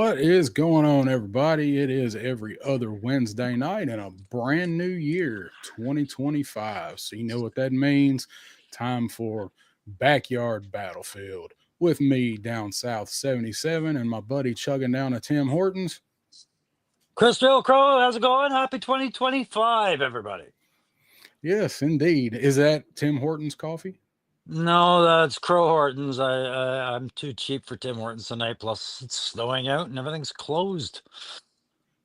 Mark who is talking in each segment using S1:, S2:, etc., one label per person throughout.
S1: What is going on, everybody? It is every other Wednesday night in a brand new year, 2025. So, you know what that means? Time for Backyard Battlefield with me down south 77 and my buddy chugging down a Tim Hortons.
S2: Crusty Crow, how's it going? Happy 2025, everybody.
S1: Yes, indeed. Is that Tim Hortons coffee?
S2: No, that's Crow Hortons. I'm too cheap for Tim Hortons tonight. Plus, it's snowing out and everything's closed.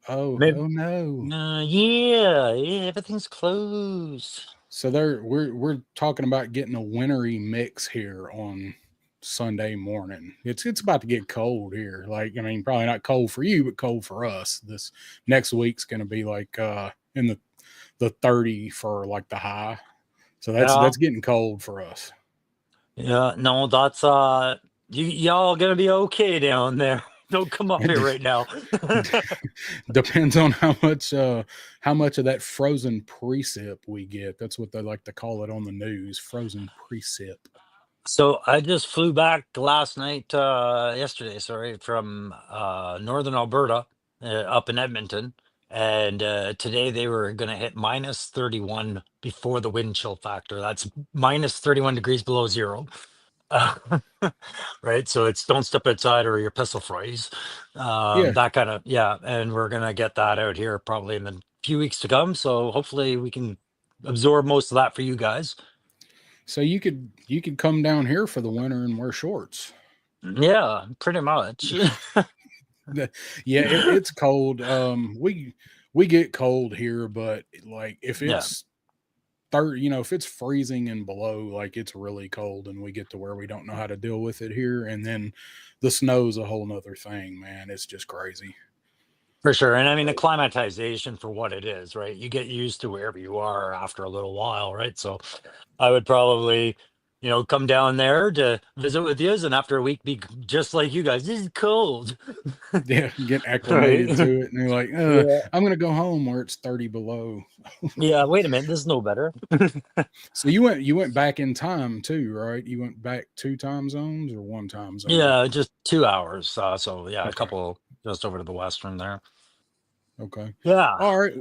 S1: Oh,
S2: Maybe,
S1: oh no.
S2: yeah, everything's closed.
S1: So we're talking about getting a wintry mix here on Sunday morning. It's about to get cold here. Like, I mean, probably not cold for you, but cold for us. This next week's going to be like in the 30 for like the high. So that's getting cold for us.
S2: Yeah, no, that's y'all gonna be okay down there. Don't come up here right now.
S1: Depends on how much of that frozen precip we get. That's what they like to call it on the news, frozen precip.
S2: So I just flew back yesterday, from northern Alberta up in Edmonton. And today they were going to hit minus 31 before the wind chill factor. That's minus 31 degrees below zero. Right. So it's don't step outside or your pistol freeze. That kind of, yeah. And we're going to get that out here probably in the few weeks to come. So hopefully we can absorb most of that for you guys.
S1: So you could come down here for the winter and wear shorts.
S2: Yeah, pretty much.
S1: Yeah, it's cold. We get cold here, but like if it's 30, if it's freezing and below, like it's really cold, and we get to where we don't know how to deal with it here, and then the snow's a whole nother thing, man. It's just crazy.
S2: For sure. And I mean, the climatization for what it is, right? You get used to wherever you are after a little while, right? So I would probably, come down there to visit with you, and after a week be just like you guys. This is cold.
S1: Yeah, get acclimated to it, and you're like, I'm gonna go home where it's 30 below.
S2: Yeah, wait a minute, this is no better.
S1: So you went back in time too, right? You went back 2 time zones or 1 time zone?
S2: Yeah, just 2 hours. So yeah,
S1: Okay.
S2: a couple just over to the western there.
S1: Okay.
S2: Yeah.
S1: All right.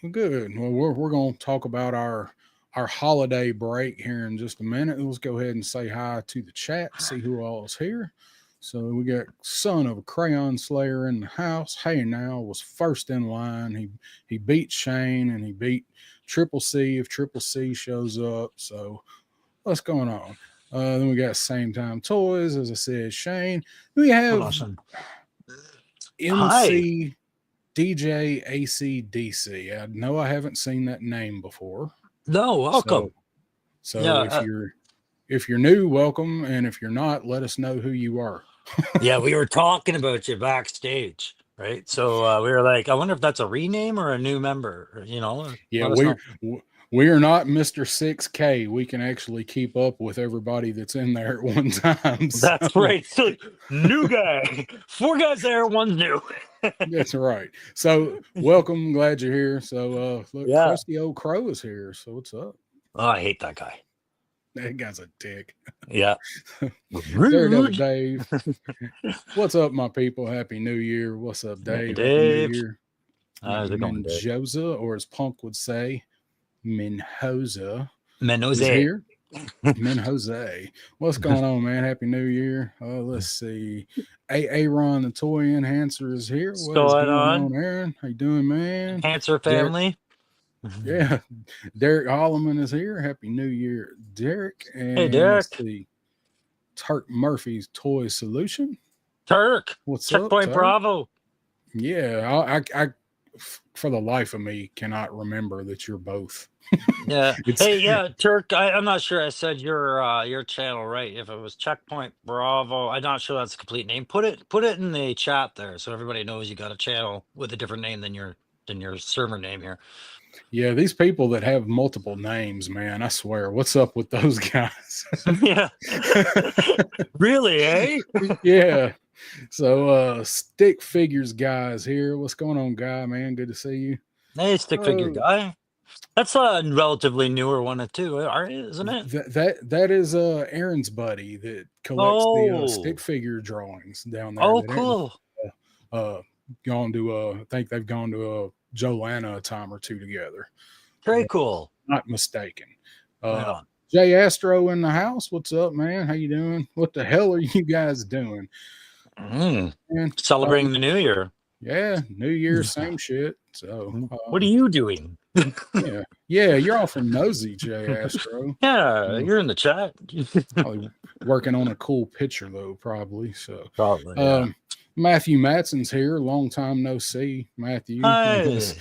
S1: Well, good. Well, we're gonna talk about our holiday break here in just a minute. Let's go ahead and say hi to the chat, see who all is here. So we got Son of a Crayon Slayer in the house. Hey, now was first in line. He beat Shane, and he beat Triple C if Triple C shows up. So what's going on? Then we got Same Time Toys, as I said, Shane. We have
S2: Awesome.
S1: MC DJ ACDC. I know I haven't seen that name before.
S2: No, welcome.
S1: So yeah, if you're new, welcome, and if you're not, let us know who you are.
S2: Yeah, we were talking about you backstage, right? So we were like, I wonder if that's a rename or a new member,
S1: Yeah, we are not Mr. 6K. We can actually keep up with everybody that's in there at one time. So.
S2: That's right. So, new guy. 4 guys there, 1's new.
S1: That's right. So welcome, glad you're here. So look, Crusty old Crow is here. So what's up?
S2: Oh, I hate that guy.
S1: That guy's a dick.
S2: Yeah.
S1: Daredevil Dave. What's up, my people? Happy New Year. What's up, Dave?
S2: Hey, Dave.
S1: Happy New Year.
S2: How's it going, Dave?
S1: Menjoza, or as Punk would say, Menjoza.
S2: Menjoza.
S1: Here. Menjoza. What's going on, man? Happy New Year. Let's see. Aaron the Toy Enhancer is here. What's going on, Aaron? How you doing, man?
S2: Enhancer family.
S1: Yeah. Derek Holloman is here. Happy New Year, Derek. And
S2: hey, Derek.
S1: Let's see. Turk Murphy's Toy Solution.
S2: Turk.
S1: What's
S2: Checkpoint
S1: up,
S2: Bravo.
S1: Yeah. I for the life of me cannot remember that you're both.
S2: Yeah. Hey, yeah, Turk. I'm not sure I said your channel right. If it was Checkpoint Bravo, I'm not sure that's the complete name. Put it in the chat there so everybody knows you got a channel with a different name than your server name here.
S1: Yeah, these people that have multiple names, man, I swear, what's up with those guys?
S2: Yeah. Really, eh?
S1: Yeah. So Stick Figures guys here. What's going on, guy, man? Good to see you.
S2: Hey, Stick Figure guy. That's a relatively newer one too, isn't it?
S1: That is Aaron's buddy that collects the stick figure drawings down there.
S2: Oh, cool.
S1: gone to I think they've gone to Jolana a time or two together.
S2: Very cool.
S1: Not mistaken.
S2: Right on.
S1: Jay Astro in the house. What's up, man? How you doing? What the hell are you guys doing? Man,
S2: Celebrating the new year.
S1: yeah, New Year, same shit. So,
S2: What are you doing?
S1: yeah, you're awful nosy, Jay Astro.
S2: Yeah, you're in the chat.
S1: Probably working on a cool picture though, probably. So,
S2: Probably, yeah.
S1: Matthew Matson's here. Long time no see, Matthew. I was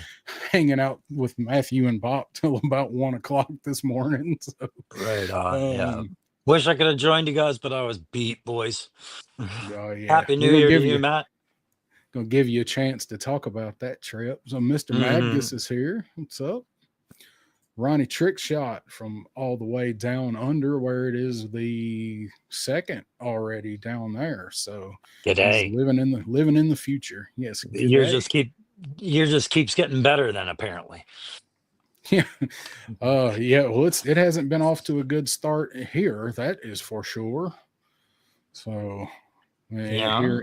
S1: hanging out with Matthew and Bob till about 1 o'clock this morning. So,
S2: right on. Yeah. Wish I could have joined you guys, but I was beat, boys.
S1: Yeah.
S2: Happy New Year to you, Matt.
S1: Gonna give you a chance to talk about that trip. So, Mr. Magnus is here. What's up? Ronnie Trick Shot from all the way down under where it is the second already down there. So
S2: g'day.
S1: Living in the future. Yes.
S2: The year just keeps getting better then apparently.
S1: Yeah. Yeah, well it hasn't been off to a good start here, that is for sure. So here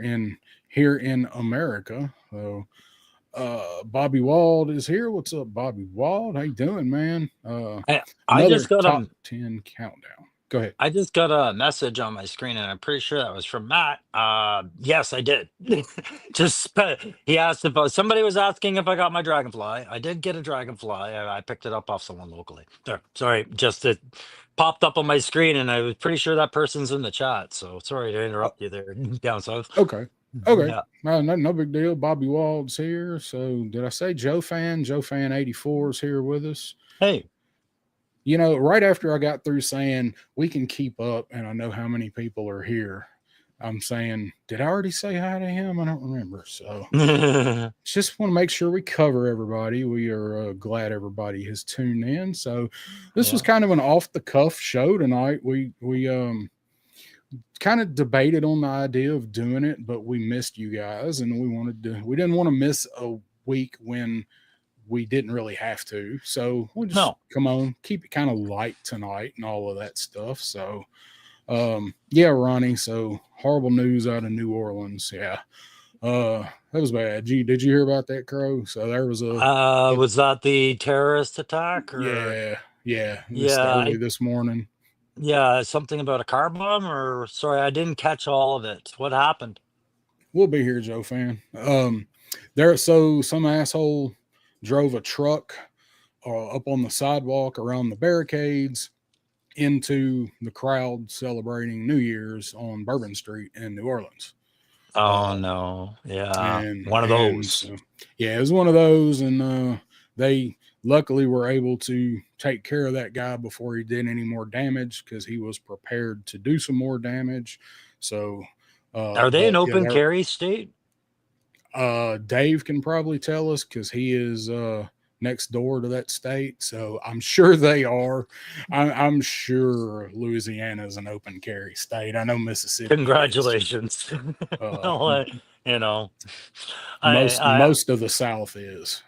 S1: in America. So Bobby Wald is here. What's up, Bobby Wald? How you doing, man?
S2: I just got
S1: top 10 countdown. Go ahead.
S2: I just got a message on my screen, and I'm pretty sure that was from Matt. Yes, I did. He asked if somebody was asking if I got my dragonfly. I did get a dragonfly. I picked it up off someone locally. There, sorry, just it popped up on my screen, and I was pretty sure that person's in the chat. So sorry to interrupt you there down south.
S1: Okay. Yeah. No big deal. Bobby Wald's here. So did I say Joe Fan? Joe Fan 84 is here with us.
S2: Hey.
S1: You know, right after I got through saying we can keep up and I know how many people are here, I'm saying, did I already say hi to him? I don't remember. So just want to make sure we cover everybody. We are glad everybody has tuned in. So this was kind of an off the cuff show tonight. We kind of debated on the idea of doing it, but we missed you guys and we didn't want to miss a week when we didn't really have to. So we'll just come on, keep it kind of light tonight and all of that stuff. So yeah, Ronnie. So horrible news out of New Orleans. Yeah. That was bad. Did you hear about that, Crow? So there was
S2: was that the terrorist attack? Or?
S1: Yeah. Early this morning.
S2: Yeah, something about a car bomb, or sorry, I didn't catch all of it. What happened?
S1: We'll be here, Joe Fan. Some asshole drove a truck up on the sidewalk around the barricades into the crowd celebrating New Year's on Bourbon Street in New Orleans.
S2: Oh no. Yeah. One of those.
S1: Yeah, it was one of those. And they luckily were able to take care of that guy before he did any more damage because he was prepared to do some more damage. So
S2: are they an open carry state?
S1: Dave can probably tell us because he is next door to that state. So I'm sure they are. I'm sure Louisiana is an open carry state. I know Mississippi.
S2: Congratulations.
S1: Most of the South is.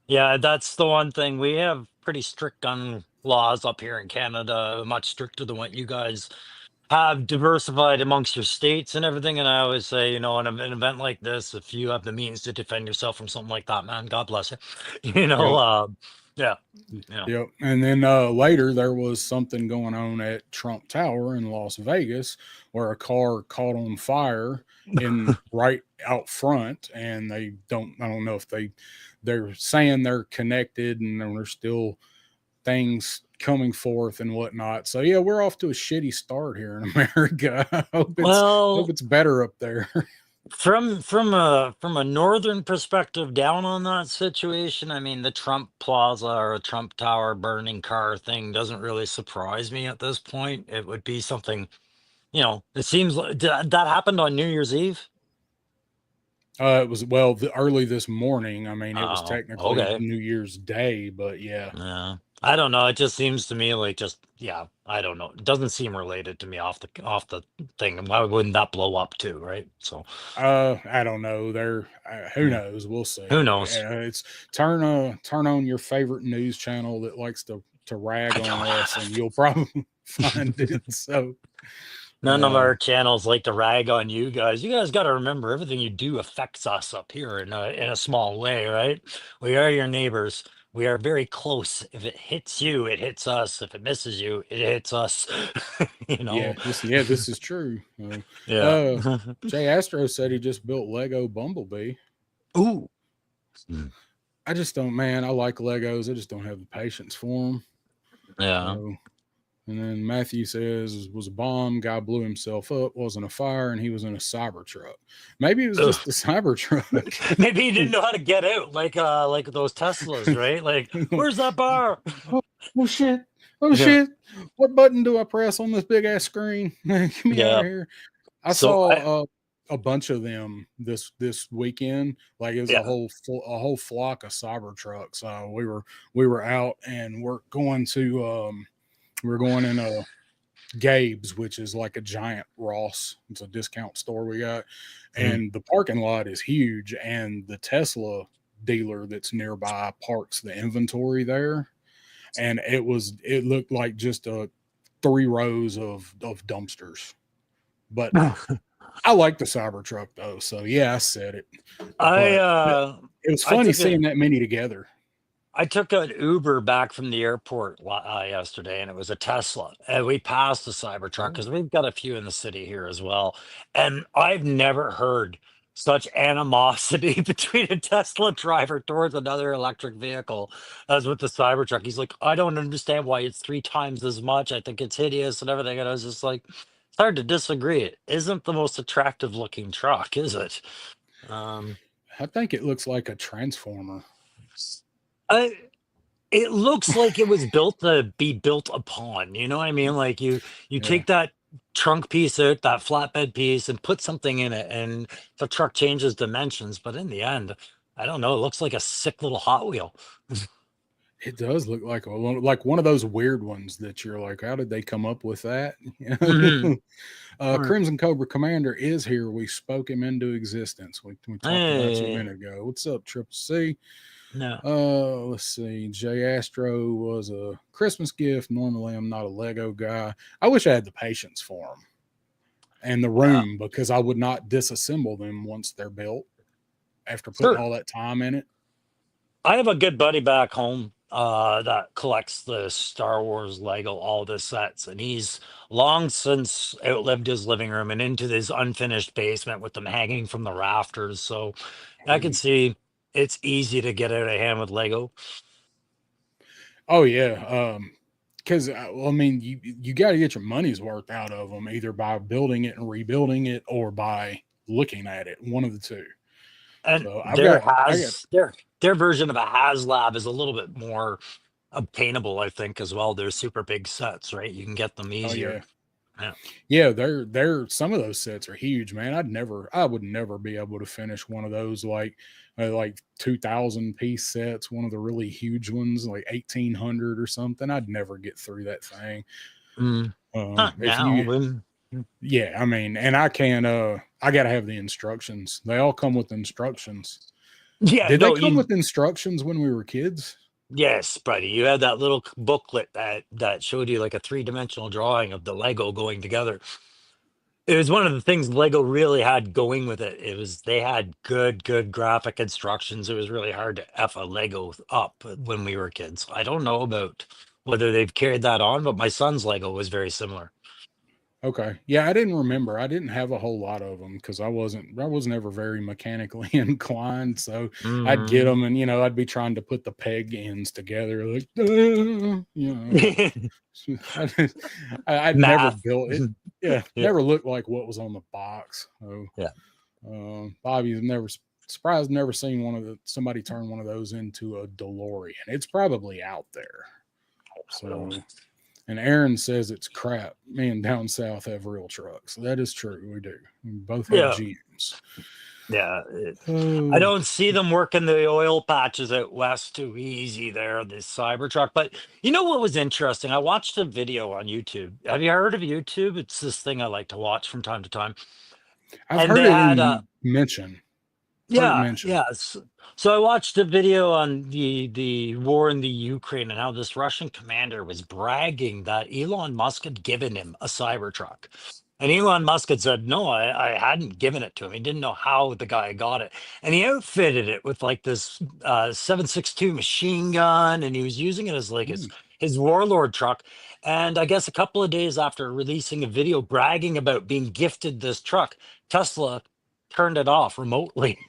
S2: Yeah, that's the one thing. We have pretty strict gun laws up here in Canada, much stricter than what you guys have diversified amongst your states and everything. And I always say, in an event like this, if you have the means to defend yourself from something like that, man, God bless you. Yeah.
S1: Yep. And then later there was something going on at Trump Tower in Las Vegas where a car caught on fire right out front, and I don't know if they're saying they're connected and there's still things coming forth and whatnot. So yeah, we're off to a shitty start here in America. I hope it's better up there.
S2: From a northern perspective down on that situation, I mean, the Trump Plaza or Trump Tower burning car thing doesn't really surprise me at this point. It would be something, it seems like that happened on New Year's Eve.
S1: It was early this morning. I mean, it was technically New Year's Day, but yeah.
S2: Yeah. I don't know. It just seems to me like I don't know. It doesn't seem related to me off the thing. Why wouldn't that blow up too, right? So
S1: I don't know. Who knows? We'll see.
S2: Who knows?
S1: Yeah, it's turn on your favorite news channel that likes to rag on us, and you'll probably find it. So
S2: None of our channels like to rag on you guys. You guys got to remember everything you do affects us up here in a small way, right? We are your neighbors. We are very close. If it hits you, it hits us. If it misses you, it hits us. You know?
S1: This is true.
S2: Yeah.
S1: Uh, Jay Astro said he just built Lego Bumblebee.
S2: Ooh. Mm.
S1: I just don't, man. I like Legos. I just don't have the patience for them.
S2: Yeah.
S1: So, and then Matthew says was a bomb. Guy blew himself up. Wasn't a fire, and he was in a Cybertruck. Maybe it was
S2: Ugh.
S1: just the Cybertruck.
S2: Maybe he didn't know how to get out, like those Teslas, right? Like, where's that bar?
S1: oh, oh shit! Oh
S2: Yeah.
S1: shit! What button do I press on this big ass screen? Get me out
S2: Yeah.
S1: of here! I
S2: So I
S1: saw a bunch of them this weekend. Like it was
S2: yeah.
S1: a whole flock of Cybertrucks. We were out and we're going in a Gabe's, which is like a giant Ross. It's a discount store we got,
S2: Mm.
S1: and the parking lot is huge. And the Tesla dealer that's nearby parks the inventory there, and it looked like just a 3 rows of dumpsters. But I like the Cybertruck though, so yeah, I said it.
S2: I
S1: But
S2: uh
S1: it was
S2: I
S1: funny
S2: took
S1: seeing
S2: a
S1: that many together.
S2: I took an Uber back from the airport yesterday, and it was a Tesla. And we passed the Cybertruck
S1: Oh,
S2: because we've got a few in the city here as well. And I've never heard such animosity between a Tesla driver towards another electric vehicle as with the Cybertruck. He's like, I don't understand why it's 3 times as much. I think it's hideous and everything. And I was just like, it's hard to disagree. It isn't the most attractive looking truck, is it? Um,
S1: I think it looks like a transformer.
S2: I It looks like it was built to be built upon, you know what I mean? Like you
S1: Yeah,
S2: take that trunk piece out, that flatbed piece, and put something in it, and the truck changes dimensions. But in the end, I don't know. It looks like a sick little Hot Wheel.
S1: it does look like one of those weird ones that you're like, how did they come up with that?
S2: Hmm.
S1: Crimson Cobra Commander is here. We spoke him into existence. We talked about you a
S2: Hey,
S1: minute ago. What's up, Triple C?
S2: no.
S1: Let's see. Jay Astro was a Christmas gift. Normally, I'm not a Lego guy. I wish I had the patience for them and the
S2: Yeah,
S1: room because I would not disassemble them once they're built after putting
S2: sure.
S1: all that time in it.
S2: I have a good buddy back home that collects the Star Wars Lego all the sets, and he's long since outlived his living room and into this unfinished basement with them hanging from the rafters. So I can see it's easy to get out of hand with Lego.
S1: Oh yeah, because well, I mean, you got to get your money's worth out of them either by building it and rebuilding it or by looking at it. One of the two.
S2: And
S1: So
S2: their
S1: I got.
S2: has their version of a HasLab is a little bit more obtainable, I think, as well. They're super big sets, right? You can get them
S1: Oh
S2: easier.
S1: yeah,
S2: Yeah.
S1: yeah. They're some of those sets are huge, man. I would never be able to finish one of those like 2,000 piece sets. One of the really huge ones, like 1,800 or something. I'd never get through that thing.
S2: Mm, not
S1: If
S2: now,
S1: you
S2: but
S1: Yeah, I mean, and I can't I gotta have the instructions. They all come with instructions.
S2: yeah,
S1: Did they
S2: no,
S1: come
S2: you
S1: with instructions when we were kids?
S2: yes, buddy. You had that little booklet that showed you like a three-dimensional drawing of the Lego going together. It was one of the things Lego really had going with it. It was they had good graphic instructions. It was really hard to F a Lego up when we were kids. I don't know about whether they've carried that on, but my son's Lego was very similar.
S1: Okay. Yeah, I didn't remember. I didn't have a whole lot of them because I was never very mechanically inclined. So I'd get
S2: Mm.
S1: them and I'd be trying to put the peg ends together like I just, I'd never
S2: Math.
S1: built it. Yeah,
S2: Yeah.
S1: never looked like what was on the box. So
S2: Yeah.
S1: Bobby's never surprised never seen somebody turn one of those into a DeLorean. It's probably out there. So and Aaron says it's crap. Me and down south have real trucks. That is true. We do. We both have
S2: Yeah.
S1: GMs.
S2: Yeah. I
S1: Oh,
S2: don't see them working the oil patches out west too easy there, this Cybertruck. But you know what was interesting? I watched a video on YouTube. Have you heard of YouTube? It's this thing I like to watch from time to time.
S1: I've
S2: And
S1: heard
S2: they
S1: it
S2: had
S1: in mention. Heard it
S2: yeah,
S1: mentioned.
S2: yeah. So I watched a video on the war in the Ukraine and how this Russian commander was bragging that Elon Musk had given him a Cybertruck. And Elon Musk had said, no, I hadn't given it to him. He didn't know how the guy got it. And he outfitted it with like this 7.62 machine gun. And he was using it as like
S1: Hmm.
S2: his warlord truck. And I guess a couple of days after releasing a video bragging about being gifted this truck, Tesla turned it off remotely.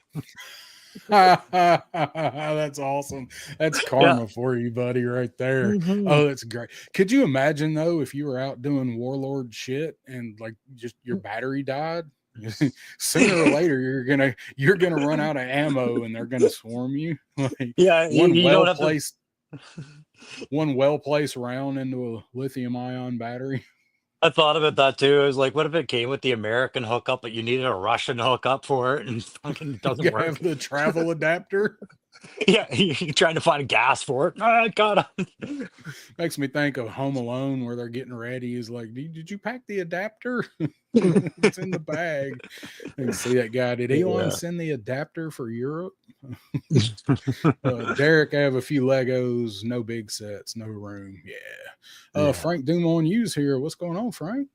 S1: That's awesome. That's
S2: Yeah.
S1: karma for you, buddy, right there.
S2: Mhm.
S1: Oh, that's great. Could you imagine though if you were out doing warlord shit and like just your battery died? Sooner or later you're gonna run out of ammo and they're gonna swarm you. Like
S2: Yeah,
S1: one
S2: you don't
S1: well
S2: have to.
S1: placed one well placed round into a lithium ion battery.
S2: I thought about that too. I was like, what if it came with the American hookup, but you needed a Russian hookup for it and fucking doesn't
S1: You
S2: work?
S1: have the travel adapter.
S2: Yeah, you're trying to find gas for it. I got it.
S1: Makes me think of Home Alone where they're getting ready. Is like, did you pack the adapter? It's in the bag. You can see that guy. Did Elon
S2: Yeah.
S1: send the adapter for Europe? Derek, I have a few Legos, no big sets, no room. Yeah.
S2: Yeah.
S1: Frank Dumont Hughes here. What's going on, Frank?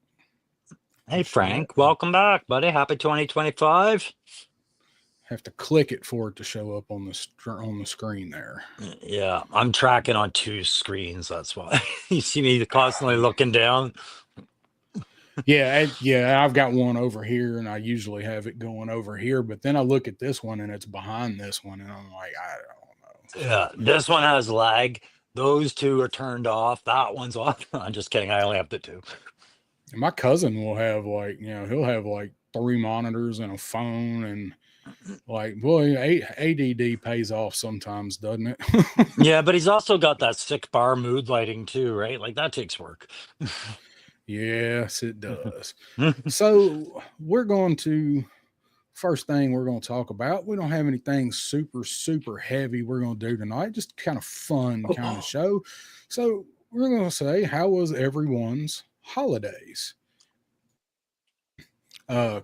S2: Hey,
S1: Share it.
S2: Frank, welcome back, buddy. Happy 2025.
S1: Have to click it for it to show up on the screen there.
S2: Yeah, I'm tracking on two screens. That's why you see me constantly looking down.
S1: Yeah, I've got one over here, and I usually have it going over here. But then I look at this one, and it's behind this one, and I'm like, I don't know. So,
S2: Yeah, this one has lag. Those two are turned off. That one's off. I'm just kidding. I only have the two.
S1: and my cousin will have he'll have like 3 monitors and a phone, and like, boy, ADD pays off sometimes, doesn't it?
S2: Yeah, but he's also got that sick bar mood lighting too, right? Like that takes work.
S1: Yes, it does. So we're going to first thing we're going to talk about. We don't have anything super super heavy we're going to do tonight. Just kind of fun kind of show. So we're going to say, how was everyone's holidays?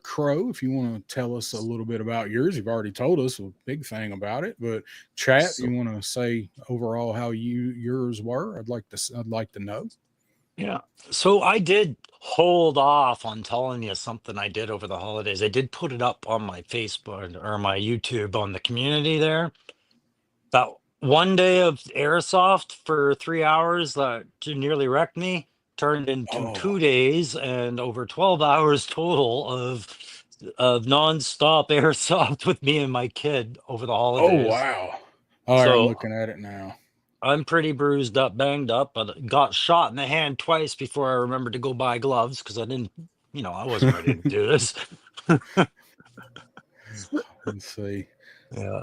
S1: Crow, if you want to tell us a little bit about yours, you've already told us a big thing about it, but chat, you
S2: So,
S1: want to say overall how yours were? I'd like to know.
S2: yeah. So I did hold off on telling you something I did over the holidays. I did put it up on my Facebook or my YouTube on the community there. That one day of airsoft for 3 hours that nearly wrecked me turned into
S1: Oh,
S2: 2 days and over 12 hours total of nonstop airsoft with me and my kid over the
S1: oh
S2: holidays.
S1: wow! All right, I'm
S2: So
S1: looking at it now.
S2: I'm pretty bruised up, banged up, but got shot in the hand twice before I remembered to go buy gloves because I didn't, I wasn't ready to do this.
S1: Let's see.
S2: Yeah.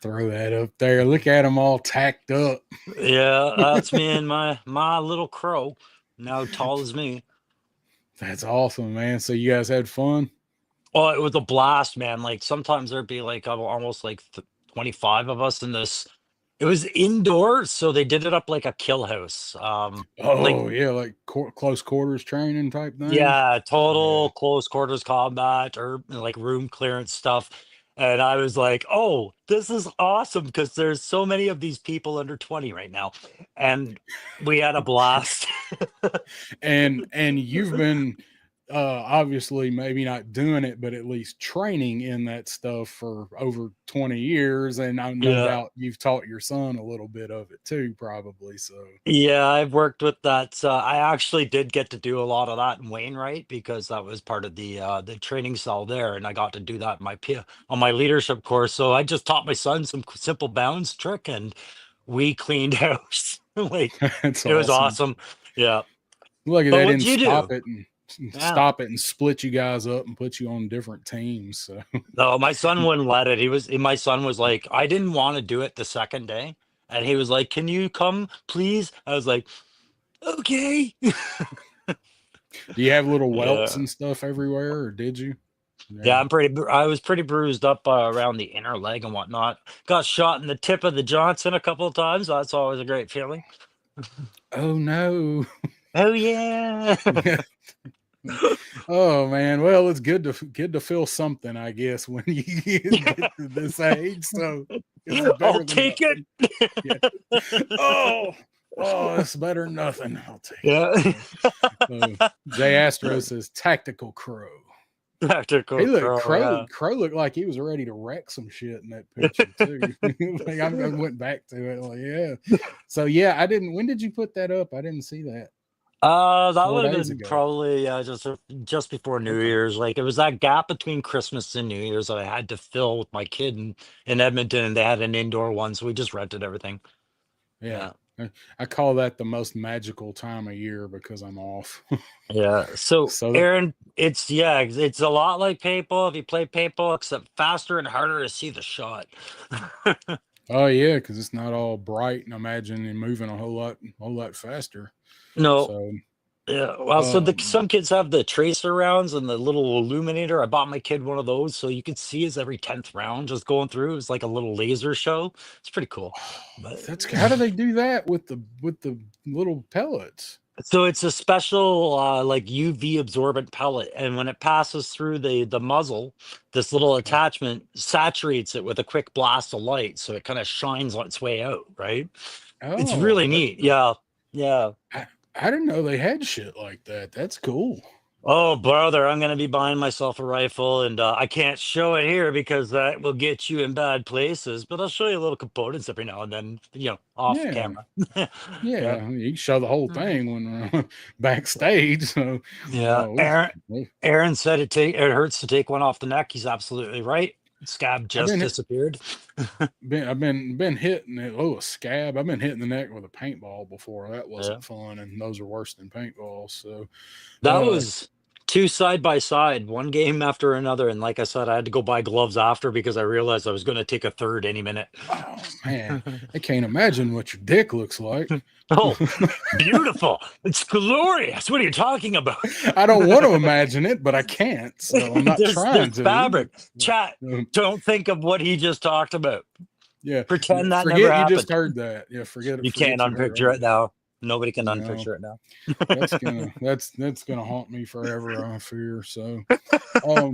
S1: Throw that up there. Look at them all tacked up.
S2: Yeah, that's me and my little crow, now tall as me.
S1: That's awesome, man. So you guys had fun?
S2: Oh, it was a blast, man. Like sometimes there'd be like almost like 25 of us in this. It was indoors, so they did it up like a kill house. Like
S1: Oh yeah, like close quarters training type thing.
S2: yeah,
S1: Yeah.
S2: total close quarters combat or like room clearance stuff. And I was like, "Oh, this is awesome because there's so many of these people under 20 right now." And we had a blast.
S1: And you've been obviously maybe not doing it, but at least training in that stuff for over 20 years, and I no
S2: Yeah.
S1: doubt you've taught your son a little bit of it too, probably. So
S2: Yeah, I've worked with that. I actually did get to do a lot of that in Wainwright because that was part of the training cell there, and I got to do that in on my leadership course. So I just taught my son some simple bounce trick, and we cleaned house. Like
S1: that's
S2: it was
S1: awesome.
S2: awesome. Yeah.
S1: Lucky
S2: But
S1: they
S2: what'd
S1: didn't
S2: you do? Yeah.
S1: stop it and split you guys up and put you on different teams. So
S2: No, my son wouldn't let it. My son was like, I didn't want to do it the second day, and he was like, "Can you come, please?" I was like, "Okay."
S1: do you have little welts
S2: Yeah.
S1: and stuff everywhere, or did you?
S2: Yeah,
S1: Yeah.
S2: I was pretty bruised up around the inner leg and whatnot. Got shot in the tip of the Johnson a couple of times. That's always a great feeling.
S1: Oh no.
S2: Oh yeah.
S1: Oh man. Well, it's good to feel something, I guess, when you get to this age. So it's
S2: I'll
S1: better than
S2: take
S1: nothing.
S2: it.
S1: Yeah. Oh. Oh, it's better than nothing. I'll take
S2: Yeah.
S1: it. Jay Astro says tactical crow.
S2: Tactical
S1: He looked
S2: crow, yeah.
S1: Crow looked like he was ready to wreck some shit in that picture too. Like I went back to it, like yeah. So yeah, I didn't. When did you put that up? I didn't see that.
S2: That
S1: 4
S2: would have
S1: days
S2: been
S1: ago.
S2: probably just before New
S1: Okay.
S2: Year's. Like it was that gap between Christmas and New Year's that I had to fill with my kid in Edmonton, and they had an indoor one, so we just rented everything.
S1: Yeah.
S2: Yeah.
S1: I call that the most magical time of year because I'm off.
S2: Yeah. So
S1: So that,
S2: Aaron, it's a lot like paintball if you play paintball, except faster and harder to see the shot.
S1: oh yeah, because it's not all bright and imagine and moving a whole lot faster.
S2: No.
S1: So
S2: Yeah. Well, so
S1: um
S2: some kids have the tracer rounds and the little illuminator. I bought my kid one of those, so you could see his every 10th round just going through. It's like a little laser show. It's pretty cool. But
S1: that's how do they do that with the little pellets?
S2: so it's a special like UV absorbent pellet, and when it passes through the muzzle, this little
S1: Okay.
S2: attachment saturates it with a quick blast of light, so it kind of shines on its way out. Right? It's
S1: Oh,
S2: really
S1: that's
S2: neat. Yeah, yeah.
S1: I, I didn't know they had shit like that. That's cool.
S2: Oh, brother, I'm gonna be buying myself a rifle, and I can't show it here because that will get you in bad places. But I'll show you little components every now and then, off
S1: Yeah.
S2: camera. Yeah.
S1: Yeah, you can show the whole thing when backstage. So,
S2: Yeah, Aaron said it hurts to take one off the neck. He's absolutely right. Scab
S1: I've
S2: just disappeared.
S1: been hitting it. Oh, a scab. I've been hitting the neck with a paintball before. That
S2: Yeah,
S1: wasn't fun, and those are worse than paintballs. So,
S2: that
S1: uh,
S2: was two side by side, one game after another. And like I said, I had to go buy gloves after because I realized I was going to take a third any minute.
S1: oh man, I can't imagine what your dick looks like.
S2: Oh, beautiful! It's glorious. What are you talking about?
S1: I don't want to imagine it, but I can't. So I'm not
S2: There's
S1: trying to.
S2: fabric. Chat.
S1: Um,
S2: Don't think of what he just talked about.
S1: yeah,
S2: Pretend that never
S1: forget you just
S2: happened.
S1: heard that. Yeah, forget it.
S2: You can't
S1: Forget you heard
S2: unpicture
S1: it.
S2: it now. Nobody can
S1: No,
S2: unpicture it now.
S1: that's gonna haunt me forever. I fear. Um,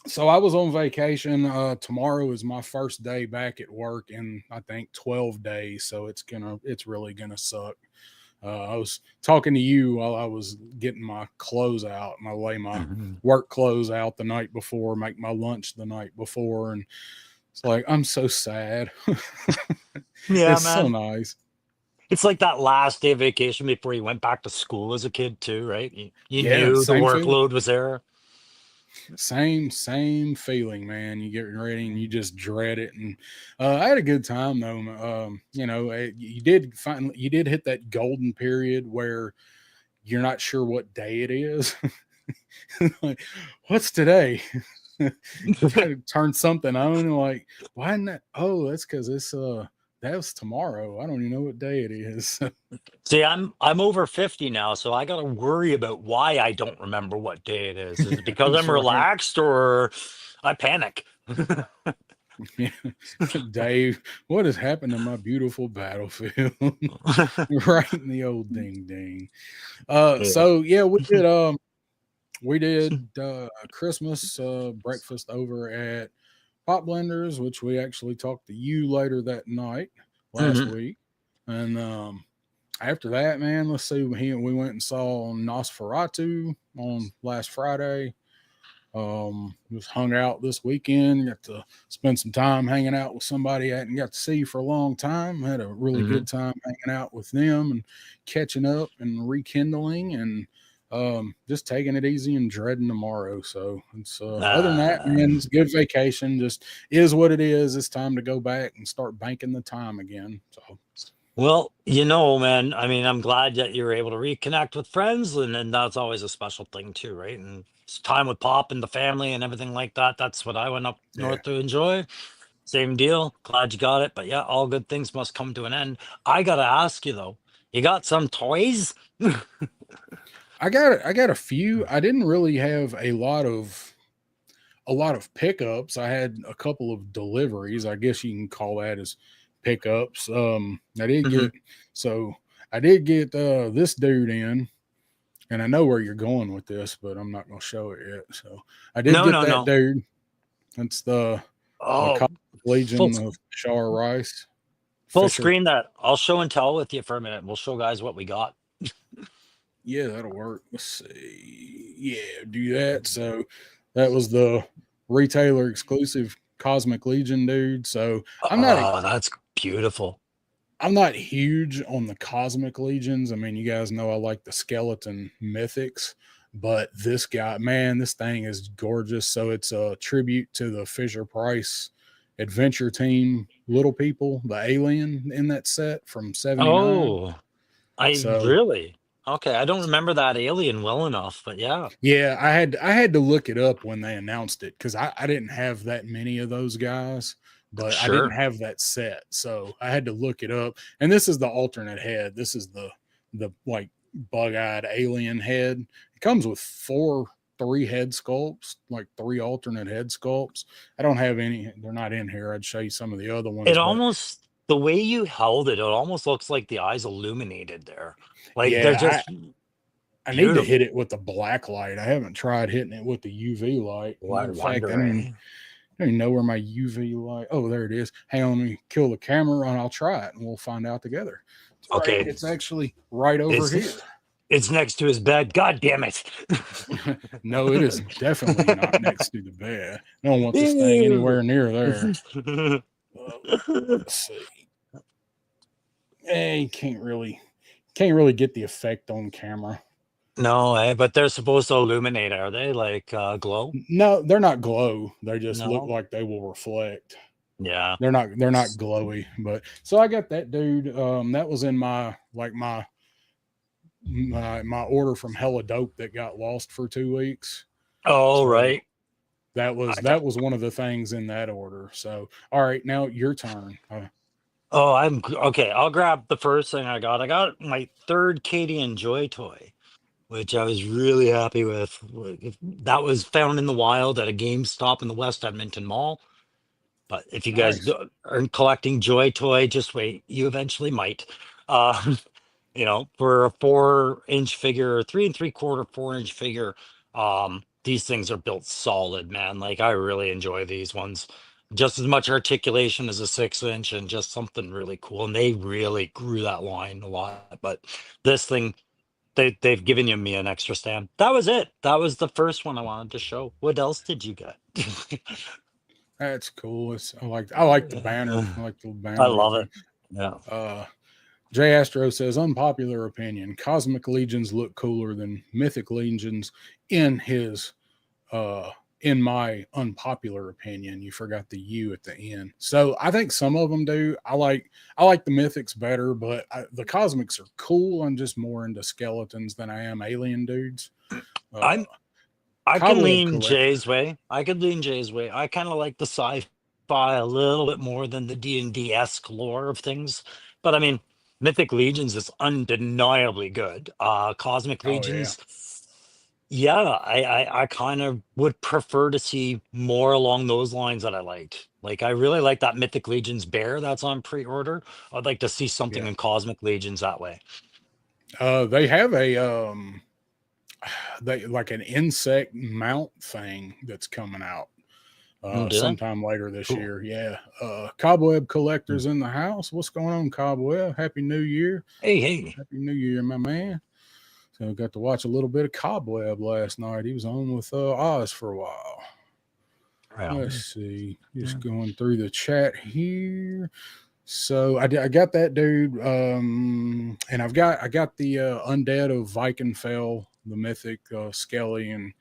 S1: so I was on vacation. Tomorrow is my first day back at work in I think 12 days. So it's really gonna suck. I was talking to you while I was getting my clothes out, and I lay my
S2: Mhm.
S1: work clothes out the night before, make my lunch the night before, and it's like I'm so sad.
S2: Yeah,
S1: It's so
S2: man.
S1: nice.
S2: It's like that last day of vacation before you went back to school as a kid, too, right? You
S1: Yeah,
S2: knew the
S1: same feeling.
S2: workload was there.
S1: Same feeling, man. You get ready and you just dread it. And I had a good time though. You did hit that golden period where you're not sure what day it is. Like, what's today? You gotta turn something on and like, why isn't that? Oh, that's because that was tomorrow. I don't even know what day it is.
S2: See, I'm over 50 now, so I got to worry about why I don't remember what day it is. Is it because
S1: That's
S2: I'm
S1: right.
S2: relaxed or I panic?
S1: Yeah. Dave, what has happened to my beautiful battlefield? Right in the old ding ding.
S2: Yeah.
S1: So yeah, we did Christmas breakfast over at Pop Blenders, which we actually talked to you later that night last
S2: Mhm.
S1: week. And after that, man, let's see, we went and saw Nosferatu on last Friday. Just hung out this weekend, got to spend some time hanging out with somebody I hadn't got to see for a long time. Had a really good
S2: Mhm.
S1: time hanging out with them and catching up and rekindling and just taking it easy and dreading tomorrow. So it's other than that,
S2: Uh,
S1: man, it's a good vacation. Just is what it is. It's time to go back and start banking the time again. So
S2: well, man, I mean, I'm glad that you were able to reconnect with friends, and that's always a special thing too, right? And it's time with Pop and the family and everything like that. That's what I went up
S1: yeah.
S2: north to enjoy. Same deal. Glad you got it. But yeah, all good things must come to an end. I gotta ask you though, you got some toys?
S1: I got a few. I didn't really have a lot of pickups. I had a couple of deliveries. I guess you can call that as pickups.
S2: Mhm.
S1: So I did get this dude in, and I know where you're going with this, but I'm not going to show it yet. So I did
S2: No,
S1: get
S2: no,
S1: that
S2: no.
S1: dude. That's the
S2: Oh,
S1: Cosmic
S2: full.
S1: Legion of Shar Rice.
S2: Full
S1: Fisher.
S2: screen that. I'll show and tell with you for a minute. We'll show guys what we got.
S1: Yeah, that'll work. Let's see. Yeah, do that. So that was the retailer exclusive Cosmic Legion, dude. So I'm not
S2: Oh, that's beautiful.
S1: I'm not huge on the Cosmic Legions. I mean, you guys know I like the skeleton mythics, but this guy, man, this thing is gorgeous. So it's a tribute to the Fisher Price Adventure Team Little People, the alien in that set from '79.
S2: Oh, I
S1: So
S2: really? Okay, I don't remember that alien well enough, but yeah,
S1: yeah, I had to look it up when they announced it because I didn't have that many of those guys, but I didn't
S2: sure.
S1: have that set, so I had to look it up. And this is the alternate head. This is the like bug-eyed alien head. It comes with three head sculpts, like three alternate head sculpts. I don't have any; they're not in here. I'd show you some of the other
S2: It
S1: ones, but
S2: almost, the way you held it, it almost looks like the eyes illuminated there. Like they're
S1: yeah,
S2: just
S1: I need to hit
S2: beautiful.
S1: it with the black light. I haven't tried hitting it with the UV light.
S2: Well, I
S1: Matter of fact,
S2: wonder, eh?
S1: I don't even know where my UV light. Oh, there it is. Hang on, let me kill the camera and I'll try it and we'll find out together. All right,
S2: Okay,
S1: it's actually right over
S2: it's
S1: here.
S2: it's next to his bed. God damn it!
S1: No, it is definitely not next to the bed. I don't want this thing anywhere near there. Let's see. You can't really get the effect on camera.
S2: No, but they're supposed to illuminate. Are they like glow?
S1: No, they're not glow. They just look
S2: No.
S1: like they will reflect.
S2: Yeah.
S1: They're not glowy, but so I got that dude. That was in my order from Hella Dope that got lost for 2 weeks.
S2: Oh,
S1: So
S2: right.
S1: that
S2: I
S1: was
S2: got.
S1: that was one of the things in that order. So all right, now your turn.
S2: Oh, okay. I'll grab the first thing I got. I got my third Katie and Joy toy, which I was really happy with. That was found in the wild at a GameStop in the West Edmonton Mall. But if you guys
S1: Nice.
S2: aren't collecting Joy Toy, just wait. You eventually might. Uh, for a 4-inch figure, 3 3/4, 4-inch figure, these things are built solid, man. Like I really enjoy these ones. Just as much articulation as a 6-inch and just something really cool. And they really grew that line a lot. But this thing, they've given me an extra stand. That was it. That was the first one I wanted to show. What else did you get?
S1: That's cool. I like the banner. I like the
S2: I
S1: banner right
S2: love
S1: there.
S2: it. Yeah.
S1: Jay Astro says, unpopular opinion. Cosmic Legions look cooler than Mythic Legions in his in my unpopular opinion. You forgot the U at the end. So I think some of them do. I like the Mythics better, but the Cosmics are cool. I'm just more into skeletons than I am alien dudes. Uh,
S2: I'm I can
S1: Cobweb
S2: lean
S1: Collector.
S2: Jay's way. I could lean Jay's way. I kind of like the sci-fi a little bit more than the D&D-esque lore of things. But I mean, Mythic Legions is undeniably good. Cosmic
S1: Oh yeah.
S2: Legions, yeah, I kind of would prefer to see more along those lines that I liked. Like I really like that Mythic Legions bear that's on pre-order. I'd like to see something
S1: Yeah.
S2: in Cosmic Legions that way.
S1: They have a they like an insect mount thing that's coming out
S2: Oh, do they?
S1: sometime later this
S2: Cool.
S1: year. Yeah. Cobweb
S2: Hmm.
S1: Collector's in the house. What's going on, Cobweb? Happy New Year.
S2: Hey, hey.
S1: Happy New Year, my man. So I got to watch a little bit of Cobweb last night. He was on with Oz for a while.
S2: Right
S1: Let's
S2: on.
S1: see. Just
S2: Yeah.
S1: going through the chat here. So I got that dude, and I got the undead of Vikingfell, the mythic Skelly, and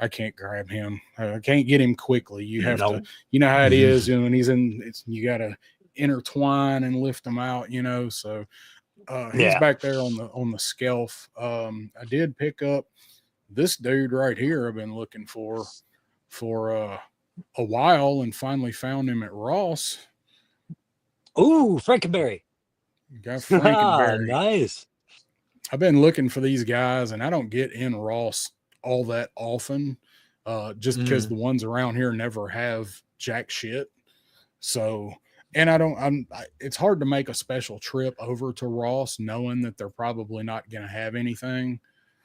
S1: I can't grab him. I can't get him quickly. You have to,
S2: No.
S1: you know how it is, when he's in. You got to intertwine and lift him out, So he's
S2: Yeah.
S1: back there on the shelf. I did pick up this dude right here. I've been looking for a while and finally found him at Ross.
S2: Ooh, Frankenberry.
S1: Got
S2: Ah,
S1: Frankenberry.
S2: nice.
S1: I've been looking for these guys, and I don't get in Ross all that often, just because the
S2: Mm,
S1: ones around here never have jack shit. So, and I don't. It's hard to make a special trip over to Ross knowing that they're probably not going to have anything.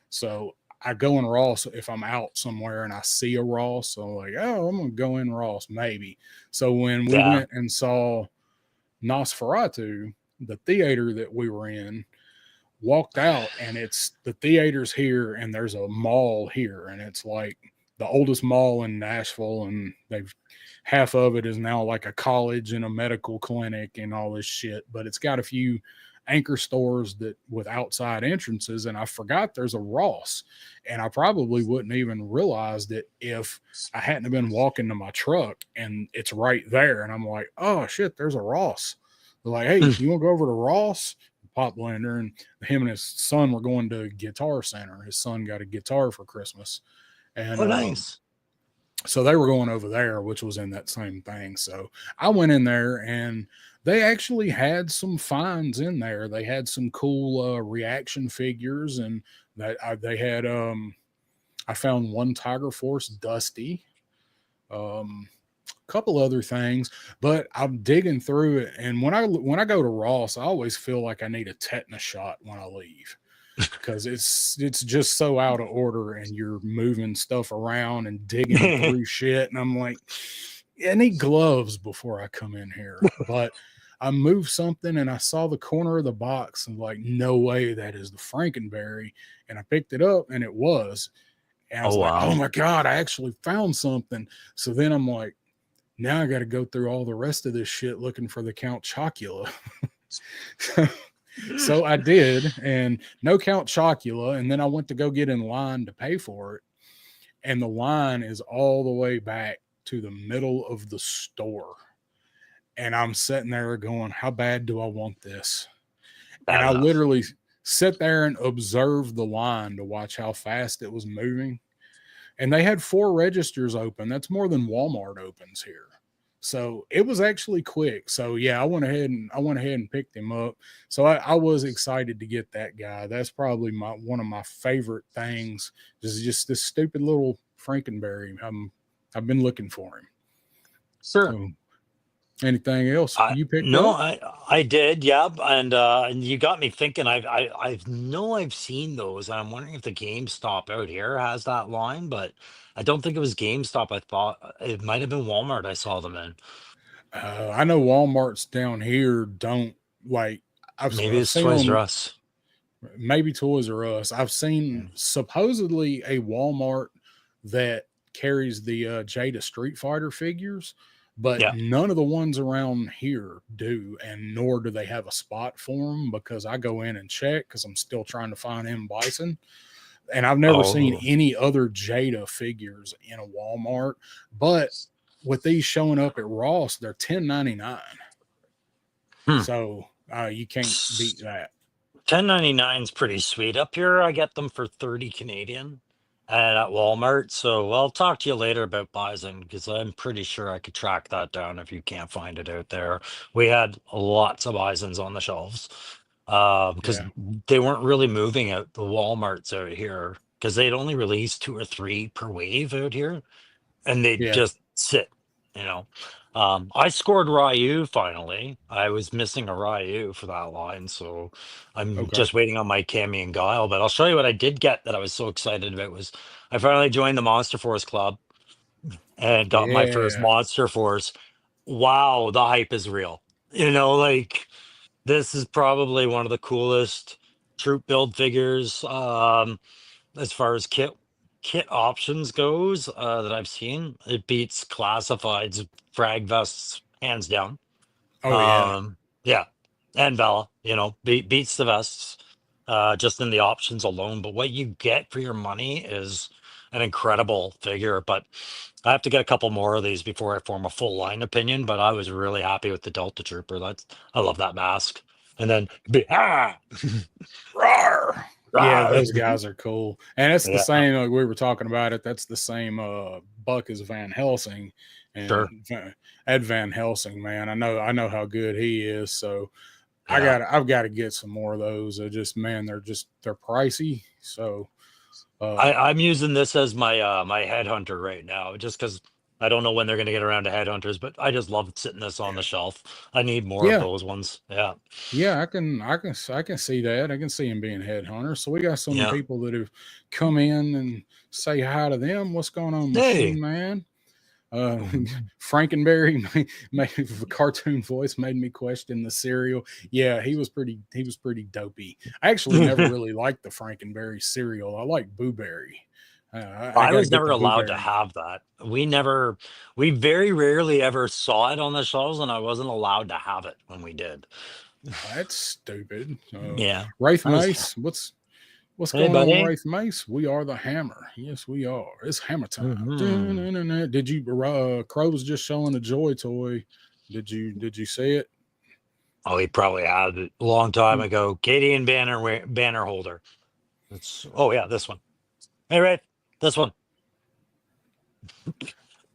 S1: So I go in Ross if I'm out somewhere and I see a Ross. So I'm like, oh, I'm gonna go in Ross maybe. So when we
S2: yeah.
S1: went and saw Nosferatu, the theater that we were in, walked out, and it's the theater's here, and there's a mall here, and it's like the oldest mall in Nashville, and they've half of it is now like a college and a medical clinic and all this shit, but it's got a few anchor stores that with outside entrances, and I forgot there's a Ross, and I probably wouldn't even realized it if I hadn't been walking to my truck, and it's right there, and I'm like, oh shit, there's a Ross. They're like, hey, you want to go over to Ross? Pop Blender, and him and his son were going to Guitar Center. His son got a guitar for Christmas, and
S2: Oh, nice.
S1: so they were going over there, which was in that same thing. So I went in there, and they actually had some finds in there. They had some cool reaction figures, and they had I found one Tiger Force Dusty, couple other things, but I'm digging through it. And when I go to Ross, I always feel like I need a tetanus shot when I leave, because it's just so out of order, and you're moving stuff around and digging through shit, and I'm like, I need gloves before I come in here. But I moved something, and I saw the corner of the box, and like, no way, that is the Frankenberry. And I picked it up, and it was. And I was
S2: Oh,
S1: like, oh
S2: wow.
S1: my God, I actually found something. So then I'm like, now I got to go through all the rest of this shit looking for the Count Chocula. So I did, and no Count Chocula. And then I went to go get in line to pay for it. And the line is all the way back to the middle of the store. And I'm sitting there going, how bad do I want this? And
S2: Bad
S1: I
S2: enough.
S1: literally sit there and observe the line to watch how fast it was moving. And they had 4 registers open. That's more than Walmart opens here. So it was actually quick. So yeah, I went ahead and picked him up. So I was excited to get that guy. That's probably one of my favorite things. Just this stupid little Frankenberry. I've been looking for him.
S2: Sure.
S1: So anything else
S2: I
S1: you picked
S2: no,
S1: up?
S2: I did, yeah, and you got me thinking. I've seen those, and I'm wondering if the GameStop out here has that line, but I don't think it was GameStop. I thought it might have been Walmart. I saw them in.
S1: I know Walmart's down here don't like.
S2: Maybe
S1: I've
S2: it's
S1: seen
S2: Toys R
S1: them.
S2: Us.
S1: Maybe Toys R Us. I've seen
S2: Mm.
S1: supposedly a Walmart that carries the Jada Street Fighter figures, but
S2: Yeah.
S1: none of the ones around here do, and nor do they have a spot for them, because I go in and check because I'm still trying to find M. Bison, and I've never seen
S2: Oh.
S1: any other Jada figures in a Walmart. But with these showing up at Ross, they're $10.99,
S2: Hmm.
S1: so you can't beat that.
S2: 10.99 is pretty sweet. Up here, I get them for 30 Canadian and at Walmart. So I'll talk to you later about Bison because I'm pretty sure I could track that down if you can't find it out there. We had lots of Bisons on the shelves because
S1: Yeah,
S2: they weren't really moving out the Walmarts out here because they'd only release 2 or 3 per wave out here and they
S1: yeah,
S2: just sit, you know. I scored Ryu finally. I was missing a Ryu for that line, so I'm
S1: okay,
S2: just waiting on my Cammy and Guile. But I'll show you what I did get that I was so excited about was I finally joined the Monster Force Club and got my first
S1: yeah.
S2: Monster Force. Wow, the hype is real. Like this is probably one of the coolest troop build figures. As far as kit options goes that I've seen, it beats classifieds frag vests hands down.
S1: Oh yeah.
S2: Yeah, and Bella, beats the vests just in the options alone. But what you get for your money is an incredible figure. But I have to get a couple more of these before I form a full line opinion. But I was really happy with the Delta Trooper. I love that mask. And then
S1: Rawr. Yeah,
S2: rawr.
S1: those guys are cool. And it's the
S2: Yeah,
S1: same, like we were talking about it. That's the same Buck as Van Helsing. And
S2: sure.
S1: Ed Van Helsing, man, I know how good he is. So
S2: Yeah.
S1: I've got to get some more of those. They're pricey. So
S2: I'm using this as my headhunter right now, just because I don't know when they're gonna get around to headhunters, but I just love sitting this on the
S1: yeah.
S2: shelf. I need more of
S1: Yeah.
S2: those ones. Yeah.
S1: Yeah, I can see that. I can see him being headhunter. So we got some
S2: Yeah.
S1: people that have come in and say hi to them. What's going on,
S2: Hey.
S1: Machine Man? Frankenberry made a cartoon voice made me question the cereal. Yeah, he was pretty dopey. I actually never really liked the Frankenberry cereal. I like Booberry. I
S2: I
S1: got to
S2: was
S1: get
S2: never
S1: the
S2: allowed to
S1: Booberry.
S2: have that. We very rarely ever saw it on the shelves, and I wasn't allowed to have it when we did.
S1: That's stupid.
S2: Yeah.
S1: Wraith
S2: I was,
S1: Mace, what's
S2: hey,
S1: going on,
S2: buddy.
S1: Wraith Mace? We are the Hammer. Yes, we are. It's Hammer time.
S2: Hmm.
S1: Dun-dun-dun-dun. Did you? Crow was just showing a Joy toy. Did you see it?
S2: Oh, he probably had it a long time ago. Katie and banner holder. Oh yeah, this one. Hey, Ray, this one.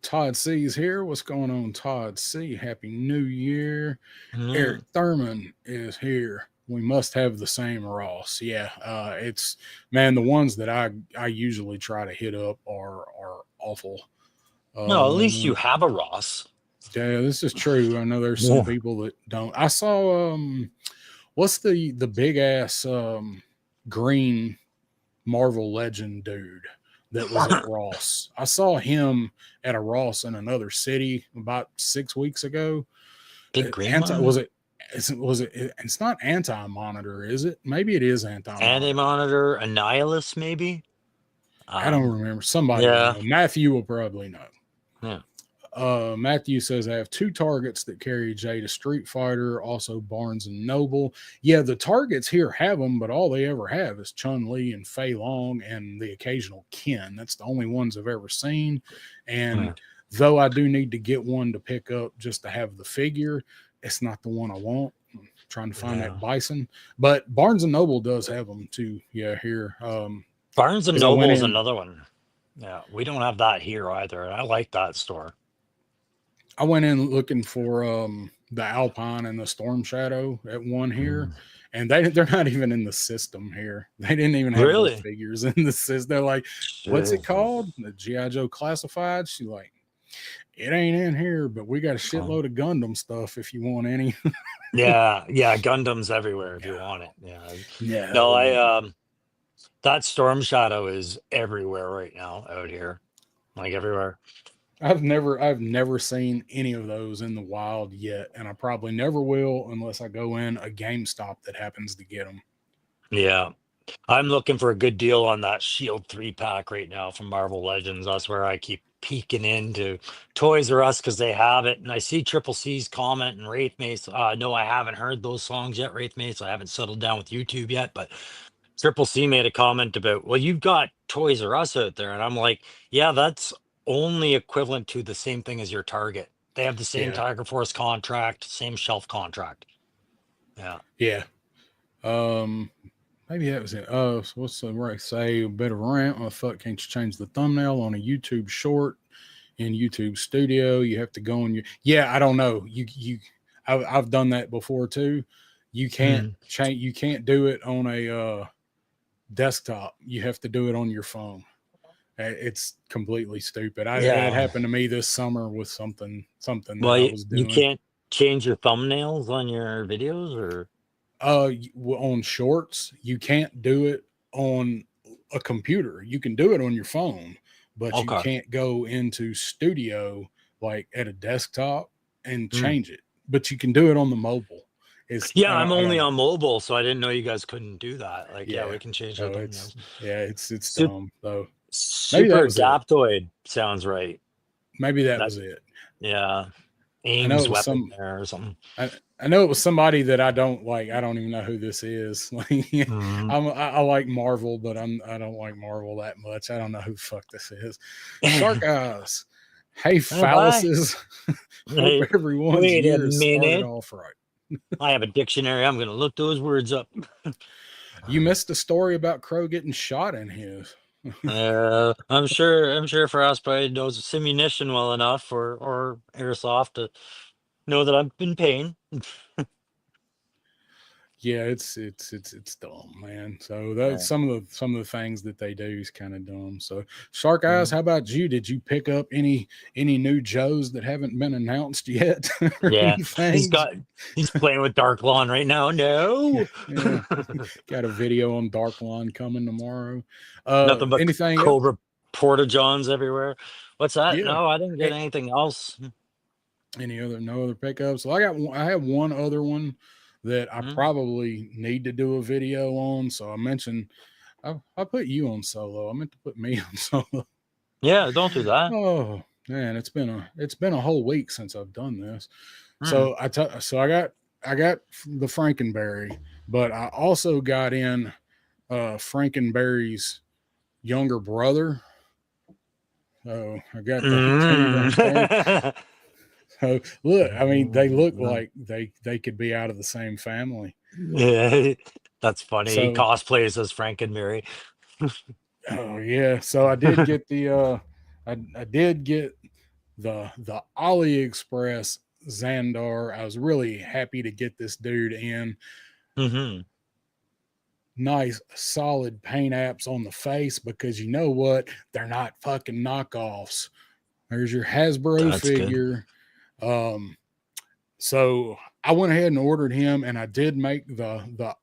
S1: Todd C's here. What's going on, Todd C? Happy New Year. Eric
S2: Mm.
S1: Thurman is here. We must have the same Ross. Yeah, it's man. The ones that I usually try to hit up are awful.
S2: No, at least you
S1: Um,
S2: have a Ross.
S1: yeah, this is true. I know there's some
S2: Yeah.
S1: people that don't. I saw what's the big ass green Marvel Legend dude that was at Ross. I saw him at a Ross in another city about 6 weeks ago.
S2: Big green
S1: Anti
S2: one?
S1: was it? Was it? It's not Anti Monitor, is it? Maybe it is Anti
S2: Anti
S1: Monitor.
S2: monitor, Annihilus, maybe.
S1: I don't
S2: Um,
S1: remember. Somebody will
S2: yeah,
S1: know. Matthew will probably know.
S2: yeah.
S1: Matthew says I have two targets that carry J to Street Fighter, also Barnes and Noble. Yeah, the targets here have them, but all they ever have is Chun Li and Fei Long and the occasional Ken. That's the only ones I've ever seen.
S2: Yeah.
S1: And though I do need to get one to pick up just to have the figure, it's not the one I want. I'm trying to find
S2: Yeah.
S1: that Bison, but Barnes and Noble does have them too. Yeah, here.
S2: Barnes and
S1: Because I went
S2: Noble is
S1: in,
S2: another one. Yeah, we don't have that here either. And I like that store.
S1: looking for the Alpine and the Storm Shadow at one here,
S2: Mm.
S1: and they're not even in the system here. They didn't even have those
S2: Really?
S1: figures in the system. They're like, "What's it
S2: Jesus.
S1: called? The GI Joe Classified?" She's like, "It ain't in here, but we got a
S2: Um,
S1: shitload of Gundam stuff if you want any."
S2: yeah, yeah, Gundam's everywhere if you want it. Yeah. No,
S1: No,
S2: that Storm Shadow is everywhere right now out here. Like everywhere.
S1: I've never seen any of those in the wild yet, and I probably never will unless I go in a GameStop that happens to get them.
S2: Yeah. I'm looking for a good deal on that Shield 3 pack right now from Marvel Legends. That's where I keep peeking into Toys R Us because they have it. And I see Triple C's comment and Wraith Mace. No, I haven't heard those songs yet, Wraith Mace. I haven't settled down with YouTube yet. But Triple C made a comment about, well, you've got Toys R Us out there. And I'm like, yeah, that's only equivalent to the same thing as your Target. They have the same
S1: Yeah,
S2: Tiger Force contract, same shelf contract. Yeah.
S1: yeah. Um, Maybe that was it. So what's the right say? A bit of a rant. Oh, fuck, can't you change the thumbnail on a YouTube short in YouTube Studio? You have to go on your. Yeah, I don't know. I've done that before too. You can't
S2: Mm.
S1: change. You can't do it on a desktop. You have to do it on your phone. It's completely stupid. It
S2: Yeah.
S1: happened to me this summer with something that
S2: Well,
S1: I
S2: you,
S1: was
S2: you
S1: doing.
S2: can't change your thumbnails on your videos or
S1: On shorts, you can't do it on a computer. You can do it on your phone, but you
S2: okay.
S1: can't go into Studio like at a desktop and
S2: Mm.
S1: change it. But you can do it on the mobile. It's
S2: Yeah, I'm
S1: I
S2: only
S1: don't know.
S2: on mobile, so I didn't know you guys couldn't do that. Like, yeah,
S1: Yeah.
S2: we can change our
S1: Oh,
S2: thumbnails.
S1: it's
S2: Super,
S1: dumb though. Maybe that
S2: super
S1: was it.
S2: adaptoid sounds right.
S1: Maybe that
S2: That
S1: was it.
S2: yeah,
S1: I know
S2: Ames
S1: it was
S2: weapon
S1: some.
S2: there or something.
S1: I know it was somebody that I don't like. I don't even know who this is. Like,
S2: Mhm.
S1: I like Marvel, but I don't like Marvel that much. I don't know who the fuck this is. Shark Eyes. Hey,
S2: Oh, bye.
S1: phalluses. Hope
S2: Hey,
S1: everyone's
S2: wait a
S1: year has started
S2: minute.
S1: off right.
S2: I have a dictionary. I'm gonna look those words up.
S1: You missed the story about Crow getting shot in his.
S2: I'm sure. I'm sure Frost probably knows simunition well enough, or airsoft to know that I'm in pain.
S1: Yeah, it's dumb, man. So that's
S2: Yeah.
S1: some of the things that they do is kind of dumb. So Shark Eyes,
S2: Mm.
S1: how about you? Did you pick up any new Joes that haven't been announced yet or
S2: Yeah, he's
S1: anything?
S2: got he's playing with Dark Lawn right now.
S1: Yeah,
S2: No,
S1: yeah. Got a video on Dark Lawn coming tomorrow.
S2: nothing but
S1: Anything else?
S2: Cobra. Porta Johns everywhere. What's that?
S1: Yeah.
S2: No, I didn't get anything else.
S1: No other pickups? Well, I have one other one that I probably need to do a video on. So I mentioned I put you on solo. I meant to put me on solo.
S2: Yeah, don't do that.
S1: Oh man, it's been a whole week since I've done this. So I got the Frankenberry, but I also got in Frankenberry's younger brother. So I got that dude right there. So look, I mean, they look like they could be out of the same family.
S2: Yeah, that's funny. He
S1: So
S2: cosplays as Frankenberry.
S1: oh yeah, so I did get the I did get the AliExpress Xandar. I was really happy to get this dude in. Nice solid paint apps on the face, because you know what? They're not fucking knockoffs. There's your Hasbro
S2: That's good.
S1: figure. So I went ahead and ordered him, and I did make the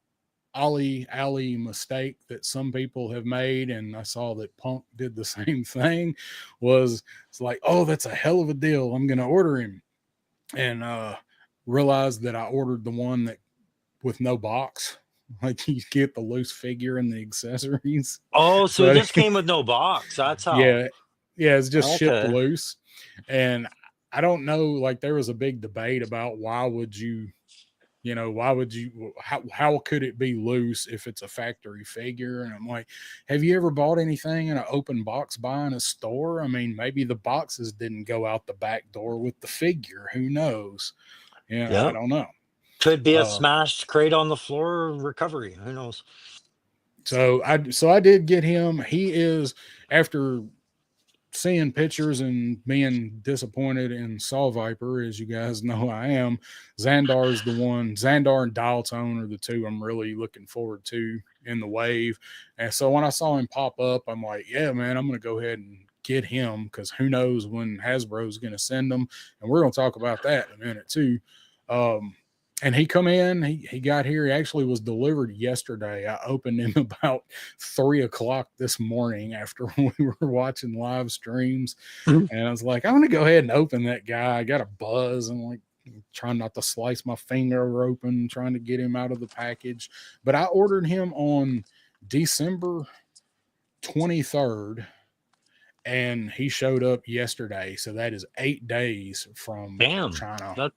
S1: Ali mistake that some people have made, and I saw that Punk did the same thing. It's like, oh, that's a hell of a deal, I'm gonna order him, and realized that I ordered the one that with no box. Like, you get the loose figure and the accessories.
S2: Oh, so
S1: So
S2: it just came with no box. That's how.
S1: yeah, it's just shipped
S2: Okay.
S1: loose. And I don't know, like, there was a big debate about why would you how could it be loose if it's a factory figure? And I'm like, have you ever bought anything in an open box buy in a store? I mean, maybe the boxes didn't go out the back door with the figure. Who knows? Yeah, I
S2: Yep.
S1: don't know.
S2: Could be a smashed crate on the floor recovery. Who knows?
S1: So I did get him. He is, after seeing pictures and being disappointed in Saw Viper, as you guys know I am, Xandar is the one. Xandar and Dial Tone are the two I'm really looking forward to in the wave. And so when I saw him pop up, I'm like, yeah, man, I'm going to go ahead and get him, because who knows when Hasbro's going to send them. And we're going to talk about that in a minute too. And he come in, he got here. He actually was delivered yesterday. I opened him about 3:00 this morning after we were watching live streams. And I was like, I'm going to go ahead and open that guy. I got a buzz and like trying not to slice my finger open, trying to get him out of the package. But I ordered him on December 23rd. And he showed up yesterday. So that is 8 days from
S2: Damn.
S1: China.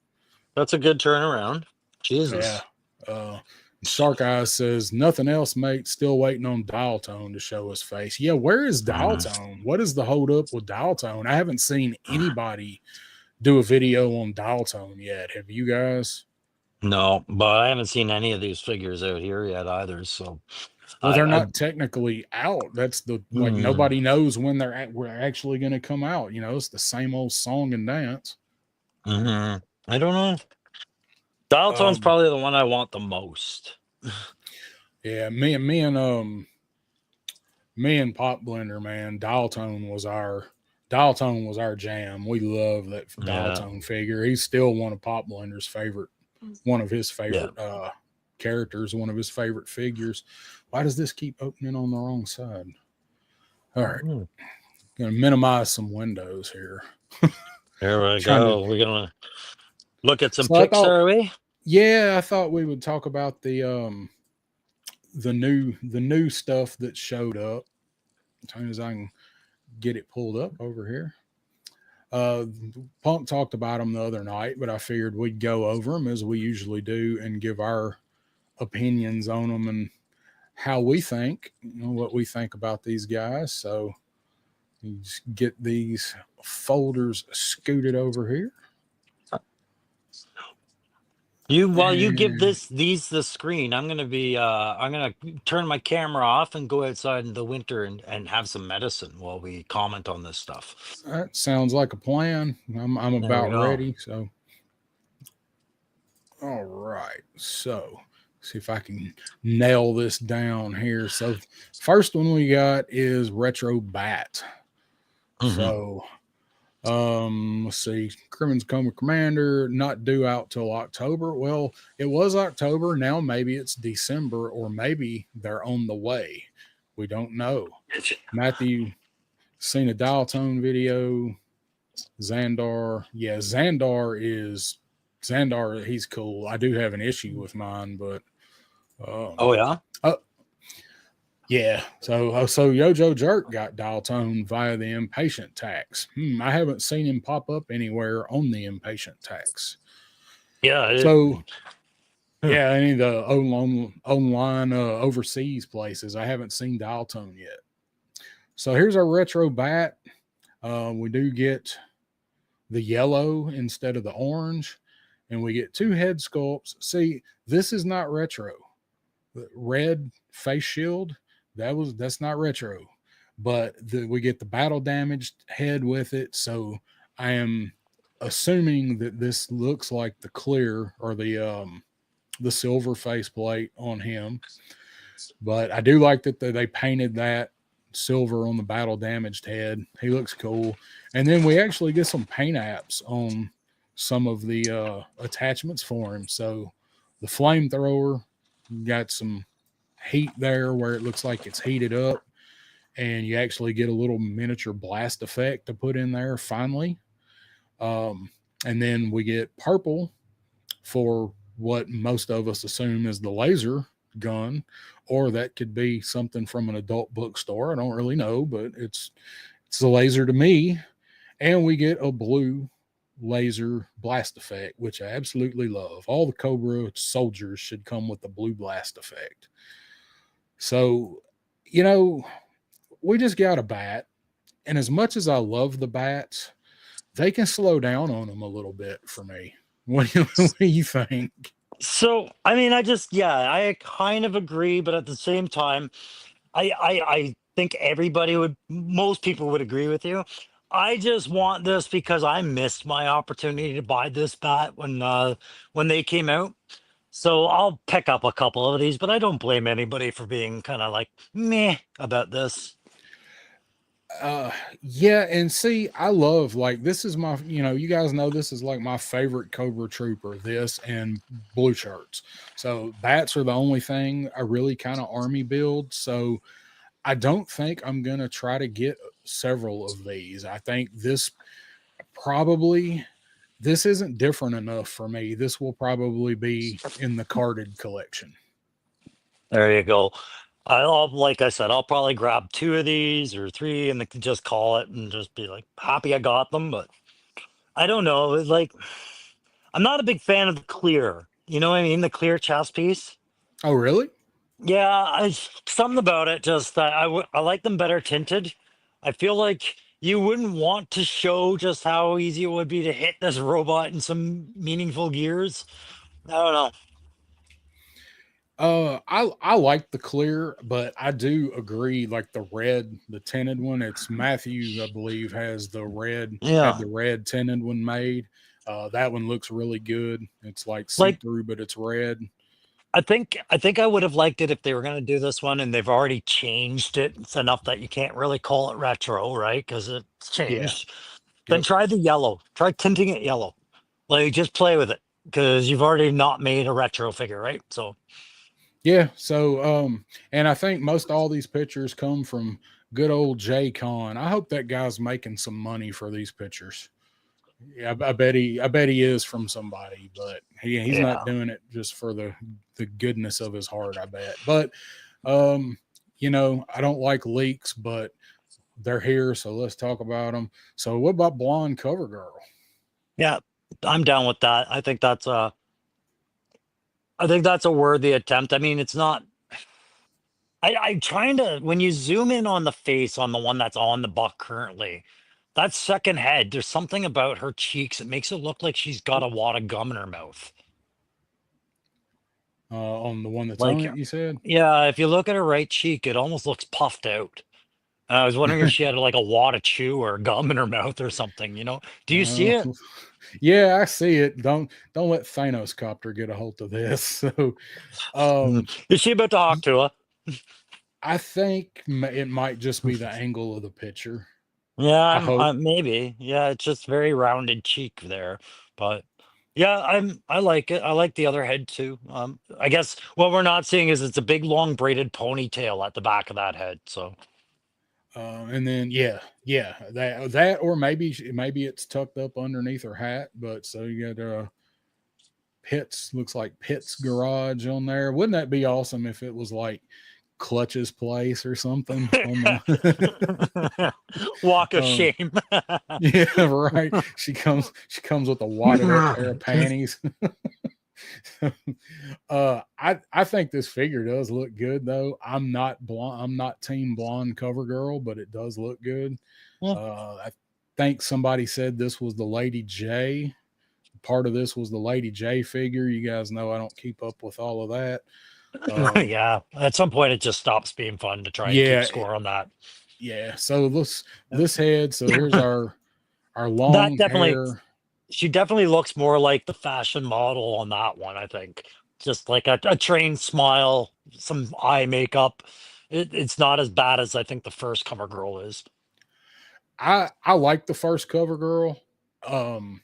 S2: That's a good turnaround. Jesus.
S1: Yeah. Stark Eyes says, nothing else, mate. Still waiting on Dial Tone to show his face. Yeah, where is Dial Tone? What is the hold up with Dial Tone? I haven't seen anybody do a video on Dial Tone yet. Have you guys?
S2: No, but I haven't seen any of these figures out here yet either. So,
S1: Well, they're not technically out. That's like nobody knows when we're actually going to come out. You know, it's the same old song and dance.
S2: I don't know. Dial Tone's probably the one I want the most.
S1: Yeah, me and Pop Blender, man. Dial Tone was our jam. We love that Dial Tone figure. He's still one of Pop Blender's favorite, characters, one of his favorite figures. Why does this keep opening on the wrong side? All right. Going to minimize some windows here.
S2: Here we go. We're going to look at some pics, are we?
S1: Yeah, I thought we would talk about the new stuff that showed up. As soon as I can get it pulled up over here. Punk talked about them the other night, but I figured we'd go over them as we usually do and give our opinions on them and how we think, what we think about these guys. So let's get these folders scooted over here.
S2: While you give these the screen, I'm gonna turn my camera off and go outside in the winter and have some medicine while we comment on this stuff.
S1: That sounds like a plan. I'm about ready. So, all right. So, see if I can nail this down here. So, first one we got is Retro Bat. So, let's see. Crimin's Coma Commander, not due out till October. Well, it was October. Now maybe it's December, or maybe they're on the way. We don't know. Matthew Seen a dial tone video. Xandar, yeah, Xandar. He's cool. I do have an issue with mine, but um,
S2: Oh yeah.
S1: uh, yeah. So Yojo Jerk got dial tone via the impatient tax. I haven't seen him pop up anywhere on the impatient tax.
S2: Yeah.
S1: So
S2: Hmm.
S1: yeah, any of the online overseas places, I haven't seen dial tone yet. So here's our retro bat. We do get the yellow instead of the orange, and we get two head sculpts. See, this is not retro. The red face shield, that's not retro, but we get the battle damaged head with it. So I am assuming that this looks like the clear or the silver faceplate on him. But I do like that they painted that silver on the battle damaged head. He looks cool. And then we actually get some paint apps on some of the attachments for him. So the flamethrower got some heat there where it looks like it's heated up, and you actually get a little miniature blast effect to put in there finally. Um, and then we get purple for what most of us assume is the laser gun, or that could be something from an adult bookstore. I don't really know, but it's a laser to me. And we get a blue laser blast effect, which I absolutely love. All the Cobra soldiers should come with the blue blast effect. So, you know, we just got a bat, and as much as I love the bats, they can slow down on them a little bit for me. What do you think?
S2: So I mean, yeah, I kind of agree, but at the same time, I think most people would agree with you. I just want this because I missed my opportunity to buy this bat when they came out. So I'll pick up a couple of these, but I don't blame anybody for being kind of like meh about this.
S1: Uh, yeah, and see, I love like this is my you guys know this is like my favorite Cobra Trooper. This and blue shirts. So bats are the only thing I really kind of army build. So I don't think I'm gonna try to get several of these. I think probably this isn't different enough for me. This will probably be in the carded collection.
S2: There you go. Like I said, I'll probably grab two of these or three and just call it and just be like happy I got them. But I don't know. It's like I'm not a big fan of the clear. You know what I mean? The clear chest piece.
S1: Oh, really?
S2: Yeah, something about it. Just I like them better tinted. I feel like you wouldn't want to show just how easy it would be to hit this robot in some meaningful gears. I don't know.
S1: I like the clear, but I do agree. Like the tinted one. It's Matthew, I believe, had
S2: Yeah,
S1: the red tinted one made. That one looks really good. It's like see
S2: like
S1: through, but it's red.
S2: I think I would have liked it if they were going to do this one and they've already changed it. It's enough that you can't really call it retro, right? Because it's
S1: Yeah.
S2: changed. Then
S1: Yep.
S2: try the yellow. Try tinting it yellow. Like just play with it because you've already not made a retro figure, right? So
S1: Yeah. So and I think most all these pictures come from good old Jay Con. I hope that guy's making some money for these pictures. Yeah, I bet he is from somebody, but he's not
S2: yeah.
S1: doing it just for the goodness of his heart. I bet, but um, I don't like leaks, but they're here, so let's talk about them. So, what about Blonde Cover Girl?
S2: Yeah, I'm down with that. I think that's a worthy attempt. I mean, it's not. I'm trying to when you zoom in on the face on the one that's on the buck currently, that second head. There's something about her cheeks. It makes it look like she's got a wad of gum in her mouth.
S1: On the one that's on
S2: Like,
S1: it, you said.
S2: yeah, if you look at her right cheek, it almost looks puffed out. And I was wondering if she had like a wad of chew or gum in her mouth or something. Do you see
S1: uh,
S2: it?
S1: yeah, I see it. Don't let Thanos copter get a hold of this. So, um,
S2: Is she about to talk to her?
S1: I think it might just be the angle of the picture.
S2: Yeah,
S1: I hope.
S2: maybe. Yeah, it's just very rounded cheek there. But yeah, I like it. I like the other head too. I guess what we're not seeing is it's a big long braided ponytail at the back of that head. So
S1: And then that or maybe it's tucked up underneath her hat. But so you got Pitt's, looks like Pitt's garage on there. Wouldn't that be awesome if it was like Clutch's place or something on the
S2: Walk of
S1: um,
S2: shame.
S1: yeah, right. She comes with a wadded up pair of panties. I think this figure does look good though. I'm not team blonde cover girl, but it does look good.
S2: Yeah.
S1: I think somebody said this was the Lady J. Part of this was the Lady J figure. You guys know I don't keep up with all of that.
S2: Yeah, at some point it just stops being fun to try and keep
S1: Yeah,
S2: score on that.
S1: yeah. So this head. So here's our
S2: That
S1: long
S2: definitely,
S1: hair.
S2: she definitely looks more like the fashion model on that one, I think. Just like a trained smile, some eye makeup. It's not as bad as I think the first cover girl is.
S1: I like the first cover girl. Um,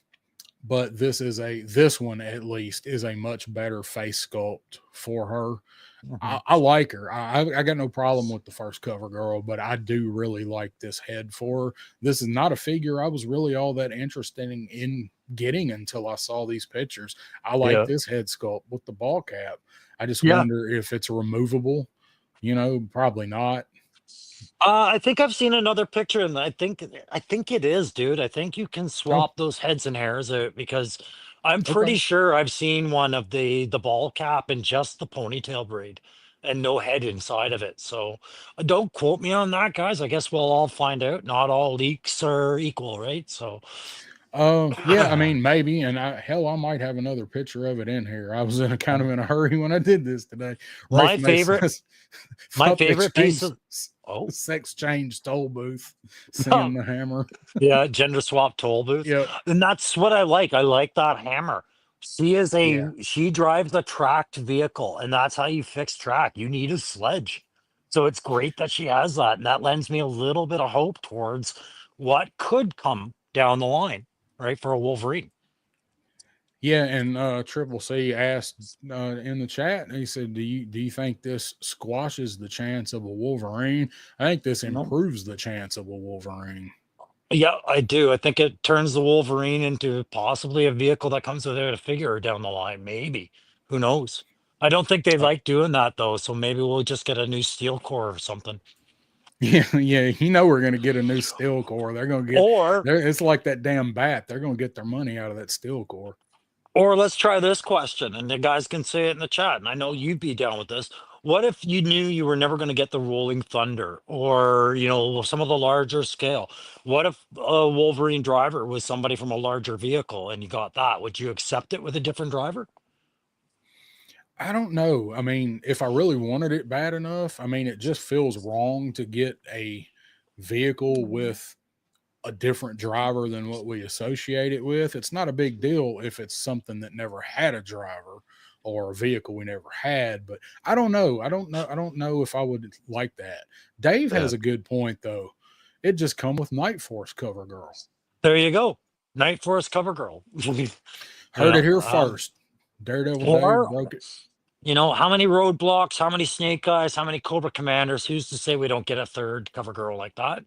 S1: but this one at least is a much better face sculpt for her.
S2: Mhm.
S1: I like her. I got no problem with the first cover girl, but I do really like this head for her. This is not a figure I was really all that interested in getting until I saw these pictures. I like
S2: Yeah.
S1: this head sculpt with the ball cap. I just
S2: Yeah.
S1: wonder if it's removable. Probably not.
S2: I think I've seen another picture, and I think it is, dude. I think you can
S1: Oh,
S2: swap those heads and hairs out because I'm
S1: okay.
S2: pretty sure I've seen one of the ball cap and just the ponytail braid and no head inside of it. So don't quote me on that, guys. I guess we'll all find out. Not all leaks are equal, right? So
S1: Yeah, I mean, maybe, and I might have another picture of it in here. I was in a kind of in a hurry when I did this today.
S2: my
S1: Rafe May
S2: favorite,
S1: says,
S2: my
S1: "Thought they
S2: favorite piece
S1: changed
S2: of oh
S1: sex change toll booth, seeing the hammer."
S2: yeah, gender swap toll booth.
S1: Yep.
S2: And that's what I like. I like that hammer.
S1: Yeah.
S2: She drives a tracked vehicle, and that's how you fix track. You need a sledge. So it's great that she has that. And that lends me a little bit of hope towards what could come down the line, right? For a Wolverine.
S1: Yeah, and Triple C asked in the chat, and he said, "Do you think this squashes the chance of a Wolverine?" I think this
S2: No.
S1: improves the chance of a Wolverine.
S2: Yeah, I do. I think it turns the Wolverine into possibly a vehicle that comes without a figure down the line. Maybe. Who knows? I don't think they
S1: Uh,
S2: like doing that though. So maybe we'll just get a new steel core or something.
S1: yeah, yeah, we're gonna get a new steel core. They're gonna get
S2: Or
S1: there. It's like that damn bat. They're gonna get their money out of that steel core.
S2: or let's try this question and the guys can say it in the chat. And I know you'd be down with this. What if you knew you were never going to get the Rolling Thunder or, some of the larger scale? What if a Wolverine driver was somebody from a larger vehicle and you got that? Would you accept it with a different driver?
S1: I don't know. I mean, if I really wanted it bad enough, I mean, it just feels wrong to get a vehicle with a different driver than what we associate it with. It's not a big deal if it's something that never had a driver or a vehicle we never had, but I don't know. I don't know if I would like that. Dave
S2: Yeah.
S1: has a good point though. It just come with Night Force cover girl.
S2: There you go. Night Force cover girl. you
S1: Heard it
S2: know,
S1: here
S2: um,
S1: first. Daredevil Dave
S2: or
S1: broke it.
S2: how many roadblocks, how many snake eyes, how many Cobra Commanders? Who's to say we don't get a third cover girl like that?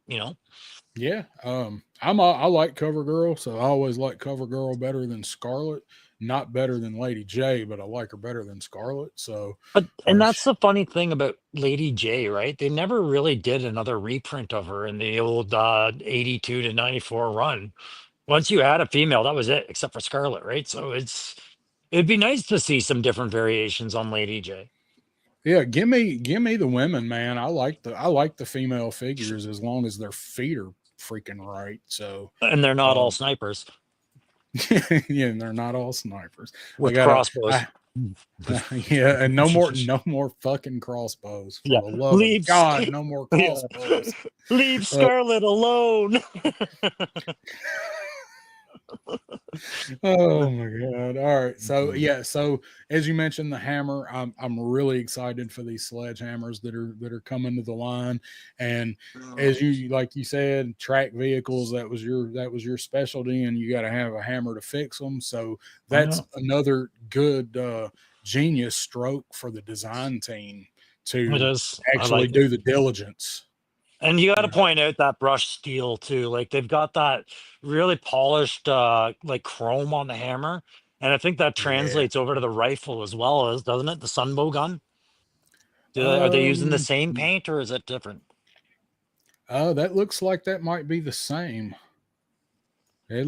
S1: Yeah, I like Cover Girl, so I always like Cover Girl better than Scarlet. Not better than Lady J, but I like her better than Scarlet. So,
S2: But and
S1: sh
S2: that's the funny thing about Lady J, right? They never really did another reprint of her in the old 82 to 94 run. Once you had a female, that was it, except for Scarlet, right? So it'd be nice to see some different variations on Lady J.
S1: yeah, give me the women, man. I like the female figures as long as their feet are freaking right. So,
S2: And they're not all
S1: um,
S2: snipers
S1: yeah, and they're not all snipers. I
S2: with
S1: gotta,
S2: crossbows.
S1: I, yeah, and no more fucking crossbows. For
S2: Yeah.
S1: the love of
S2: Leave
S1: God, no more
S2: yeah.
S1: crossbows.
S2: Leave
S1: Uh,
S2: Scarlet alone.
S1: Oh my god! All right, so
S2: Mhm.
S1: yeah, so as you mentioned, the hammer. I'm really excited for these sledgehammers that are coming to the line, and as you like you said, track vehicles. That was your specialty, and you got to have a hammer to fix them. So
S2: Oh, yeah.
S1: that's another good genius stroke for the design team
S2: It
S1: to
S2: is. I
S1: actually
S2: like it.
S1: do the diligence.
S2: And you got to
S1: Yeah.
S2: point out that brushed steel too. Like they've got that really polished like chrome on the hammer. And I think that
S1: Yeah.
S2: translates over to the rifle as well as, doesn't it? The Sunbow gun. Are they using the
S1: Um.
S2: same paint or is it different?
S1: That looks like that might be the same.
S2: Yeah.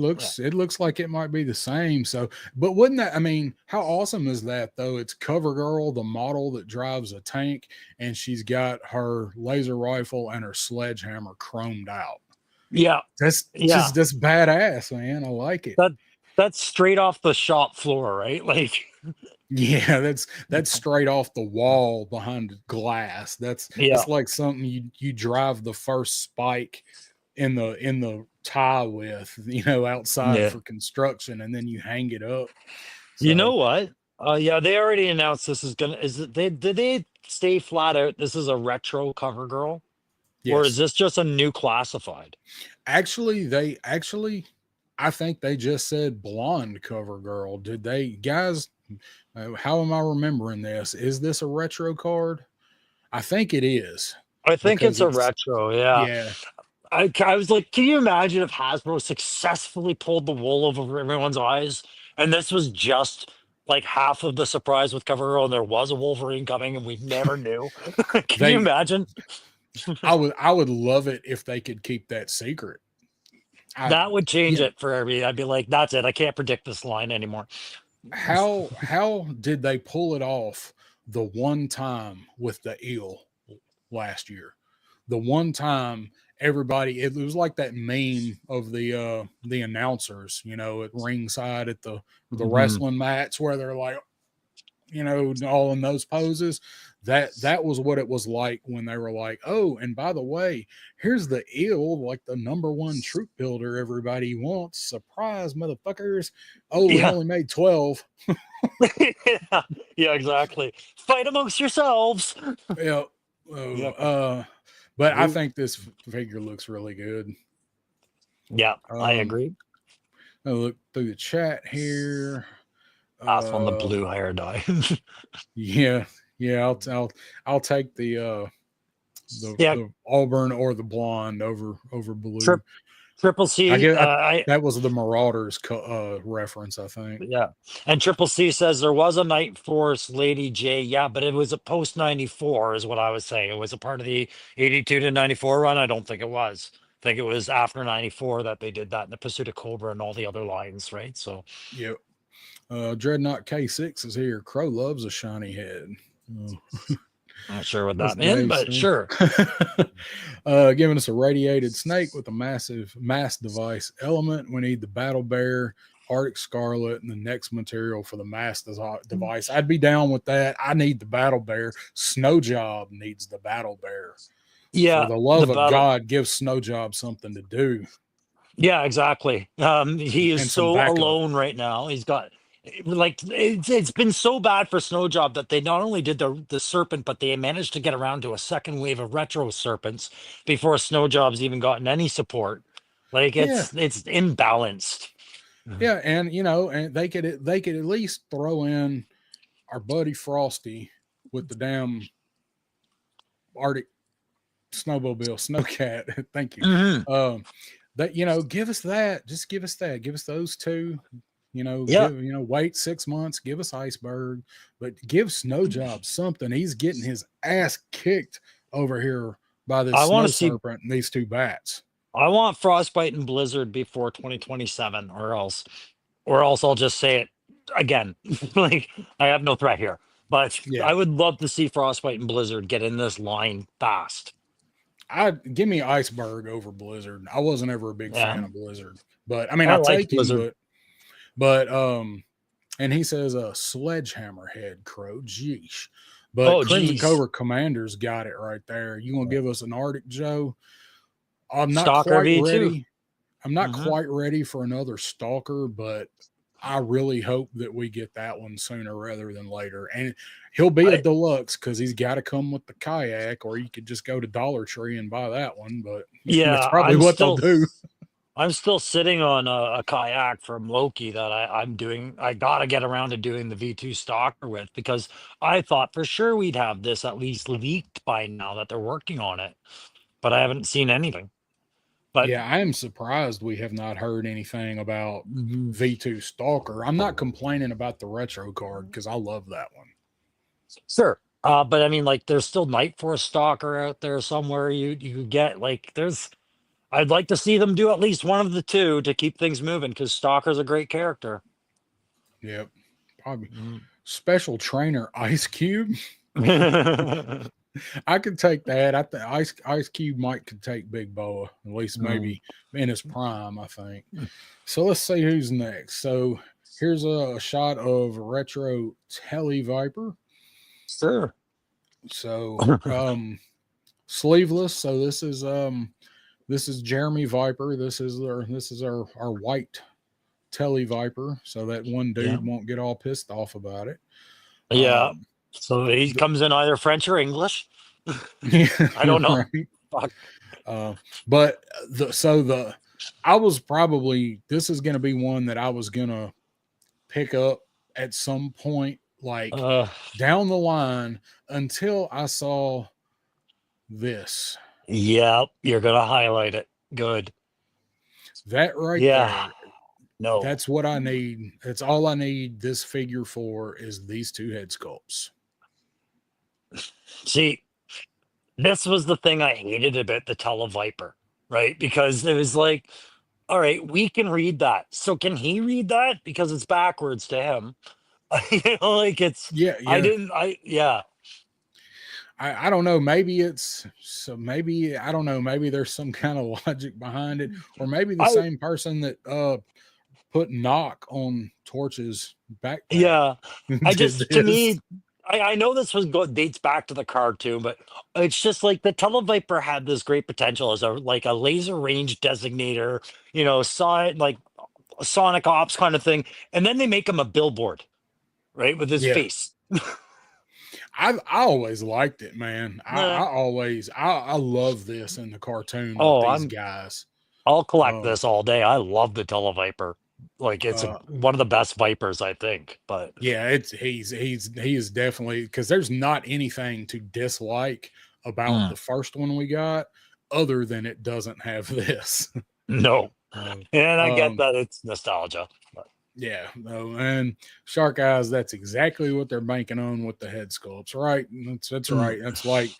S1: It looks like it might be the same. So, but wouldn't that? I mean, how awesome is that though? It's CoverGirl, the model that drives a tank, and she's got her laser rifle and her sledgehammer chromed out.
S2: Yeah. Yeah.
S1: That's badass, man. I like it.
S2: That that's straight off the shop floor, right? Like
S1: Yeah, that's straight off the wall behind the glass.
S2: yeah.
S1: That's like something you drive the first spike in the tie with, outside
S2: Yeah.
S1: for construction, and then you hang it up.
S2: You know
S1: So
S2: what? Yeah, they already announced this is gonna is it they did they stay flat out this is a retro cover girl? Or is
S1: yes,
S2: this just a new classified?
S1: actually I think they just said blonde cover girl. Did they guys? How am I remembering this? Is this a retro card? I think it is
S2: I think
S1: because
S2: it's a
S1: it's
S2: retro, yeah.
S1: yeah.
S2: I was like, can you imagine if Hasbro successfully pulled the wool over everyone's eyes, and this was just like half of the surprise with Cover Girl, and there was a Wolverine coming, and we never knew. Can you
S1: They
S2: imagine?
S1: I would love it if they could keep that secret. I
S2: That would change
S1: Yeah.
S2: it for me. I'd be like, that's it. I can't predict this line anymore.
S1: How did they pull it off the one time with the eel last year? The one time everybody it was like that meme of the announcers, at ringside at the
S2: Mhm.
S1: wrestling match where they're like, all in those poses. That was what it was like when they were like, oh, and by the way, here's the eel, like the number one troop builder everybody wants. Surprise, motherfuckers. Oh, we
S2: Yeah.
S1: only made 12.
S2: Yeah. Yeah, exactly. Fight amongst yourselves.
S1: Yeah. Oh,
S2: Yeah.
S1: but I
S2: We,
S1: think this figure looks really good.
S2: yeah, I
S1: Um,
S2: agree.
S1: I look through the chat here.
S2: Pass on the
S1: Uh,
S2: blue hair dye.
S1: yeah, yeah. I'll take
S2: Yeah,
S1: the auburn or the blonde over blue.
S2: trip triple
S1: I
S2: C.
S1: get
S2: I
S1: that was the Marauders reference. I think.
S2: Yeah, and Triple C says there was a Night Force Lady J. Yeah, but it was a post 94 is what I was saying. It was a part of the 82 to 94 run. I don't think it was. I think it was after 94 that they did that in the Pursuit of Cobra and all the other lines, right? So
S1: Yep. Dreadnought K6 is here. Crow loves a shiny head. Oh,
S2: I'm not sure what
S1: that's
S2: that meant,
S1: Dave
S2: but
S1: saying.
S2: sure.
S1: Giving us a radiated snake with a massive mass device element. We need the Battle Bear, Arctic Scarlet, and the next material for the mass device. I'd be down with that. I need the Battle Bear. Snow Job needs the Battle Bear. For
S2: Yeah,
S1: the
S2: the
S1: love of
S2: battle.
S1: God, give Snow Job something to do
S2: Yeah, exactly. He is
S1: and some
S2: so
S1: backup.
S2: alone right now. He's got like it's been so bad for Snow Job that they not only did the serpent, but they managed to get around to a second wave of retro serpents before Snow Job's even gotten any support. Like
S1: Yeah,
S2: it's imbalanced. Mhm.
S1: yeah, and and they could at least throw in our buddy Frosty with the damn Arctic snowmobile snowcat. Thank you.
S2: Mhm.
S1: That give us that. Just give us that. Give us those two.
S2: Yeah,
S1: Wait 6 months. Give us Iceberg, but give Snow Job something. He's getting his ass kicked over here by this
S2: I want
S1: snow
S2: to see.
S1: serpent and these two bats.
S2: I want Frostbite and Blizzard before 2027, or else I'll just say it again. Like I have no threat here, but
S1: Yeah,
S2: I would love to see Frostbite and Blizzard get in this line fast.
S1: I give me Iceberg over Blizzard. I wasn't ever a big
S2: Yeah,
S1: fan of Blizzard, but I mean,
S2: I
S1: I
S2: like
S1: take him,
S2: Blizzard.
S1: but and he says a sledgehammer head crow. Geesh. But
S2: Oh,
S1: Crimson
S2: geez.
S1: Cobra Commander's got it right there. You gonna give us an Arctic Joe? I'm not
S2: Stalker
S1: quite
S2: V2.
S1: ready. I'm not
S2: Hmm.
S1: quite ready for another Stalker, but I really hope that we get that one sooner rather than later. And he'll be a
S2: I
S1: deluxe because he's got to come with the kayak, or you could just go to Dollar Tree and buy that one. But that's
S2: yeah,
S1: probably what they'll do.
S2: I'm still sitting on a kayak from Loki that I'm doing. I gotta get around to doing the V2 stalker with because I thought for sure we'd have this at least leaked by now that they're working on it. but I haven't seen anything. But
S1: Yeah, I am surprised we have not heard anything about
S2: mhm.
S1: V2 Stalker. I'm not complaining about the retro card because I love that one.
S2: Sure. But I mean, like, there's still Night Force Stalker out there somewhere. You could get like there's. I'd like to see them do at least one of the two to keep things moving because Stalker's a great character.
S1: Yep. Probably
S2: Mm.
S1: special trainer Ice Cube. I could take that. I think Ice Cube might could take Big Boa, at least
S2: Mm.
S1: maybe in his prime, I think. So let's see who's next. So here's a shot of retro Telly Viper.
S2: Sure.
S1: So sleeveless. So this is Jeremy Viper. This is our white Telly Viper. So that one
S2: Yeah.
S1: dude won't get all pissed off about it.
S2: Yeah.
S1: Um
S2: So he
S1: the,
S2: comes in either French or English.
S1: yeah,
S2: I don't know.
S1: right.
S2: Fuck.
S1: Uh, but the I was probably this is going to be one that I was going to pick up at some point, like
S2: Uh,
S1: down the line, until I saw this.
S2: yeah, you're gonna highlight it. Good.
S1: That right
S2: Yeah.
S1: there.
S2: No.
S1: That's what I need. That's all I need this figure for is these two head sculpts.
S2: See, this was the thing I hated about the Televiper, right? Because it was like, all right, we can read that. So can he read that? Because it's backwards to him. You know, like it's
S1: Yeah,
S2: I
S1: yeah.
S2: didn't I yeah.
S1: I don't know. Maybe it's so. Maybe I don't know. Maybe there's some kind of logic behind it, or maybe the
S2: I
S1: same person that put knock on Torch's backpack
S2: yeah. I
S1: did
S2: just to
S1: this.
S2: me I know this was dates back to the cartoon, but it's just like the Televiper had this great potential as a laser range designator, saw it like a Sonic Ops kind of thing, and then they make him a billboard, right, with his
S1: Yeah,
S2: face.
S1: I always liked it, man.
S2: Nah.
S1: I love this in the cartoon with
S2: Oh,
S1: these guys.
S2: I'll collect
S1: Um,
S2: this all day. I love the Televiper. Like it's
S1: uh,
S2: one of the best Vipers, I think. But
S1: yeah, it's he is definitely because there's not anything to dislike about
S2: mm,
S1: the first one we got, other than it doesn't have this.
S2: no,
S1: uh,
S2: and I get
S1: um,
S2: that it's nostalgia. But
S1: Yeah, no, and Shark Eyes, that's exactly what they're banking on with the head sculpts, right? That's
S2: mm,
S1: right. That's like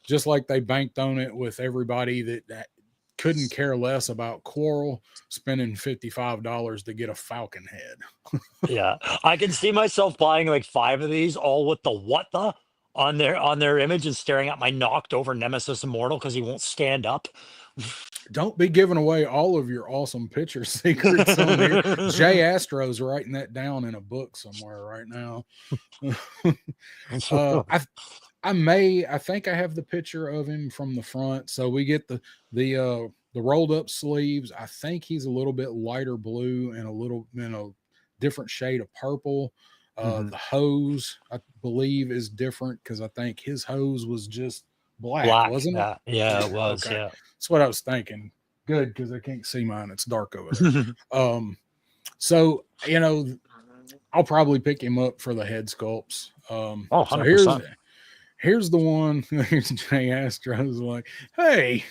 S1: just like they banked on it with everybody that couldn't care less about Quarrel spending $55 to get a Falcon head.
S2: yeah, I can see myself buying like 5 of these, all with the what the on their image and staring at my knocked over Nemesis Immortal because he won't stand up.
S1: Don't be giving away all of your awesome picture secrets on here. Jay Astro's writing that down in a book somewhere right now. uh, I I think I have the picture of him from the front. So we get the rolled up sleeves. I think he's a little bit lighter blue and a little different shade of purple.
S2: Mhm.
S1: The hose I believe is different because I think his hose was just black,
S2: Black,
S1: wasn't it?
S2: yeah, yeah, it
S1: Yeah,
S2: was,
S1: okay.
S2: yeah.
S1: That's what I was thinking. Good because I can't see mine. It's dark over there. So I'll probably pick him up for the head sculpts.
S2: Oh,
S1: So
S2: 100%.
S1: here's the one. Here's Jay Astro's like, hey.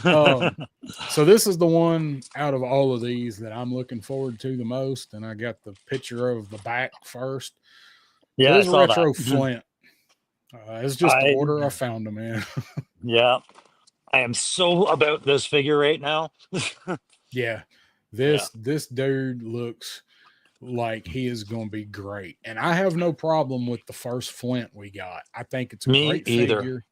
S1: So this is the one out of all of these that I'm looking forward to the most, and I got the picture of the back first. So
S2: Yeah, I
S1: this
S2: saw that.
S1: retro Flint. It's just the
S2: I
S1: order I found them in.
S2: Yeah, I am so about this figure right now.
S1: Yeah,
S2: Yeah.
S1: this dude looks like he is going to be great, and I have no problem with the first Flint we got. I think it's a
S2: Me
S1: great
S2: either.
S1: figure.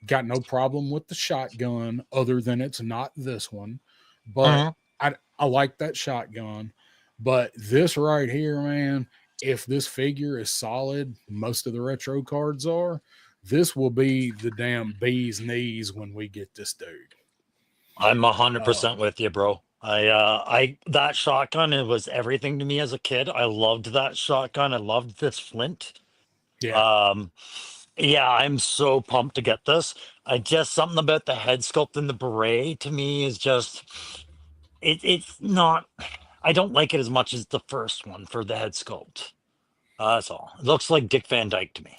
S1: Got no problem with the shotgun, other than it's not this one, but
S2: Mhm.
S1: I like that shotgun. But this right here, man, if this figure is solid, most of the retro cards are. This will be the damn bee's knees when we get this dude.
S2: I'm a hundred
S1: Uh,
S2: percent with you, bro. I that shotgun, it was everything to me as a kid. I loved that shotgun. I loved this flint.
S1: yeah,
S2: Um, yeah, I'm so pumped to get this. I just something about the head sculpt and the beret to me is just it's not. I don't like it as much as the first one for the head sculpt. That's all. It looks like Dick Van Dyke to me.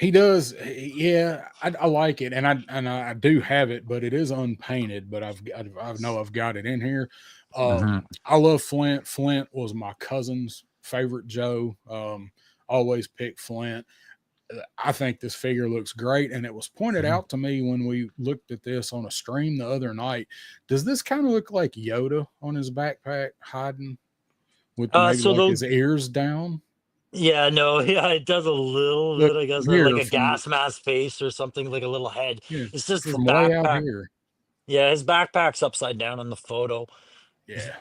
S1: He does. Yeah, I like it, and I do have it, but it is unpainted. But I know I've got it in here.
S2: Hmm.
S1: I love Flint. Flint was my cousin's favorite Joe. Always pick Flint. I think this figure looks great, and it was pointed
S2: Hmm.
S1: out to me when we looked at this on a stream the other night. Does this kind of look like Yoda on his backpack hiding with maybe
S2: So
S1: like
S2: the
S1: his ears down?
S2: Yeah, no, yeah, it does a little
S1: Look
S2: bit, I guess,
S1: from
S2: like
S1: here,
S2: a
S1: from
S2: gas mask face or something, like a little head.
S1: yeah,
S2: It's just his
S1: from way out
S2: backpack.
S1: here.
S2: Yeah, his backpack's upside down in the photo.
S1: Yeah.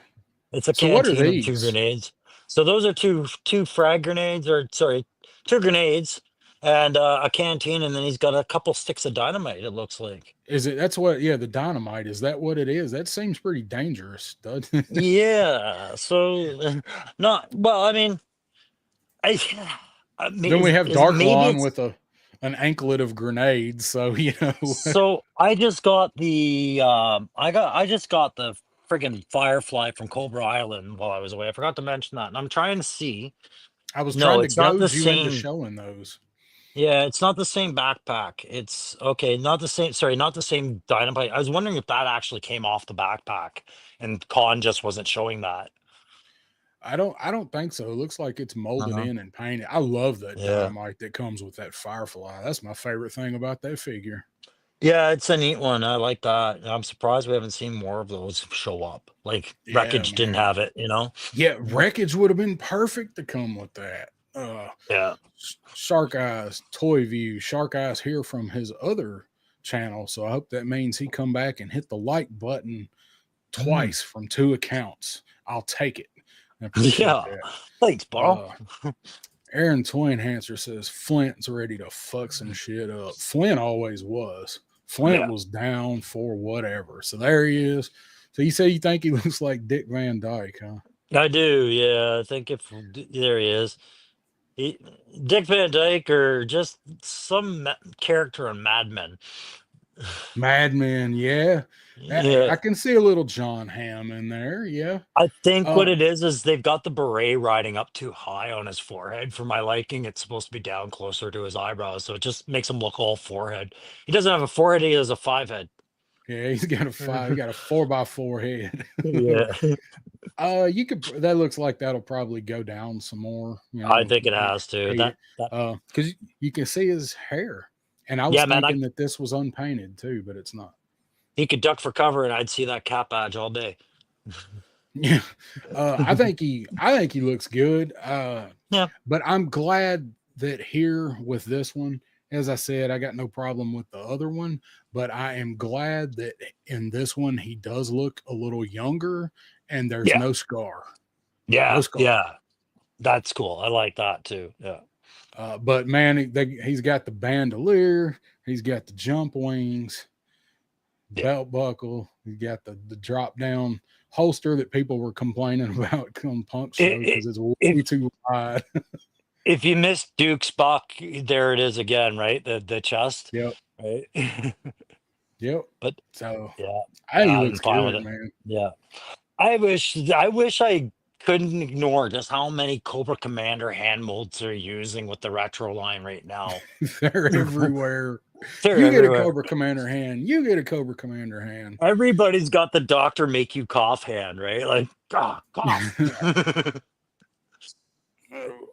S2: It's a
S1: So what are
S2: canteen and two
S1: these?
S2: grenades. So those are two frag grenades, or sorry, two grenades and a canteen, and then he's got a couple sticks of dynamite, it looks like.
S1: Is it that's what yeah, the dynamite, is that what it is? That seems pretty dangerous, doesn't it?
S2: Yeah, so not well, I mean, I, I mean,
S1: Then we have
S2: is
S1: Dark
S2: maybe
S1: Lawn
S2: it's
S1: with a an anklet of grenades, so you know.
S2: so I just got I just got the friggin' Firefly from Cobra Island while I was away. I forgot to mention that. And I'm trying to see.
S1: I was
S2: No,
S1: trying to
S2: it's not the
S1: goad you into
S2: same.
S1: showing those.
S2: Yeah, it's not the same backpack. It's okay, not the same, sorry, not the same dynamite. I was wondering if that actually came off the backpack and Con just wasn't showing that.
S1: I don't think so. It looks like it's molded
S2: Uh-huh.
S1: in and painted. I love that
S2: Yeah.
S1: dynamite that comes with that Firefly. That's my favorite thing about that figure.
S2: Yeah, it's a neat one. I like that. I'm surprised we haven't seen more of those show up. Like
S1: Yeah,
S2: Wreckage didn't
S1: man.
S2: have it, you know?
S1: Yeah, Wreckage would have been perfect to come with that.
S2: Yeah.
S1: Shark Eyes Toy View. Shark Eyes here from his other channel, so I hope that means he come back and hit the like button
S2: Mhm.
S1: twice from two accounts. I'll take it. I appreciate
S2: Yeah.
S1: that.
S2: Thanks, bro.
S1: Uh, Aaron Toy Enhancer says Flint's ready to fuck some shit up. Flint always was. Flint
S2: Yeah.
S1: was down for whatever. So there he is. So you say you think he looks like Dick Van Dyke, huh?
S2: I do. Yeah. I think if there he is. He, Dick Van Dyke or just some character on Mad Men.
S1: Mad Men, yeah. I
S2: Yeah.
S1: can see a little John Hamm in there, yeah.
S2: I think what
S1: Uh,
S2: it is they've got the beret riding up too high on his forehead for my liking. It's supposed to be down closer to his eyebrows, so it just makes him look all forehead. He doesn't have a forehead, he has a five head.
S1: yeah, he's got a five, he got a 4x4 head.
S2: Yeah.
S1: You could that looks like that'll probably go down some more, you
S2: I
S1: know,
S2: think it has to.
S1: fade it.
S2: That
S1: Because you can see his hair. And I was
S2: yeah, man, I
S1: thinking that this was unpainted too, but it's not.
S2: he could duck for cover and I'd see that cat badge all day.
S1: Yeah. I think he looks good.
S2: Yeah.
S1: But I'm glad that here with this one, as I said, I got no problem with the other one, but I am glad that in this one he does look a little younger and there's
S2: Yeah.
S1: no scar. No
S2: Yeah.
S1: scar.
S2: Yeah. That's cool. I like that too. Yeah.
S1: But man, he's got the bandolier, he's got the jump wings,
S2: Yeah.
S1: belt buckle, he's got the drop down holster that people were complaining about come punk show
S2: It,
S1: because it's
S2: if
S1: way too wide.
S2: if you missed Duke's buck, there it is again, right? The chest,
S1: Yep.
S2: right?
S1: Yep.
S2: But
S1: So
S2: yeah,
S1: he
S2: I'm
S1: looks
S2: fine with
S1: good,
S2: it.
S1: man.
S2: Yeah. I wish I couldn't ignore just how many Cobra Commander hand molds they're using with the retro line right now.
S1: They're everywhere.
S2: They're
S1: You get a
S2: everywhere.
S1: Cobra Commander hand. You get a Cobra Commander hand.
S2: Everybody's got the doctor make you cough hand, right? Like, ah, cough.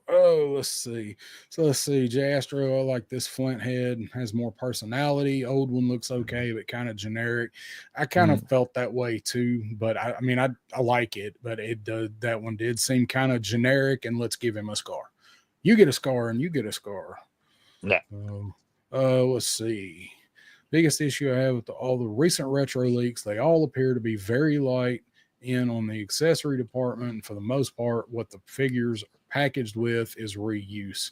S1: Let's see. So let's see. Jastro, I like this Flint head. Has more personality. Old one looks okay, but kind of generic. I kind of
S2: Mm,
S1: felt that way too, but I mean, I like it, but it did that one did seem kind of generic. And let's give him a scar. You get a scar, and you get a scar.
S2: yeah.
S1: Let's see. Biggest issue I have with all the recent retro leaks, they all appear to be very light in on the accessory department. And for the most part, what the figures are packaged with is reuse.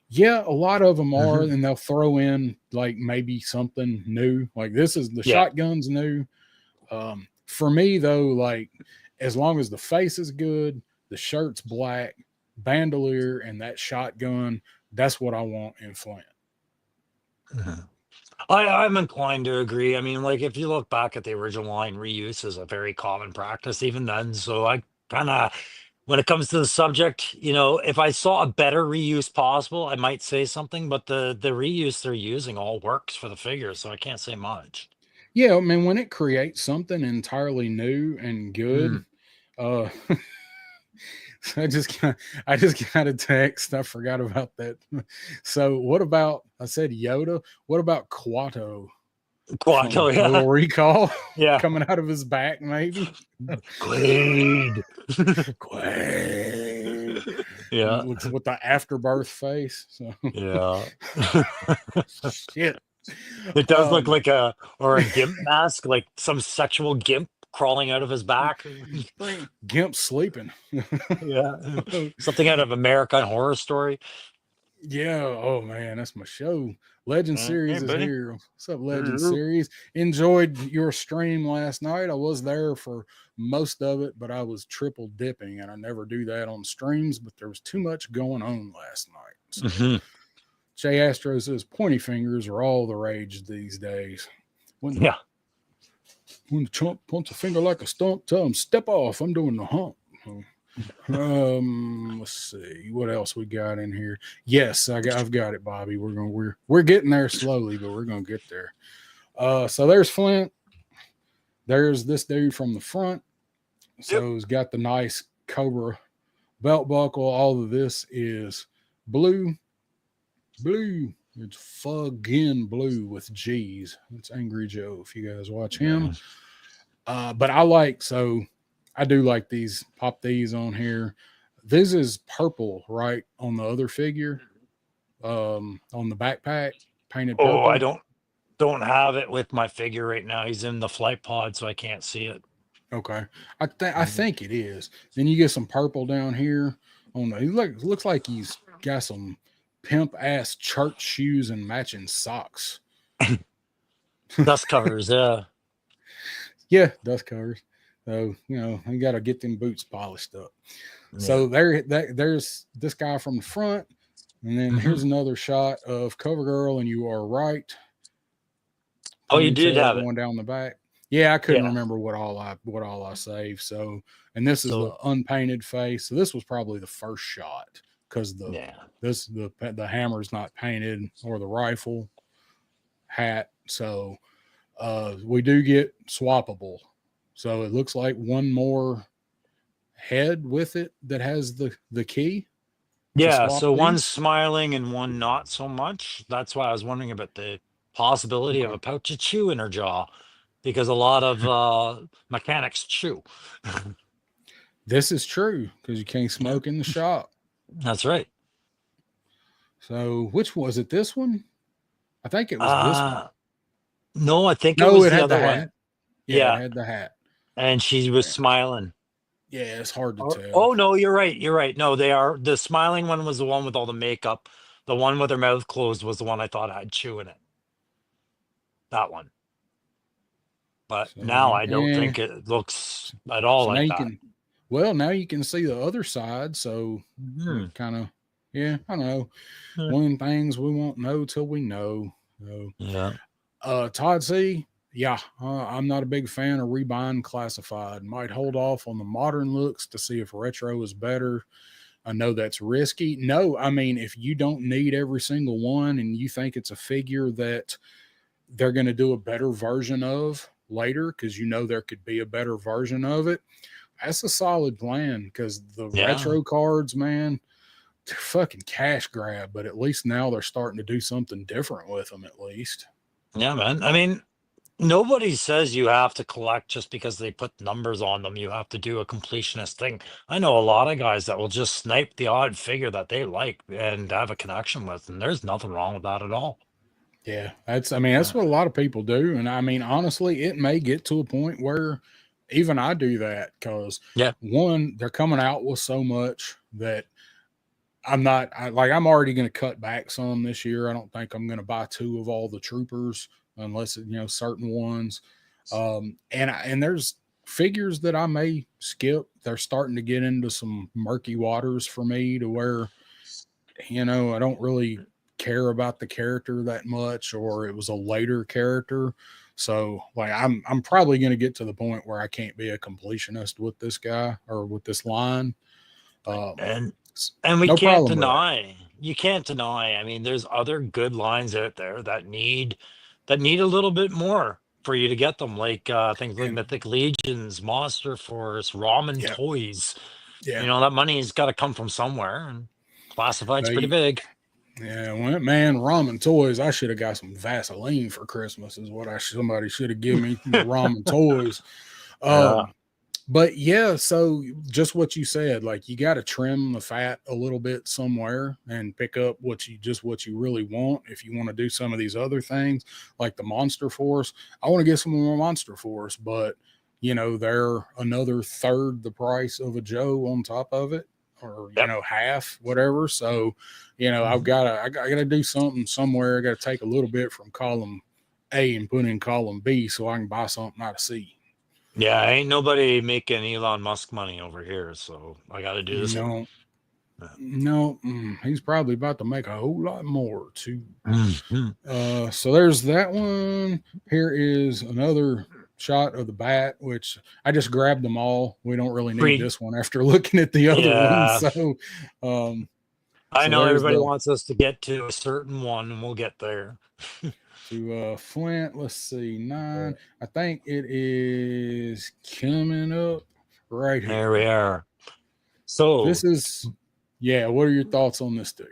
S1: Yeah, a lot of them are,
S2: Hmm.
S1: and they'll throw in like maybe something new. Like this is the
S2: Yeah.
S1: shotgun's new. For me though, like as long as the face is good, the shirt's black, bandolier, and that shotgun, that's what I want in Flint.
S2: Mhm. I'm inclined to agree. I mean, like if you look back at the original line, reuse is a very common practice even then. So I kind of when it comes to the subject, if I saw a better reuse possible, I might say something, but the reuse they're using all works for the figure, so I can't say much.
S1: Yeah, I mean, when it creates something entirely new and
S2: Mm.
S1: good, uh, I just got a text. I forgot about that. So what about I said Yoda? What about Quato
S2: Quanto,
S1: from
S2: yeah.
S1: Total Recall
S2: Yeah.
S1: coming out of his back? Maybe
S2: Quaid.
S1: Quaid
S2: Yeah.
S1: looks with the afterbirth face. So
S2: Yeah.
S1: shit.
S2: It does look
S1: Um,
S2: like or a gimp mask, like some sexual gimp crawling out of his back.
S1: Gimp sleeping.
S2: Yeah. Something out of American Horror Story.
S1: Yeah. Oh man, that's my show. Legend
S2: Hey,
S1: Series is
S2: buddy.
S1: here. What's up, Legend Series? Enjoyed your stream last night. I was there for most of it, but I was triple dipping, and I never do that on streams. But there was too much going on last night. So
S2: Mhm.
S1: Jay Astro says pointy fingers are all the rage these days. When
S2: Yeah.
S1: when the chump points a finger like a stump, tell him step off. I'm doing the hump. Let's see what else we got in here. Yes, I've got it, Bobby. We're getting there slowly, but we're gonna get there. So there's Flint. There's this dude from the front.
S2: Yep.
S1: So he's got the nice Cobra belt buckle. All of this is blue. Blue. It's fucking blue with G's. It's Angry Joe if you guys watch him. But I do like these. Pop these on here. This is purple, right? On the other figure, on the backpack, painted
S2: Oh, I
S1: purple.
S2: don't have it with my figure right now. He's in the flight pod, so I can't see it.
S1: Okay, I think it is. Then you get some purple down here on the. He looks like he's got some pimp ass church shoes and matching socks.
S2: Dust covers, yeah.
S1: Yeah, dust covers. So you got to get them boots polished up.
S2: Yeah.
S1: So there's this guy from the front, and then
S2: Mhm.
S1: here's another shot of CoverGirl, and you are right.
S2: Oh, you did
S1: Ponytail
S2: have it.
S1: going down the back. Yeah, I couldn't
S2: Yeah.
S1: remember what all I saved. So, and this is the
S2: So,
S1: unpainted face. So this was probably the first shot because
S2: yeah.
S1: the hammer's not painted or the rifle hat. So we do get swappable. So it looks like one more head with it that has the key to
S2: Yeah,
S1: swap
S2: so one's
S1: these.
S2: smiling and one not so much. That's why I was wondering about the possibility of
S1: Okay.
S2: a pouch of chew in her jaw, because a lot of mechanics chew.
S1: This is true because you can't
S2: Yeah,
S1: smoke in the shop.
S2: that's right.
S1: So which was it? This one? I think it was this one.
S2: Uh no, I think it
S1: No,
S2: was
S1: it
S2: the
S1: had the
S2: other one.
S1: hat. Yeah, it
S2: Yeah,
S1: had the hat.
S2: and she was
S1: Yeah,
S2: smiling.
S1: yeah, it's hard to
S2: Oh,
S1: tell.
S2: oh no, you're right. You're right. No, they are the smiling one was the one with all the makeup. The one with her mouth closed was the one I thought had chew in it. That one. But
S1: So
S2: now I don't think it looks at all
S1: so now
S2: like
S1: you
S2: that.
S1: can. Well, now you can see the other side. So
S2: Mhm.
S1: kind of, yeah, I don't know.
S2: Yeah.
S1: One of them things we won't know till we know. So,
S2: Yeah.
S1: Todd C. Yeah, I'm not a big fan of rebuying classified. Might hold off on the modern looks to see if retro is better. I know that's risky. No, I mean, if you don't need every single one and you think it's a figure that they're going to do a better version of later, because there could be a better version of it, that's a solid plan because the
S2: Yeah.
S1: retro cards, man, they're fucking cash grab, but at least now they're starting to do something different with them, at least.
S2: Yeah, man. I mean, nobody says you have to collect just because they put numbers on them. You have to do a completionist thing. I know a lot of guys that will just snipe the odd figure that they like and have a connection with, and there's nothing wrong with that at all.
S1: Yeah, that's
S2: Yeah.
S1: what a lot of people do. And I mean, honestly, it may get to a point where even I do that because
S2: Yeah.
S1: one, they're coming out with so much that I'm already going to cut back some this year. I don't think I'm going to buy two of all the troopers unless certain ones. And there's figures that I may skip. They're starting to get into some murky waters for me to where I don't really care about the character that much, or it was a later character. So like I'm probably going to get to the point where I can't be a completionist with this guy or with this line.
S2: and
S1: s-
S2: and we
S1: no
S2: can't
S1: problem with that.
S2: deny, you can't deny, I mean, there's other good lines out there that need a little bit more for you to get them, like things like
S1: And
S2: Mythic Legions, Monster Force, Ramen
S1: yeah,
S2: toys.
S1: yeah.
S2: That money's got to come from somewhere, and classified's pretty
S1: They,
S2: big.
S1: yeah, well, man, ramen toys. I should have got some Vaseline for Christmas. Is what somebody should have given me the ramen toys.
S2: Yeah.
S1: Um, but yeah, so just what you said, like you got to trim the fat a little bit somewhere and pick up what you really want. If you want to do some of these other things, like the Monster Force, I want to get some more Monster Force, but they're another third the price of a Joe on top of it, or
S2: Yep.
S1: half, whatever. So,
S2: Mhm.
S1: I gotta do something somewhere. I got to take a little bit from column A and put in column B so I can buy something out of C.
S2: Yeah, ain't nobody making Elon Musk money over here, so I got to do the same.
S1: No,
S2: Yeah.
S1: no, he's probably about to make a whole lot more too.
S2: Mhm.
S1: So there's that one. Here is another shot of the bat, which I just grabbed them all. We don't really need
S2: Free.
S1: this one after looking at the other ones.
S2: Yeah,
S1: Um,
S2: I
S1: so
S2: know
S1: there's
S2: everybody
S1: the
S2: wants us to get to a certain one, and we'll get there.
S1: to Flint. Let's see,
S2: Yeah.
S1: 9. I think it is coming up right
S2: There we
S1: here.
S2: are.
S1: This
S2: So
S1: is, yeah. What are your thoughts on this dude?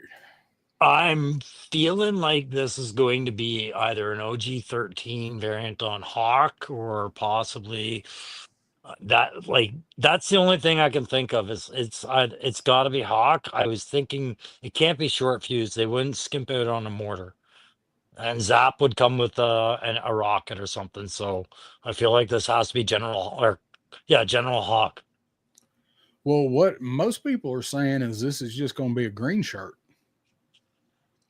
S2: I'm feeling like this is going to be either an OG-13 variant on Hawk, or possibly that's the only thing I can think of, is it's got to be Hawk. I was thinking it can't be short fuse. They wouldn't skimp out on a mortar, and Zap would come with a rocket or something. So I feel like this has to be General, or yeah, General Hawk.
S1: Well, what most people are saying is this is just going to be a green shirt.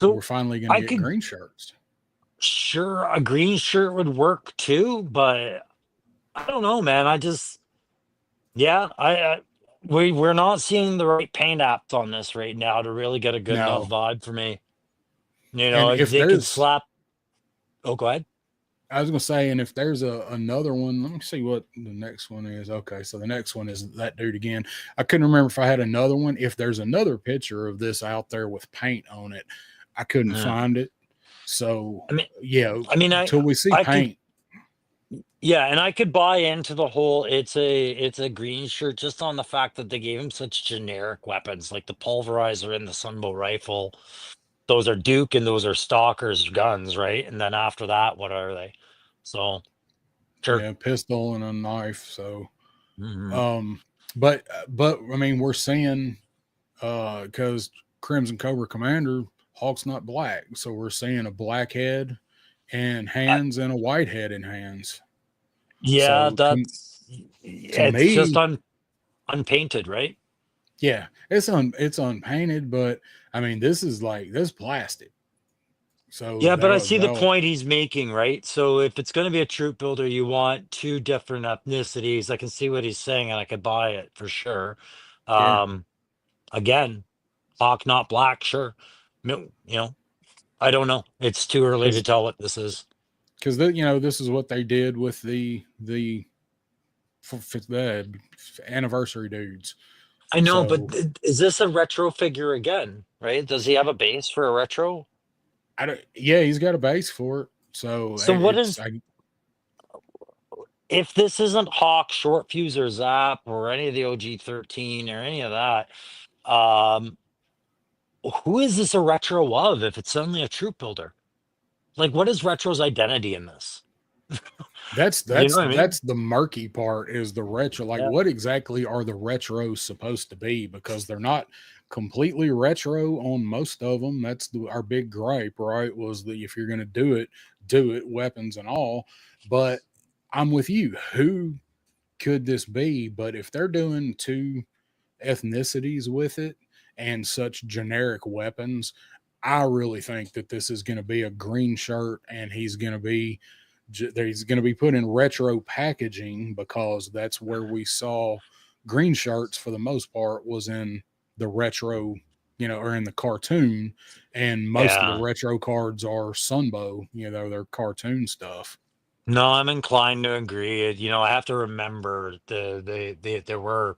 S1: We're
S2: So
S1: finally going to
S2: I
S1: get
S2: could,
S1: green shirts.
S2: sure, a green shirt would work too, but I don't know, man. Yeah, we're not seeing the right paint apps on this right now to really get a good enough
S1: No,
S2: vibe for me.
S1: and
S2: If
S1: if
S2: they could
S1: there's,
S2: slap. Oh, go ahead.
S1: I was going to say, and if there's another one, let me see what the next one is. Okay, so the next one is that dude again. I couldn't remember if I had another one. If there's another picture of this out there with paint on it, I couldn't
S2: Yeah.
S1: find it. So
S2: I mean,
S1: yeah,
S2: I mean, I
S1: until we see
S2: I could,
S1: paint,
S2: yeah, and I could buy into the whole it's a green shirt, just on the fact that they gave him such generic weapons like the pulverizer and the Sunbow rifle. Those are Duke and those are Stalker's guns, right? And then after that, what are they? So sure.
S1: yeah, pistol and a knife. So,
S2: Mhm.
S1: um, but I mean, we're seeing because Crimson Cobra Commander Hawk's not black, so we're seeing a black head and
S2: Uh,
S1: hands and a white head and hands.
S2: yeah,
S1: So to
S2: it's just
S1: me,
S2: unpainted, right?
S1: yeah, it's unpainted, but I mean this is like this plastic. So
S2: Yeah, but I see the
S1: they'll
S2: point he's making, right? So if it's going to be a troop builder, you want two different ethnicities. I can see what he's saying, and I could buy it for sure.
S1: yeah,
S2: Um, Again, Hawk, not black, sure. No, I don't know. It's too early to
S1: because
S2: tell what this is.
S1: this is what they did with the anniversary dudes.
S2: I know, but
S1: So
S2: is this a retro figure again? Right? Does he have a base for a retro?
S1: I don't. Yeah, he's got a base for it. So
S2: So what
S1: it's
S2: is if this isn't Hawk, Short Fuse, or Zap, or any of the OG-13 or any of that? Um, who is this a retro of if it's suddenly a troop builder? Like, what is retro's identity in this?
S1: that's
S2: You know
S1: that's
S2: what I mean?
S1: that's the murky part is the retro. Like,
S2: Yeah.
S1: what exactly are the retros supposed to be? Because they're not completely retro on most of them. That's our big gripe, right? Was that if you're going to do it, weapons and all. But I'm with you. Who could this be? But if they're doing two ethnicities with it and such generic weapons, I really think that this is going to be a green shirt and he's going to be put in retro packaging because that's where we saw green shirts for the most part was in the retro, or in the cartoon, and most of the
S2: Yeah.
S1: retro cards are Sunbow, they're cartoon stuff.
S2: No, I'm inclined to agree. I have to remember there were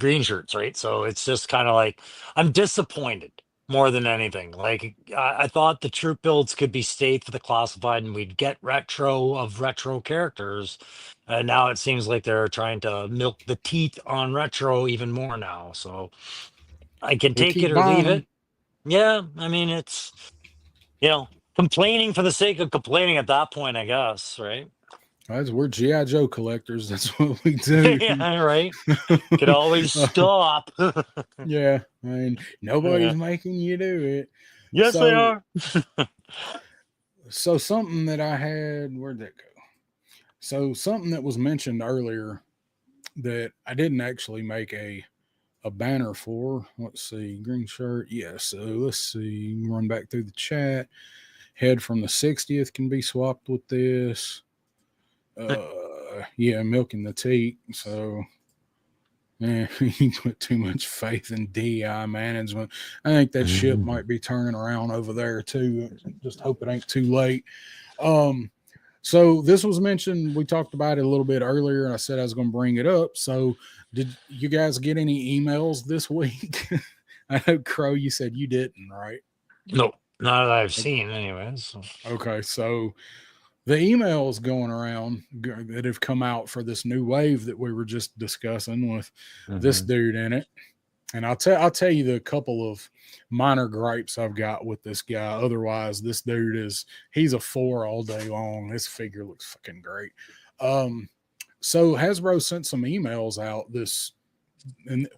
S2: green shirts, right? So it's just kind of like I'm disappointed more than anything. Like I thought the troop builds could be stayed for the classified, and we'd get retro of retro characters. And now it seems like they're trying to milk the teeth on retro even more now. So I can
S1: We
S2: take it
S1: keep
S2: or
S1: buying
S2: leave it.
S1: them.
S2: Yeah, I mean it's complaining for the sake of complaining at that point, I guess, right?
S1: We're GI Joe collectors. That's what we do.
S2: Yeah, right. Could always stop.
S1: Yeah, I mean
S2: Yeah.
S1: nobody's making you do it.
S2: Yes, they
S1: So,
S2: are.
S1: something that I had, where'd that go? So something that was mentioned earlier that I didn't actually make a banner for. Let's see, green shirt. Yeah. So let's see. Run back through the chat. Head from the 60th can be swapped with this. Yeah, milking the teat. So you put too much faith in DI management. I think that ship might be turning around over there too. Just hope it ain't too late. Um, so this was mentioned. We talked about it a little bit earlier, and I said I was going to bring it up. So, did you guys get any emails this week? I know Crow, you said you didn't, right?
S2: No, not that I've seen, anyways. So.
S1: Okay, so the emails going around that have come out for this new wave that we were just discussing with this
S2: Mhm.
S1: dude in it, and I'll tell you the couple of minor gripes I've got with this guy. Otherwise, this dude he's a four all day long. His figure looks fucking great. Um, so Hasbro sent some emails out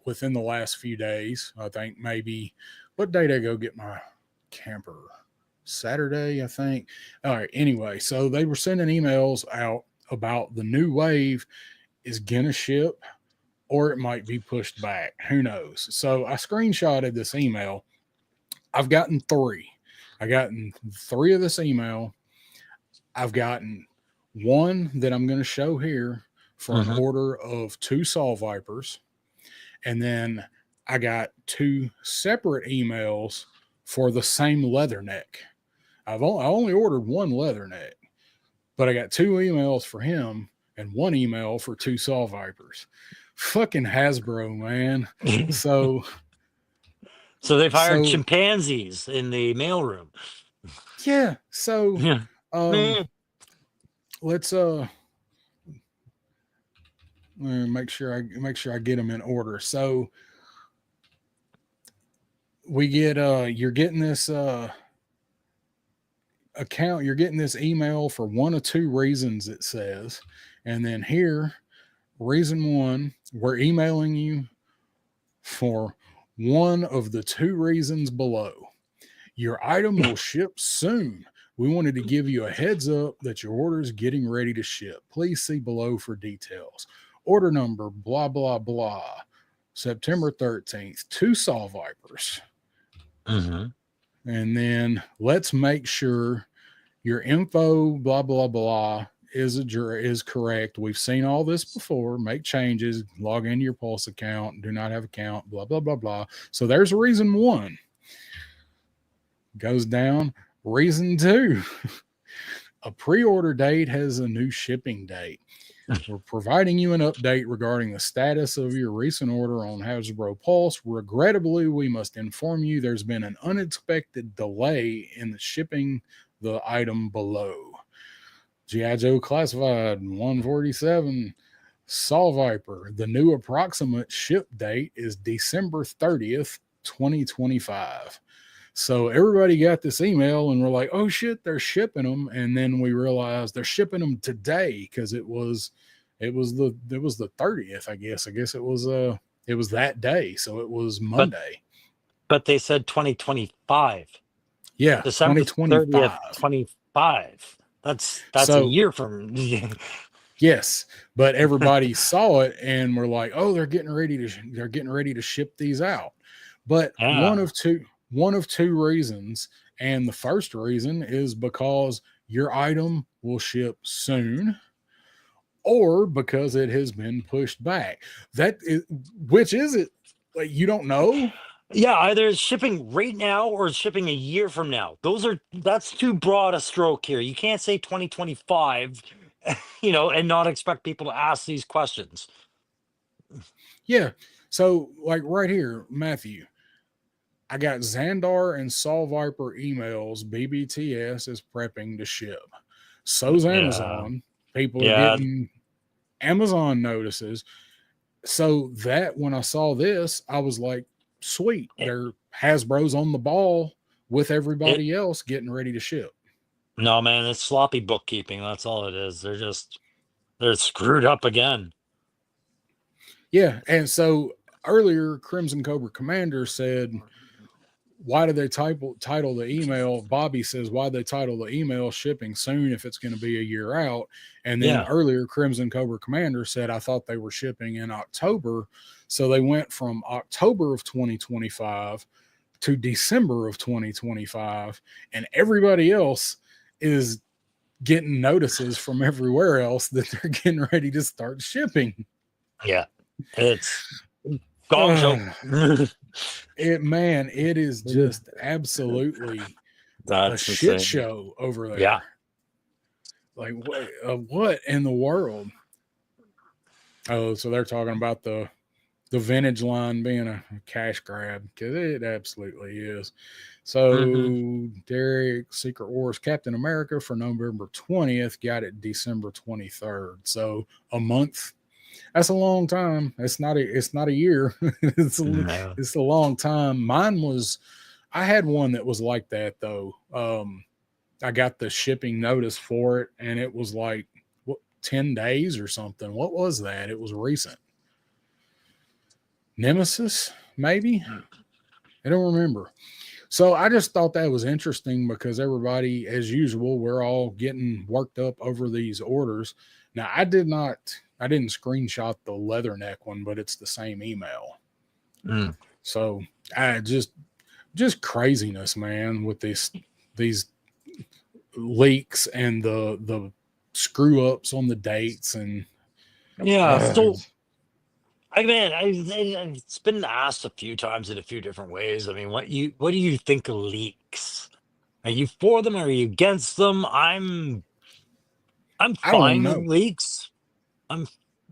S1: within the last few days. I think maybe what day did I go get my camper? Saturday, I think. All right. Anyway, so they were sending emails out about the new wave is gonna ship or it might be pushed back. Who knows? So I screenshotted this email. I've gotten three. I gotten three of this email. I've gotten one that I'm going to show here for an
S2: Mhm.
S1: order of two Saw Vipers. And then I got two separate emails for the same leather neck. I only ordered one leather neck, but I got two emails for him and one email for two Saw Vipers. Fucking Hasbro, man. So
S2: So they've hired
S1: so
S2: chimpanzees in the mailroom.
S1: yeah. So
S2: Yeah.
S1: um
S2: Man.
S1: let's make sure I get them in order. So we get you're getting this account, you're getting this email for one of two reasons, it says. And then here, reason one, we're emailing you for one of the two reasons below. Your item will ship soon. We wanted to give you a heads up that your order is getting ready to ship. Please see below for details. Order number, blah, blah, blah. September 13th, two Saw Vipers.
S2: Mhm.
S1: And then let's make sure your info, blah, blah, blah, is correct. We've seen all this before. Make changes, log into your Pulse account, do not have account, blah, blah, blah, blah. So there's reason one. Goes down. Reason two. A pre-order date has a new shipping date. We're providing you an update regarding the status of your recent order on Hasbro Pulse. Regrettably, we must inform you there's been an unexpected delay in the shipping the item below. G.I. Joe Classified 147 Saw Viper. The new approximate ship date is December 30th, 2025. So everybody got this email and we're like, oh shit, they're shipping them. And then we realized they're shipping them today because it was the 30th, I guess. I guess it was that day. So it was
S2: But
S1: Monday.
S2: but they said 2025.
S1: Yeah,
S2: December 30th,
S1: 2025.
S2: 25. That's a
S1: So
S2: year from.
S1: yes, but everybody saw it and we're like, oh, they're getting ready to ship these out. But one
S2: Yeah.
S1: of two reasons, and the first reason is because your item will ship soon, or because it has been pushed back. Which is it? Like you don't know?
S2: Yeah, either it's shipping right now or it's shipping a year from now. That's too broad a stroke here. You can't say 2025, and not expect people to ask these questions.
S1: Yeah. So, like right here, Matthew, I got Xandar and Sol Viper emails. BBTS is prepping to ship. So's
S2: Yeah.
S1: Amazon. People are
S2: Yeah.
S1: getting Amazon notices. So that when I saw this, I was like, sweet.
S2: It,
S1: They're Hasbro's on the ball with
S2: it,
S1: everybody else getting ready to ship.
S2: no, man, it's sloppy bookkeeping. That's all it is. They're screwed up again.
S1: Yeah. And so earlier, Crimson Cobra Commander said, why did they title the email? Bobby says, why they title the email shipping soon if it's going to be a year out? And then
S2: Yeah.
S1: earlier, Crimson Cobra Commander said, I thought they were shipping in October. So they went from October of 2025 to December of 2025. And everybody else is getting notices from everywhere else that they're getting ready to start shipping.
S2: Yeah. It's gong show.
S1: Uh, it is just absolutely a
S2: That's
S1: shit
S2: insane.
S1: show over
S2: Yeah.
S1: there. Like what in the world? Oh, so they're talking about the vintage line being a cash grab because it absolutely is.
S2: Hmm.
S1: So Derek Secret Wars Captain America for November 20th got it December 23rd. So a month. That's a long time. It's not a year.
S2: No.
S1: It's a long time. Mine was I had one that was like that though. I got the shipping notice for it, and it was like what 10 days or something. What was that? It was recent. Nemesis, maybe. I don't remember. So I just thought that was interesting because everybody, as usual, we're all getting worked up over these orders. Now I didn't screenshot the leatherneck one, but it's the same email.
S2: Mm.
S1: So I just craziness, man, with these leaks and the screw ups on the dates and
S2: Yeah.
S1: uh,
S2: So, it's been asked a few times in a few different ways. I mean, what do you think of leaks? Are you for them? Or are you against them? I'm
S1: I don't
S2: fine with
S1: know.
S2: leaks. I'm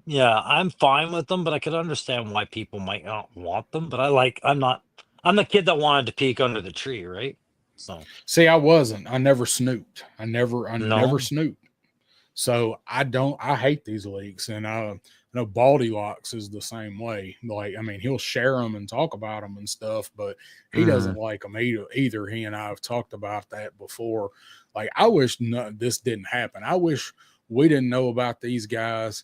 S2: yeah, I'm fine with them, but I could understand why people might not want them. But I'm the kid that wanted to peek under the tree, right? So
S1: See, I wasn't. I never snooped. I never
S2: no.
S1: snooped. So I hate these leaks. And I know Baldy Locks is the same way. Like, I mean, he'll share them and talk about them and stuff, but he doesn't
S2: Mm,
S1: like them either. He and I have talked about that before. Like, I wish this didn't happen. I wish we didn't know about these guys,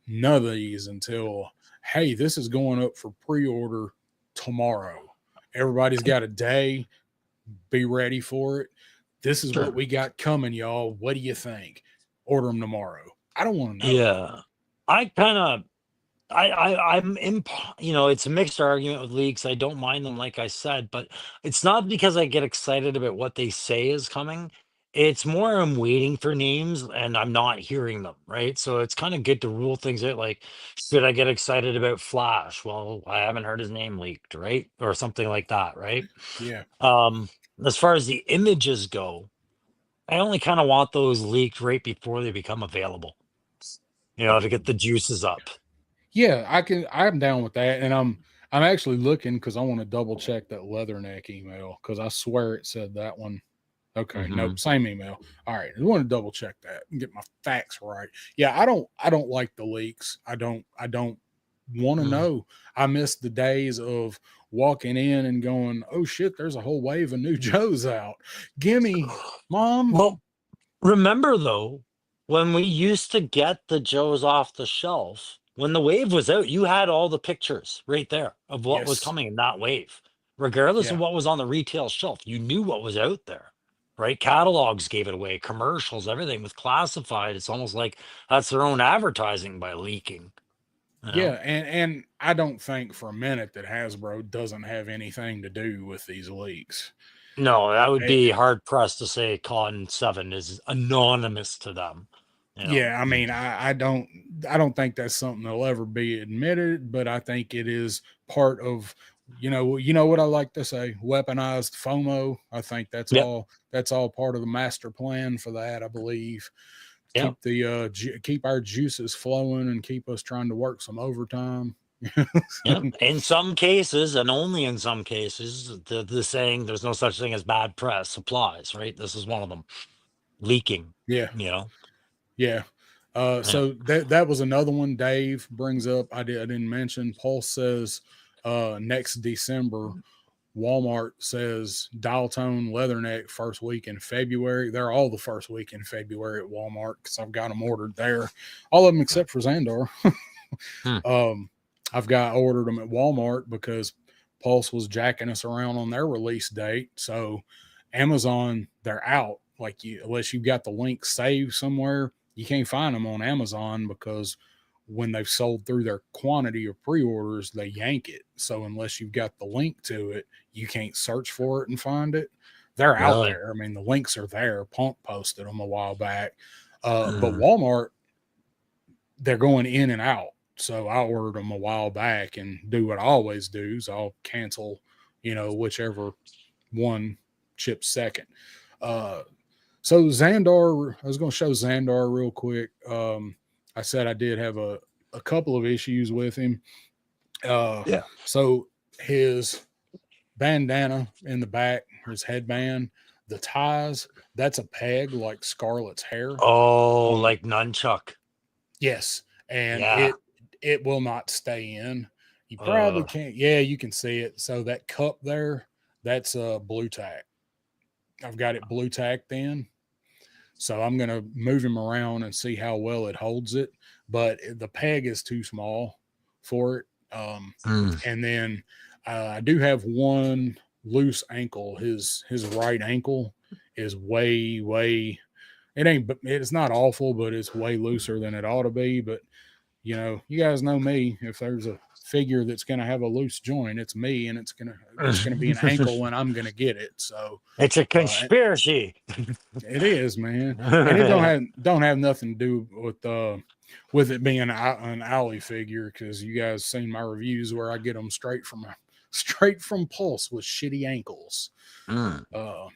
S1: none of these until, hey, this is going up for pre order tomorrow. Everybody's got a day. Be ready for it. This is what
S2: sure.
S1: we got coming, y'all. What do you think? Order them tomorrow. I don't want to know.
S2: Yeah. I kind of I'm it's a mixed argument with leaks. I don't mind them, like I said, but it's not because I get excited about what they say is coming. It's more I'm waiting for names and I'm not hearing them, right? So it's kind of good to rule things out. Like, should I get excited about Flash? Well, I haven't heard his name leaked, right? Or something like that, right?
S1: Yeah.
S2: Um, as far as the images go, I only kind of want those leaked right before they become available, to get the juices up.
S1: Yeah, I'm down with that. And I'm actually looking because I want to double check that leatherneck email because I swear it said that one. Okay,
S2: Hmm.
S1: nope, same email. All right, I want to double check that and get my facts right. Yeah, I don't like the leaks. I don't want to
S2: Mm.
S1: know. I miss the days of walking in and going, "Oh shit, there's a whole wave of new Joes out. Gimme, mom."
S2: Well, remember though, when we used to get the Joes off the shelf, when the wave was out, you had all the pictures right there of what was
S1: Yes.
S2: coming in that wave. Regardless of
S1: Yeah.
S2: what was on the retail shelf, you knew what was out there, right? Catalogs gave it away, commercials, everything was classified. It's almost like that's their own advertising by leaking, you
S1: Yeah,
S2: know?
S1: and I don't think for a minute that Hasbro doesn't have anything to do with these leaks.
S2: No, that would
S1: Eh,
S2: be hard pressed to say Con 7 is anonymous to them, you know?
S1: yeah, I mean, I don't think that's something that'll ever be admitted, but I think it is part of you know what I like to say, weaponized FOMO. I think
S2: Yep.
S1: that's all part of the master plan for that, I believe.
S2: Yep.
S1: Keep our juices flowing and keep us trying to work some overtime.
S2: Yeah, in some cases, and only in some cases, the saying "there's no such thing as bad press" applies, right? This is one of them. Leaking,
S1: Yeah,
S2: you know.
S1: yeah.
S2: Yeah.
S1: So that was another one Dave brings up. I didn't mention. Pulse says next December Walmart says dial tone leatherneck first week in February. They're all the first week in February at Walmart because I've got them ordered there. All of them except for Xandar.
S2: Hmm.
S1: I've got ordered them at Walmart because Pulse was jacking us around on their release date. So Amazon, they're out. Like you, unless you've got the link saved somewhere, you can't find them on Amazon because when they've sold through their quantity of pre-orders, they yank it. So unless you've got the link to it, you can't search for it and find it. They're out
S2: Really?
S1: there. I mean, the links are there. Punk posted them a while back. But
S2: Mm.
S1: Walmart, they're going in and out. So I ordered them a while back and do what I always do is I'll cancel, whichever one chips second. Uh, so Xandar, I was going to show Xandar real quick. I said I did have a couple of issues with him. Uh,
S2: Yeah.
S1: so his bandana in the back, his headband, the ties, that's a peg like Scarlett's hair.
S2: Oh,
S1: Um,
S2: like nunchuck.
S1: yes, and
S2: Yeah.
S1: it will not stay in. You probably
S2: Uh.
S1: can't. Yeah, you can see it. So that cup there, that's blue tack. I've got it blue tacked in. So I'm going to move him around and see how well it holds it. But the peg is too small for it.
S2: Mm.
S1: And then I do have one loose ankle. His right ankle is way. It's not awful, but it's way looser than it ought to be. But you guys know me. If there's a figure that's going to have a loose joint, it's me, and it's gonna be an ankle, and I'm going to get it. So
S2: It's a
S1: uh,
S2: conspiracy.
S1: it is, man, and it don't have nothing to do with it being an alley figure because you guys seen my reviews where I get them straight from Pulse with shitty ankles.
S2: Mm.
S1: Uh,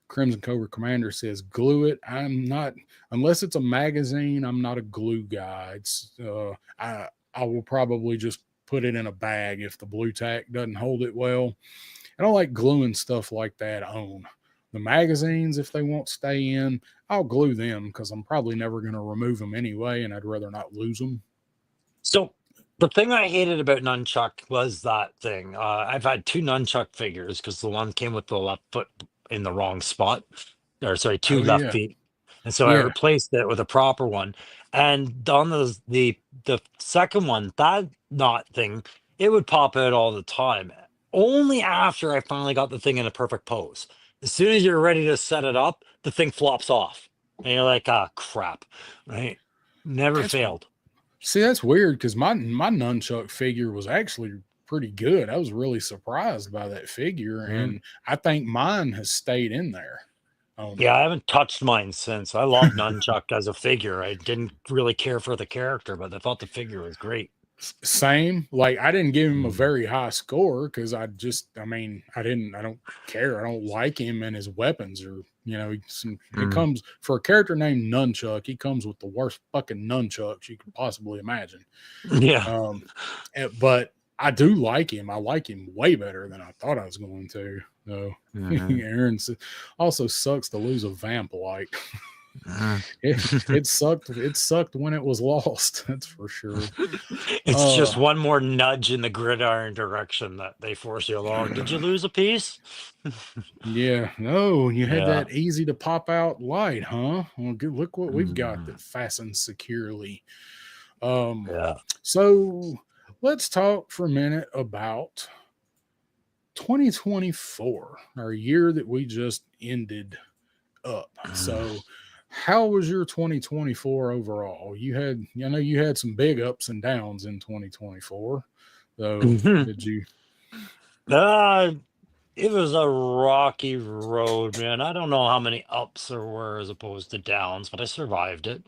S1: Crimson Cobra Commander says glue it. I'm not unless it's a magazine. I'm not a glue guy. I will probably just put it in a bag if the blue tack doesn't hold it well. I don't like gluing stuff like that on. The magazines, if they won't stay in, I'll glue them because I'm probably never going to remove them anyway, and I'd rather not lose them.
S2: So the thing I hated about nunchuck was that thing. I've had two nunchuck figures because the one came with the left foot in the wrong spot, or sorry, two
S1: Oh
S2: left
S1: yeah,
S2: feet, and so I
S1: yeah.
S2: replaced it with a proper one. And on the second one, that knot thing, it would pop out all the time. Only after I finally got the thing in a perfect pose. As soon as you're ready to set it up, the thing flops off, and you're like, ah, crap, right? Never
S1: That's
S2: failed.
S1: See, that's weird because my nunchuck figure was actually pretty good. I was really surprised by that figure,
S2: Mm.
S1: and I think mine has stayed in there on it.
S2: Yeah, I haven't touched mine since. I love Nunchuck as a figure. I didn't really care for the character, but I thought the figure was great.
S1: Same. Like I didn't give him a
S2: Mm.
S1: very high score because I don't care. I don't like him and his weapons are, he
S2: Mm.
S1: comes for a character named Nunchuck. He comes with the worst fucking nunchucks you could possibly imagine.
S2: Yeah.
S1: Um, but I do like him. I like him way better than I thought I was going to. So
S2: Mhm.
S1: Aaron also sucks to lose a vamp like.
S2: Mhm.
S1: It sucked. It sucked when it was lost. That's for sure.
S2: It's just
S1: Uh,
S2: one more nudge in the gridiron direction that they force you along. Did you lose a piece?
S1: yeah. No, you had
S2: Yeah.
S1: that easy to pop out light, huh? Well, good. Look what we've got
S2: Mm.
S1: that fastens securely. Um,
S2: Yeah.
S1: so let's talk for a minute about 2024, our year that we just ended up. So, how was your 2024 overall? I know you had some big ups and downs in 2024. So,
S2: Mhm.
S1: did you?
S2: uh, it was a rocky road, man. I don't know how many ups there were as opposed to downs, but I survived it.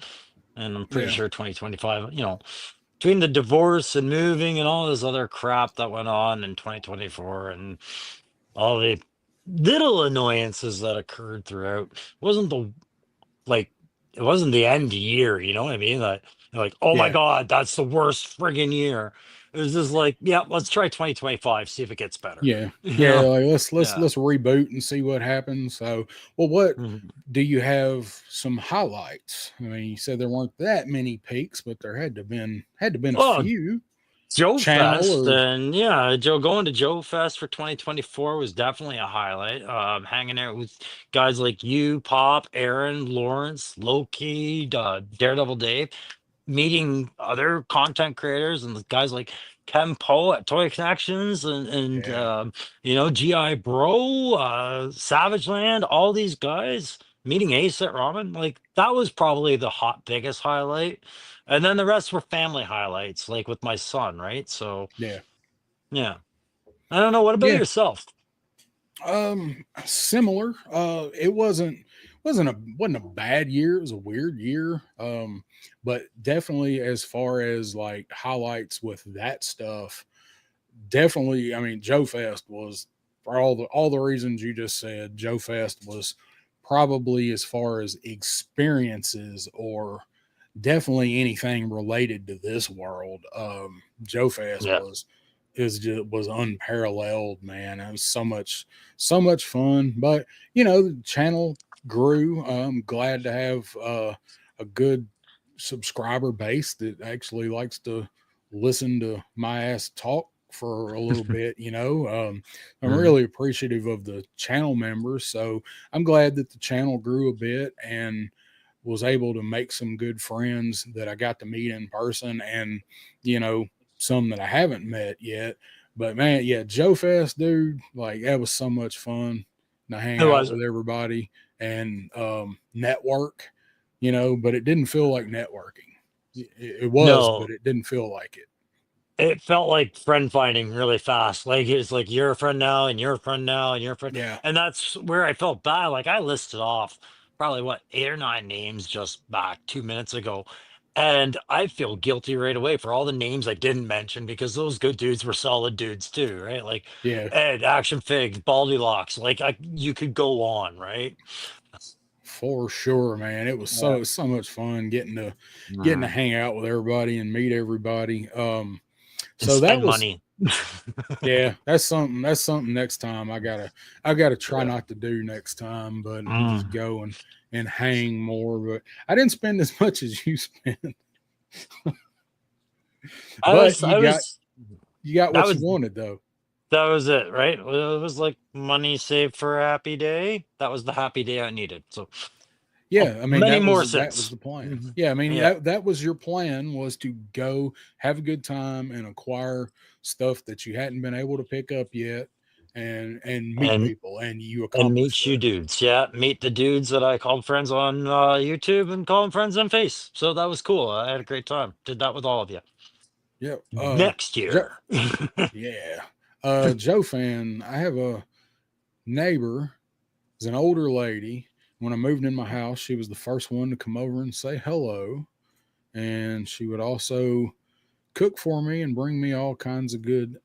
S2: And I'm pretty
S1: Yeah,
S2: sure 2025, between the divorce and moving and all this other crap that went on in 2024 and all the little annoyances that occurred throughout, wasn't the like it wasn't the end year, you know what I mean? Like, oh my
S1: yeah,
S2: God, that's the worst friggin' year. It was just like, yeah, let's try 2025, see if it gets better.
S1: Yeah.
S2: You
S1: Yeah,
S2: know?
S1: like let's
S2: Yeah.
S1: let's reboot and see what happens. So, well, what
S2: Mhm.
S1: do you have some highlights? I mean, you said there weren't that many peaks, but there had to been a
S2: Oh,
S1: few
S2: Joe
S1: channel
S2: Fest,
S1: or
S2: and yeah, Joe going to Joe Fest for 2024 was definitely a highlight. Hanging out with guys like you, Pop, Aaron, Lawrence, Loki, Daredevil Dave, meeting other content creators and the guys like Ken Poe at Toy Connections and
S1: yeah,
S2: GI Bro, Savage Land, all these guys, meeting Ace at Ramen, like that was probably the biggest highlight. And then the rest were family highlights, like with my son, right? So
S1: yeah.
S2: yeah. I don't know. What about
S1: Yeah.
S2: yourself?
S1: Similar. It wasn't a bad year. It was a weird year. But definitely as far as like highlights with that stuff, definitely. I mean, Joe Fest was for all the reasons you just said. Joe Fest was probably as far as experiences or definitely anything related to this world. Joe Fest
S2: Yeah.
S1: was unparalleled, man. It was so much fun. But the channel grew. I'm glad to have a good subscriber base that actually likes to listen to my ass talk for a little bit. I'm
S2: Mhm.
S1: really appreciative of the channel members. So I'm glad that the channel grew a bit and was able to make some good friends that I got to meet in person and, you know, some that I haven't met yet. But man, yeah, Joe Fest, dude, like that was so much fun to hang
S2: It
S1: out
S2: was.
S1: with everybody and network, but it didn't feel like networking. It was, but
S2: No.
S1: it didn't feel like it.
S2: It felt like friend finding really fast. Like it's like you're a friend now, and you're a friend now, and you're a friend,
S1: Yeah.
S2: and that's where I felt bad. Like I listed off probably what 8 or 9 names just back 2 minutes ago, and I feel guilty right away for all the names I didn't mention because those good dudes were solid dudes too, right? Like
S1: Yeah.
S2: Ed, Action Figs, Baldy Locks. Like you could go on, right?
S1: For sure, man. It was
S2: Yeah.
S1: so much fun getting to
S2: Mhm.
S1: hang out with everybody and meet everybody.
S2: And
S1: So that
S2: spend
S1: was
S2: money.
S1: yeah, that's something next time I gotta try
S2: Yeah.
S1: not to do next time, but just
S2: Mm.
S1: go and hang more. But I didn't spend as much as you spent,
S2: I
S1: but
S2: was,
S1: you
S2: I
S1: got
S2: was,
S1: you got
S2: that
S1: what you
S2: was
S1: wanted though.
S2: That was it, right? Well, it was like money saved for a happy day. That was the happy day I needed. So, oh,
S1: Yeah, I mean
S2: many
S1: that
S2: more
S1: was that was
S2: since.
S1: the plan.
S2: Mhm.
S1: Yeah, I mean
S2: Yeah,
S1: that was your plan was to go have a good time and acquire stuff that you hadn't been able to pick up yet and meet
S2: and
S1: people and you
S2: and
S1: accomplished
S2: meet you
S1: that.
S2: dudes. Yeah, meet the dudes that I called friends on YouTube and call them friends on Face. So that was cool. I had a great time. Did that with all of you.
S1: Yep.
S2: Next
S1: Joe,
S2: year.
S1: yeah. Joe fan, I have a neighbor is an older lady. When I moved in my house, she was the first one to come over and say hello. And she would also cook for me and bring me all kinds of good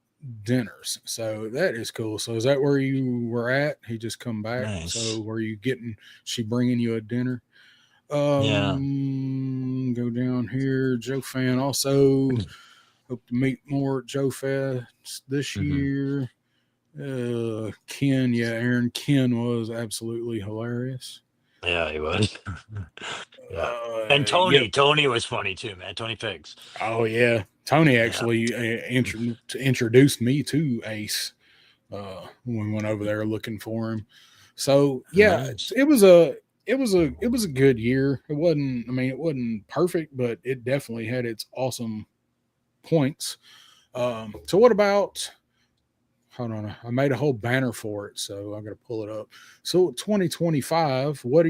S1: dinners. So that is cool. So is that where you were at? He just come back. So
S2: Nice.
S1: were you getting she bringing you a dinner?
S2: Yeah.
S1: Go down here. Joe fan also hope to meet more at Joe Fest this
S2: Hmm.
S1: year. Ken, yeah, Aaron Ken was absolutely hilarious.
S2: Yeah, he was. Yeah. And
S1: Yep.
S2: Tony was funny too, man. Tony Figs.
S1: Oh yeah, Tony
S2: Yeah.
S1: actually introduced me to Ace when we went over there looking for him. So yeah,
S2: Nice.
S1: it was a good year. It wasn't. I mean, it wasn't perfect, but it definitely had its awesome points. So what about hold on, I made a whole banner for it, so I got to pull it up. So 2025, what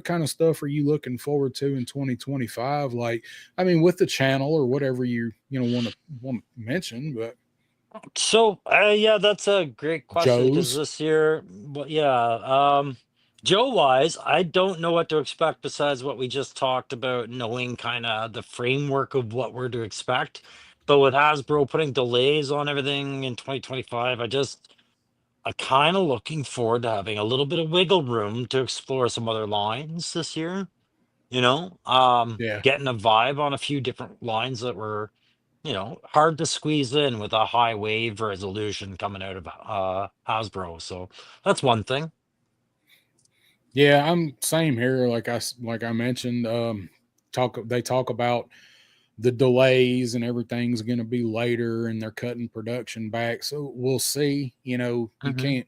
S1: kind of stuff are you looking forward to in 2025? Like, I mean, with the channel or whatever you want to mention, but
S2: So, yeah, that's a great question because
S1: Joe's,
S2: this year, well, yeah, Joe wise, I don't know what to expect besides what we just talked about, knowing kind of the framework of what we're to expect. But with Hasbro putting delays on everything in 2025, I kind of looking forward to having a little bit of wiggle room to explore some other lines this year,
S1: yeah,
S2: getting a vibe on a few different lines that were hard to squeeze in with a high wave resolution coming out of Hasbro. So that's one thing.
S1: Yeah, I'm same here. Like I mentioned, they talk about the delays and everything's going to be later, and they're cutting production back. So we'll see. You
S2: Hmm.
S1: can't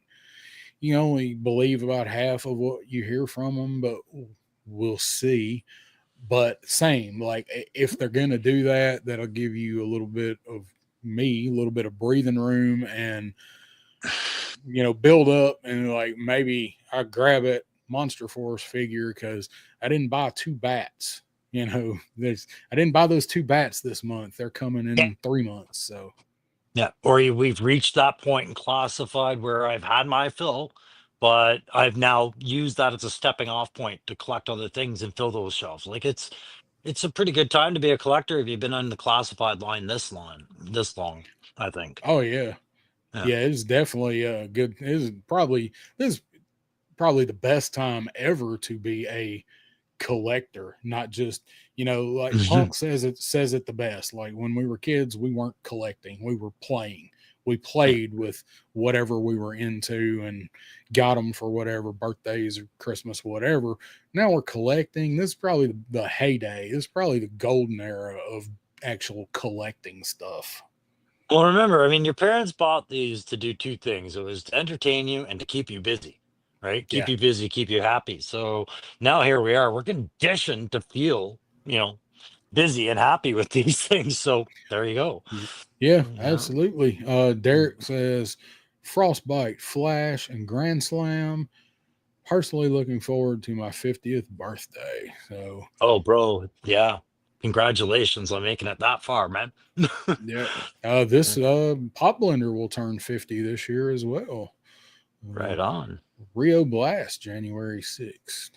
S1: you only believe about half of what you hear from them, but we'll see. But same, like if they're going to do that, that'll give you a little bit of a little bit of breathing room, and build up, and like maybe I grab it Monster Force figure because I didn't buy two bats. There's I didn't buy those two bats this month. They're coming
S2: Yeah.
S1: in 3 months. So
S2: Yeah. Or we've reached that point in classified where I've had my fill, but I've now used that as a stepping off point to collect other things and fill those shelves. Like it's a pretty good time to be a collector if you've been on the classified line this long, I think.
S1: oh yeah,
S2: Yeah.
S1: yeah, it's definitely good. This is probably the best time ever to be a collector, not just like Punk says it the best. Like when we were kids, we weren't collecting, we were playing. We
S2: Yeah.
S1: played with whatever we were into and got them for whatever birthdays or Christmas, whatever. Now we're collecting. This is probably the heyday. This is probably the golden era of actual collecting stuff.
S2: Well, remember, I mean, your parents bought these to do two things. It was to entertain you and to keep you busy, right? Keep
S1: Yeah.
S2: you busy, keep you happy. So now here we are. We're conditioned to feel, busy and happy with these things. So there you go.
S1: Yeah,
S2: Yeah.
S1: absolutely. Derek says Frostbite, Flash, and Grand Slam. Personally looking forward to my 50th birthday. So,
S2: Oh, bro. Yeah. Congratulations on making it that far, man.
S1: yeah. This Pop Blender will turn 50 this year as well. Uh,
S2: Right on.
S1: Rio Blast, January 6th.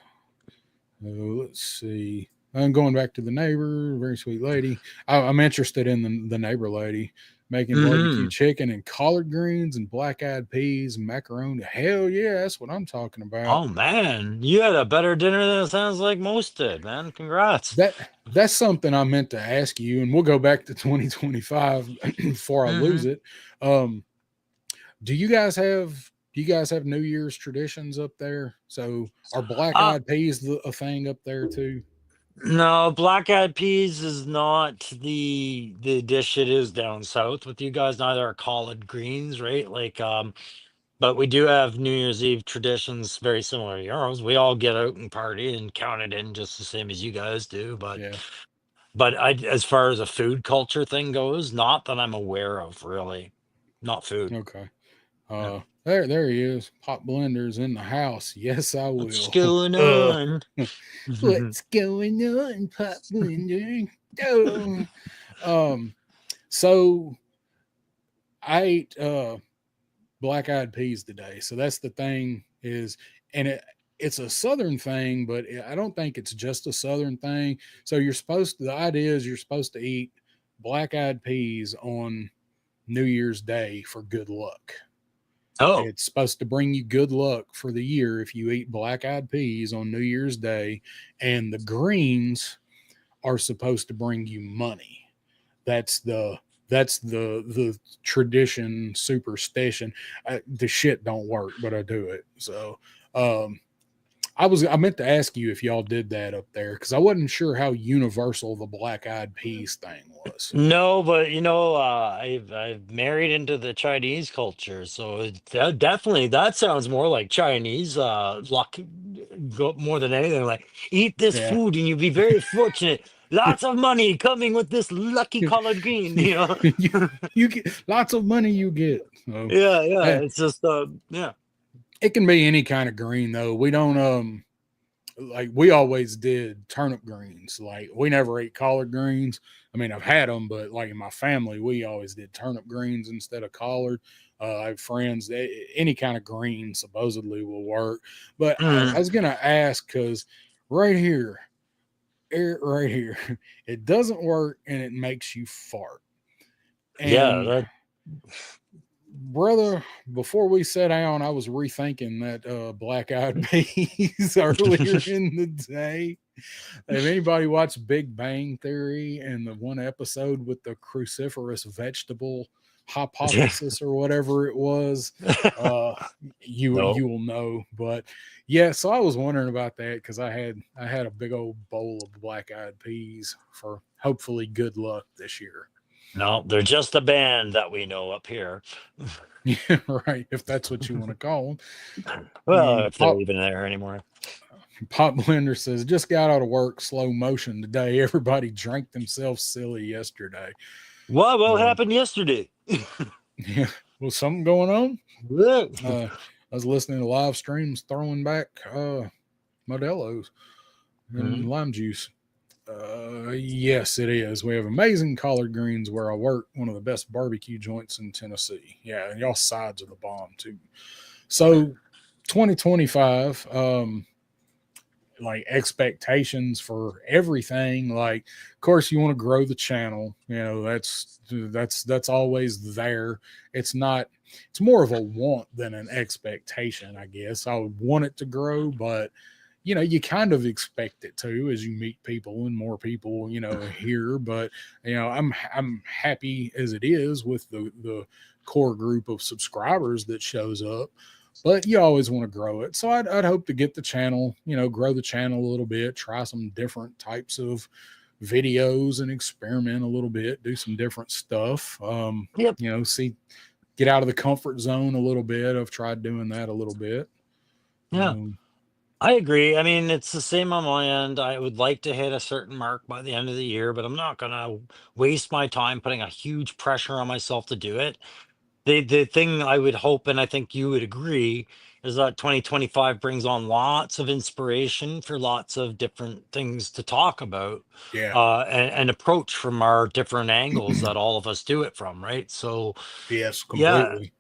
S1: Let's see. I'm going back to the neighbor, very sweet lady. I'm interested in the neighbor lady making barbecue
S2: Hmm.
S1: chicken and collard greens and black eyed peas and macaroni. Hell yeah, that's what I'm talking about.
S2: Oh, man. You had a better dinner than it sounds like most did, man. Congrats.
S1: That's something I meant to ask you, and we'll go back to 2025 before I lose
S2: Hmm.
S1: it. Um, do you guys have New Year's traditions up there? So are black
S2: Uh,
S1: eyed peas a thing up there too?
S2: No, black eyed peas is not the dish it is down south with you guys. Neither are collard greens, right? Like, but we do have New Year's Eve traditions very similar to yours. We all get out and party and count it in just the same as you guys do. But
S1: Yeah.
S2: but I, as far as a food culture thing goes, not that I'm aware of, really. Not food.
S1: Okay.
S2: Yeah.
S1: There he is. Pop blenders in the house. Yes, I
S2: What's
S1: will.
S2: going on?
S1: What's going on, Pop blender? Oh. Um. So I ate black eyed peas today. So that's the thing is, and it's a southern thing, but I don't think it's just a southern thing. So the idea is you're supposed to eat black eyed peas on New Year's Day for good luck.
S2: Oh,
S1: It's supposed to bring you good luck for the year if you eat black eyed peas on New Year's Day, and the greens are supposed to bring you money. That's the tradition superstition. The shit don't work, but I do it. So um, I meant to ask you if y'all did that up there because I wasn't sure how universal the black eyed peas thing was.
S2: no, but I've married into the Chinese culture, so definitely that sounds more like Chinese luck, more than anything. Like, eat this
S1: Yeah,
S2: food and you'll be very fortunate. Lots of money coming with this lucky collard green.
S1: you, you get lots of money. You get so.
S2: Yeah, yeah.
S1: eh,
S2: It's just yeah.
S1: It can be any kind of green though. We don't like we always did turnip greens. Like we never ate collard greens. I mean, I've had them, but like in my family, we always did turnip greens instead of collard. I have friends that any kind of green supposedly will work. But I
S2: Mm,
S1: was gonna ask because right here, right here, it doesn't work and it makes you fart.
S2: yeah,
S1: And brother, before we sat down, I was rethinking that black eyed peas earlier in the day. If anybody watched Big Bang Theory and the one episode with the cruciferous vegetable hypothesis or whatever it was, uh,
S2: No.
S1: you will know. But yeah, so I was wondering about that because I had a big old bowl of black eyed peas for hopefully good luck this year.
S2: No, they're just a band that we know up here.
S1: Yeah, right. If that's what you want to call
S2: Well,
S1: them.
S2: if they're even there anymore.
S1: Pop Blender says, just got out of work, slow motion today. Everybody drank themselves silly yesterday.
S2: What
S1: Um,
S2: happened yesterday?
S1: yeah, was something going on?
S2: Look.
S1: I was listening to live streams, throwing back Modelo's and
S2: Mhm.
S1: lime juice. Yes, it is. We have amazing collard greens where I work, one of the best barbecue joints in Tennessee. Yeah, and y'all sides of the bomb too. So 2025, like expectations for everything. Like, of course, you want to grow the channel. You know, that's always there. It's not. It's more of a want than an expectation, I guess. I would want it to grow, but you know, you kind of expect it to as you meet people and more people, you know, here. But you know, I'm happy as it is with the core group of subscribers that shows up, but you always want to grow it. So I'd hope to get the channel, you know, grow the channel a little bit, try some different types of videos and experiment a little bit, do some different stuff.
S2: Yep.
S1: You know, see, get out of the comfort zone a little bit. I've tried doing that a little bit.
S2: Yeah.
S1: Um,
S2: I agree. I mean, it's the same on my end. I would like to hit a certain mark by the end of the year, but I'm not gonna waste my time putting a huge pressure on myself to do it. The thing I would hope, and I think you would agree, is that 2025 brings on lots of inspiration for lots of different things to talk about,
S1: yeah,
S2: and approach from our different angles that all of us do it from, right? So,
S1: yes,
S2: yeah.
S1: completely.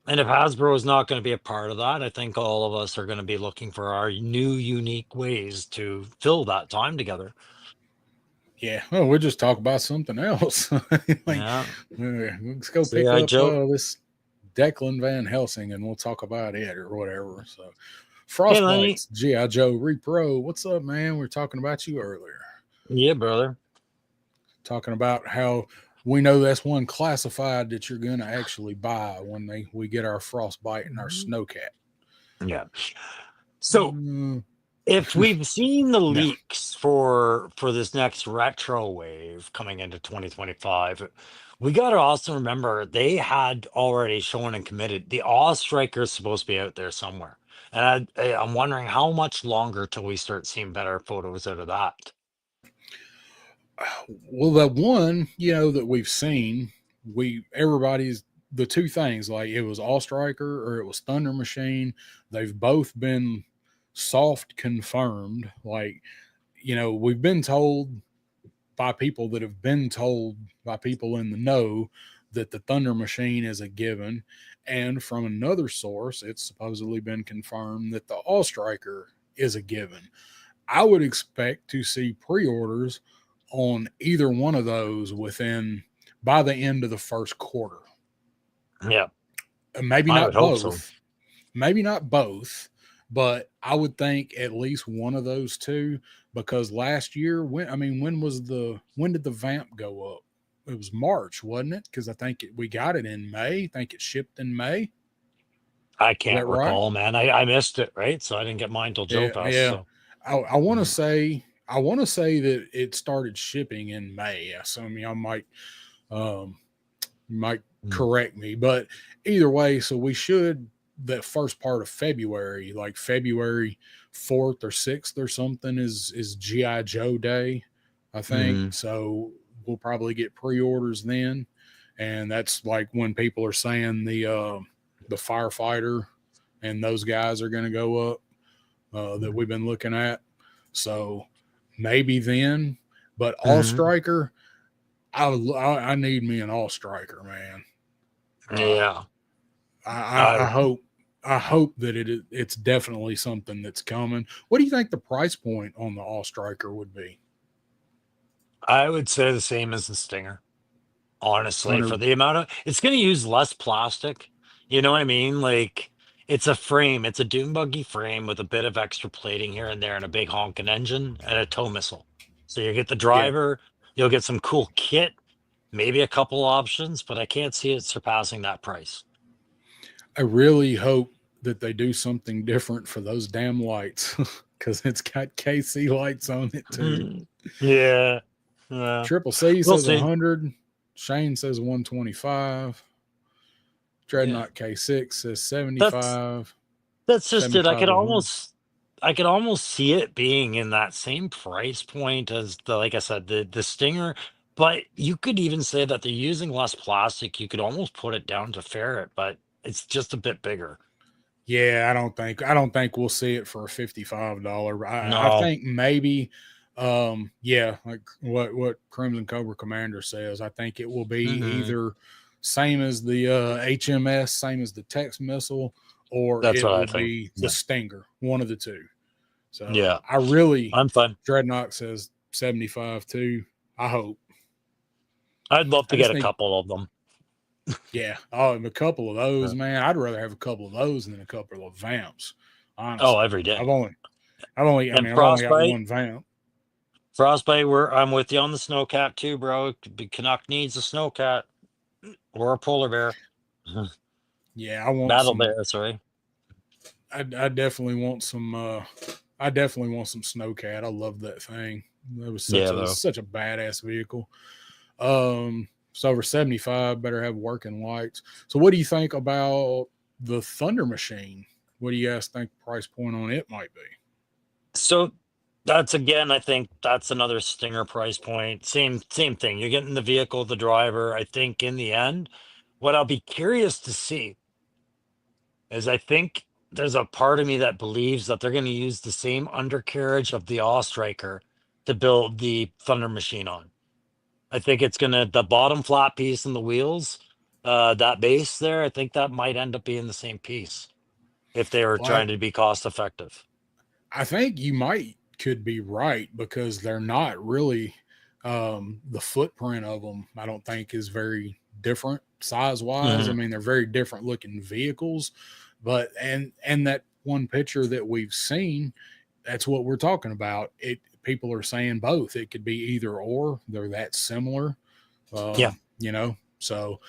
S2: And if Hasbro is not going to be a part of that, I think all of us are going to be looking for our new, unique ways to fill that time together.
S1: Yeah, well, we'll just talk about something else. Like,
S2: Yeah.
S1: let's go
S2: See,
S1: pick
S2: I
S1: up
S2: Joe.
S1: this Declan Van Helsing and we'll talk about it or whatever. So,
S2: Hey, Lenny.
S1: Frostbites, G.I. Joe Repro. What's up, man? We are talking about you earlier.
S2: Yeah, brother.
S1: Talking about how we know that's one classified that you're going to actually buy when we get our Frostbite and our
S2: Mhm.
S1: Snowcat.
S2: Yeah. So
S1: Mm,
S2: if we've seen the
S1: yeah.
S2: leaks for this next retro wave coming into 2025, we got to also remember they had already shown and committed the Awe Striker is supposed to be out there somewhere. And I'm wondering how much longer till we start seeing better photos out of that.
S1: Well, the one, you know, that we've seen, everybody's the two things, like it was All Striker or it was Thunder Machine. They've both been soft confirmed. Like, you know, we've been told by people that have been told by people in the know that the Thunder Machine is a given. And from another source, it's supposedly been confirmed that the All Striker is a given. I would expect to see pre-orders on either one of those within by the end of the first quarter.
S2: Yeah,
S1: Maybe
S2: I would
S1: not
S2: hope so.
S1: both. Maybe not both, but I would think at least one of those two because last year when did the vamp go up? It was March, wasn't it? Because I think we got it in May. I think it shipped in May.
S2: I
S1: Is that
S2: can't
S1: right?
S2: recall, man. I missed it, right? So I didn't get mine till Joe
S1: Yeah,
S2: Fest.
S1: yeah.
S2: So
S1: I want to
S2: mm,
S1: say that it started shipping in May. So I mean, I um, might
S2: mm,
S1: correct me, but either way, so we should the first part of February, like February 4th or 6th or something, is GI Joe Day, I think.
S2: mm,
S1: So we'll probably get pre-orders then, and that's like when people are saying the firefighter and those guys are going to go up that we've been looking at. So maybe then, but All
S2: mhm.
S1: Striker, I need me an All Striker, man. Uh,
S2: Yeah.
S1: I hope that it's definitely something that's coming. What do you think the price point on the All Striker would be?
S2: I would say the same as the Stinger, honestly, for
S1: 100.
S2: the amount of it's going to use less plastic. You know what I mean? Like it's a frame, it's a dune buggy frame with a bit of extra plating here and there and a big honking engine and a tow missile. So you get the
S1: Yeah,
S2: driver, you'll get some cool kit, maybe a couple options, but I can't see it surpassing that price.
S1: I really hope that they do something different for those damn lights because it's got KC lights on it too.
S2: Mhm. Yeah. Yeah.
S1: Triple C
S2: We'll
S1: says
S2: see.
S1: 100. Shane says 125.
S2: Yeah.
S1: Dreadnought K6 says
S2: That's
S1: 75.
S2: that's just it.
S1: 75 to 100.
S2: I could almost see it being in that same price point as the, like I said, the Stinger, but you could even say that they're using less plastic. You could almost put it down to ferret, but it's just a bit bigger.
S1: Yeah, I don't think we'll see it for a $55. I
S2: No.
S1: think maybe yeah, like what Crimson Cobra Commander says, I think it will be
S2: Hmm.
S1: either same as the HMS, same as the Tex missile, or
S2: That's
S1: it
S2: what I
S1: will
S2: think.
S1: be the
S2: Yeah.
S1: Stinger, one of the two. So
S2: Yeah.
S1: I really
S2: I'm fine.
S1: Dreadnought says 75 too. I hope.
S2: I'd love
S1: I
S2: to get
S1: just
S2: a
S1: need
S2: couple of them.
S1: yeah, oh, and a couple of those,
S2: Yeah.
S1: man. I'd rather have a couple of those than a couple of vamps,
S2: Oh,
S1: honestly.
S2: every day.
S1: I
S2: And
S1: mean, I've only got
S2: frostbite.
S1: one vamp.
S2: Frostbite, I'm with you on the snowcat too, bro. Canuck needs a snowcat or a polar bear.
S1: Yeah, I want
S2: Battle
S1: some.
S2: bear, sorry.
S1: I definitely want some. I definitely want some snowcat. I love that thing. That was
S2: Yeah, though.
S1: such a badass vehicle. It's over 75. Better have working lights. So, what do you think about the Thunder Machine? What do you guys think the price point on it might be?
S2: So that's again, I think that's another Stinger price point. Same thing. You're getting the vehicle, the driver. I think in the end, what I'll be curious to see is I think there's a part of me that believes that they're going to use the same undercarriage of the Awe Striker to build the Thunder Machine on. I think it's gonna the bottom flat piece and the wheels, that base there. I think that might end up being the same piece if they were
S1: Well,
S2: trying to be cost effective.
S1: I think you might could be right because they're not really the footprint of them. I don't think is very different size wise. I
S2: Mhm.
S1: mean, they're very different looking vehicles, but and that one picture that we've seen, that's what we're talking about. It people are saying both. It could be either or. They're that similar.
S2: Yeah.
S1: So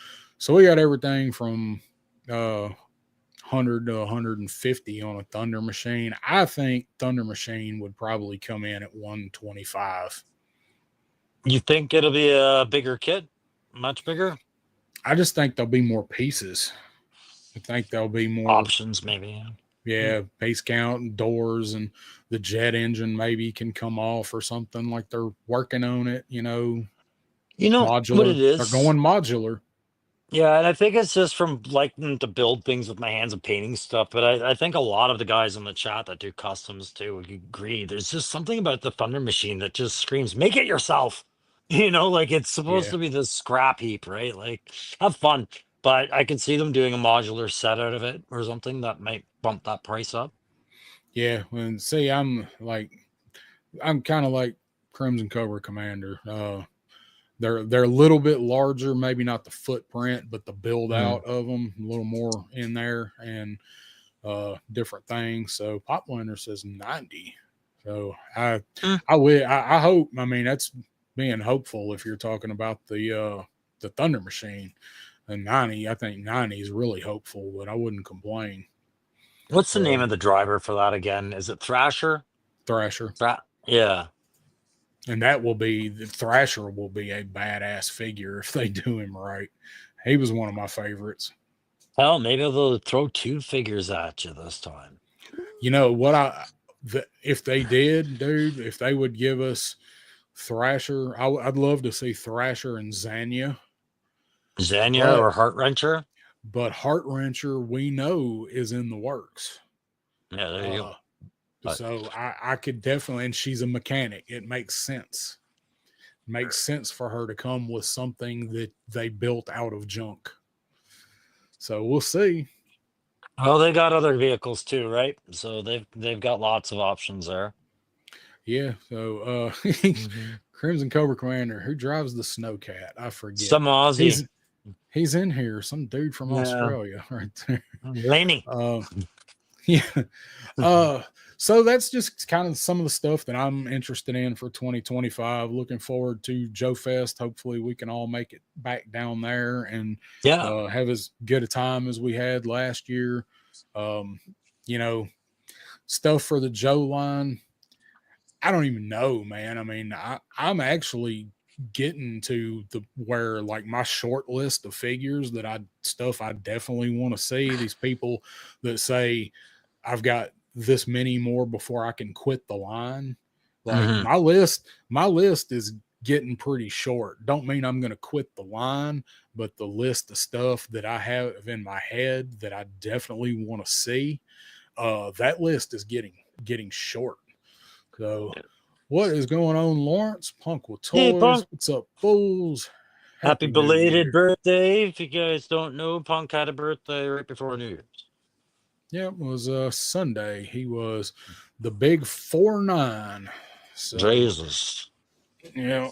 S1: we got everything from 100 to 150 on a Thunder Machine. I think Thunder Machine would probably come in at 125.
S2: You think it'll be a bigger kit? Much bigger?
S1: I just think there'll be more pieces. I think there'll be more,
S2: Options, maybe. Mm.
S1: yeah, base count and doors and the jet engine maybe can come off or something like they're working on it,
S2: You know what it
S1: modular. They're
S2: is?
S1: going modular.
S2: Yeah, and I think it's just from liking to build things with my hands and painting stuff. But I think a lot of the guys in the chat that do customs too would agree. There's just something about the Thunder Machine that just screams, make it yourself. Like it's supposed
S1: Yeah.
S2: to be this scrap heap, right? Like have fun. But I can see them doing a modular set out of it or something that might bump that price up.
S1: Yeah. And see, I'm kind of like Crimson Cobra Commander. They're a little bit larger, maybe not the footprint, but the build
S2: Mm.
S1: out of them a little more in there and different things. So Poplander says 90. So
S2: Mm.
S1: I hope. I mean, that's being hopeful if you're talking about the Thunder Machine. And 90, I think 90 is really hopeful, but I wouldn't complain.
S2: What's the name
S1: So
S2: of the driver for that again? Is it Thrasher?
S1: Thrasher,
S2: Yeah.
S1: and that will be the Thrasher will be a badass figure if they do him right. He was one of my favorites.
S2: Hell, maybe they'll throw two figures at you this time.
S1: You know what if they did, dude, if they would give us Thrasher, I'd love to see Thrasher and Zanya,
S2: Xania
S1: but
S2: or Heart Wrencher?
S1: Heart Wrencher we know is in the works.
S2: Yeah, there you go.
S1: Uh,
S2: But
S1: so I could definitely, and she's a mechanic. It makes sense. It makes sense for her to come with something that they built out of junk. So we'll see.
S2: well, they got other vehicles too, right? So they've got lots of options there.
S1: Yeah. So
S2: Hmm.
S1: Crimson Cobra Commander, who drives the Snowcat? I forget.
S2: Some Aussie.
S1: He's He's in here. Some dude from
S2: Yeah,
S1: Australia, right there.
S2: Lenny.
S1: Uh, yeah. Uh, so that's just kind of some of the stuff that I'm interested in for 2025. Looking forward to Joe Fest. Hopefully, we can all make it back down there and
S2: Yeah.
S1: have as good a time as we had last year. Um, you know, stuff for the Joe line. I don't even know, man. I mean, I'm actually getting to the where like my short list of figures that I definitely want to see. These people that say I've got this many more before I can quit the line. Like
S2: Hmm.
S1: my list is getting pretty short. Don't mean I'm going to quit the line, but the list of stuff that I have in my head that I definitely want to see, that list is getting short. So, what is going on, Lawrence? Punk with
S2: Hey,
S1: Toys.
S2: Punk.
S1: What's up, fools?
S2: Happy
S1: Happy New
S2: belated
S1: Year.
S2: birthday. If you guys don't know, Punk had a birthday right before New Year's.
S1: Yeah, it was Sunday. He was the big 4-9. So,
S2: Jesus.
S1: yeah,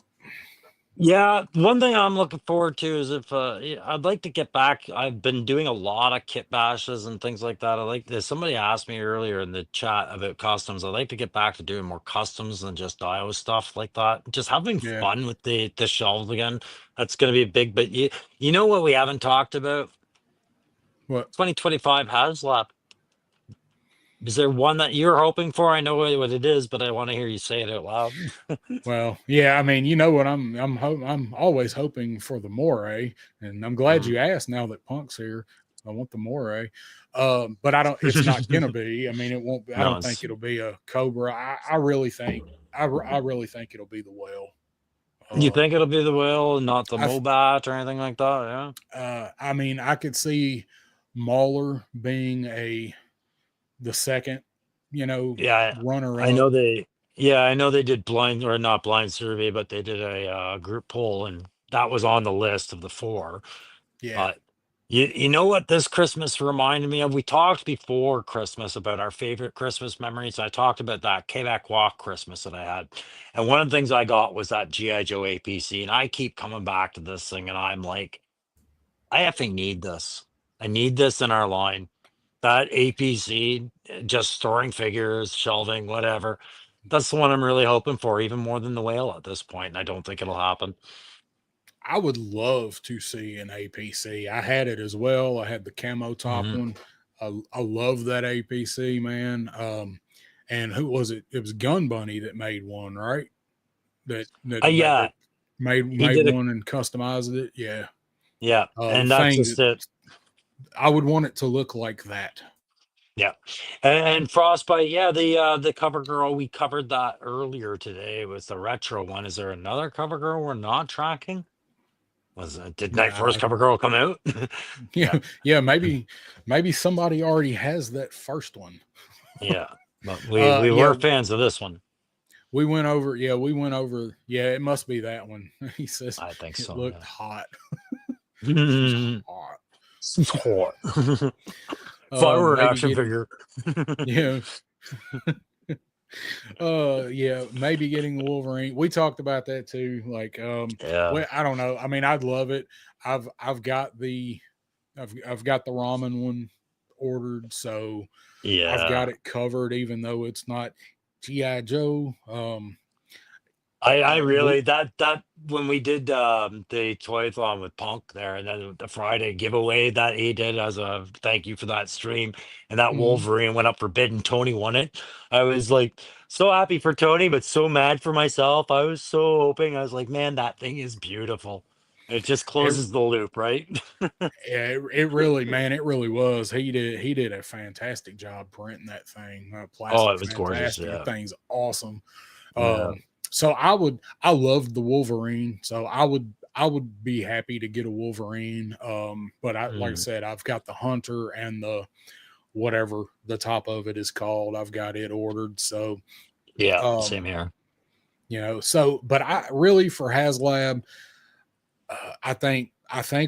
S2: Yeah, one thing I'm looking forward to is if yeah, I'd like to get back. I've been doing a lot of kit bashes and things like that. I like this. Somebody asked me earlier in the chat about customs. I'd like to get back to doing more customs than just IO stuff like that. Just having
S1: yeah.
S2: fun with the shelves again. That's going to be big. But you know what we haven't talked about?
S1: What?
S2: 2025 HasLab. Is there one that you're hoping for? I know what it is, but I want to hear you say it out loud.
S1: Well, yeah, I mean, you know what I'm always hoping for the Moray, and I'm glad
S2: Mhm.
S1: you asked now that Punk's here. I want the Moray. But I don't it's not gonna be. I mean, it won't I
S2: No,
S1: don't think
S2: it's,
S1: it'll be a Cobra. I really think I really think it'll be the whale.
S2: you
S1: Uh
S2: think it'll be the whale, not the
S1: I
S2: Mobat or anything like that? Yeah.
S1: I mean, I could see Mauler being the second,
S2: Yeah,
S1: runner
S2: I
S1: up.
S2: know they. Yeah, I know they did blind or not blind survey, but they did a group poll, and that was on the list of the four.
S1: Yeah.
S2: But you know what this Christmas reminded me of? We talked before Christmas about our favorite Christmas memories. I talked about that Quebec Walk Christmas that I had, and one of the things I got was that GI Joe APC, and I keep coming back to this thing, and I'm like, I effing need this. I need this in our line. That APC, just storing figures, shelving, whatever. That's the one I'm really hoping for, even more than the whale at this point. And I don't think it'll happen.
S1: I would love to see an APC. I had it as well. I had the camo top
S2: Hmm.
S1: one. I love that APC, man. And who was it? It was Gun Bunny that made one, right? That
S2: Yeah, he
S1: made
S2: did a
S1: one and customized it. Yeah.
S2: yeah,
S1: The
S2: and that's
S1: thing
S2: just
S1: that
S2: it.
S1: I would want it to look like that.
S2: Yeah, and Frostbite. Yeah, the cover girl we covered that earlier today was the retro one. Is there another cover girl we're not tracking? Did Night Force
S1: Nah,
S2: cover girl come out? Yeah,
S1: yeah, yeah. Maybe somebody already has that first one.
S2: yeah, but we
S1: Yeah,
S2: were fans of this one.
S1: we went over. Yeah, we went over. Yeah, it must be that one. He says
S2: I think
S1: it
S2: so.
S1: looked
S2: Yeah.
S1: hot. She's hot.
S2: It's hot. If I were an
S1: Maybe
S2: action
S1: getting
S2: figure.
S1: yeah, yeah, maybe getting the Wolverine. We talked about that too. Like,
S2: Yeah.
S1: well, I don't know. I mean, I'd love it. I've got I've got the ramen one ordered, so I've got
S2: Yeah.
S1: it covered, even though it's not GI Joe.
S2: I
S1: We
S2: really that when we did the toyathon with Punk there and then the Friday giveaway that he did as a thank you for that stream and that
S1: mhm.
S2: Wolverine went up for bid and Tony won it. I was like so happy for Tony, but so mad for myself. I was so hoping. I was like, man, that thing is beautiful. It just
S1: it,
S2: closes the loop, right?
S1: yeah, it really, man, it really was. He did a fantastic job printing that thing.
S2: Oh,
S1: Plastic
S2: it was gorgeous.
S1: fantastic. That
S2: Yeah.
S1: thing's awesome.
S2: Yeah.
S1: So I loved the Wolverine. So I would be happy to get a Wolverine. But like I
S2: Mm.
S1: said, I've got the Hunter and the whatever the top of it is called. I've got it ordered. So
S2: Yeah.
S1: um,
S2: Same here.
S1: but I really for HasLab, I think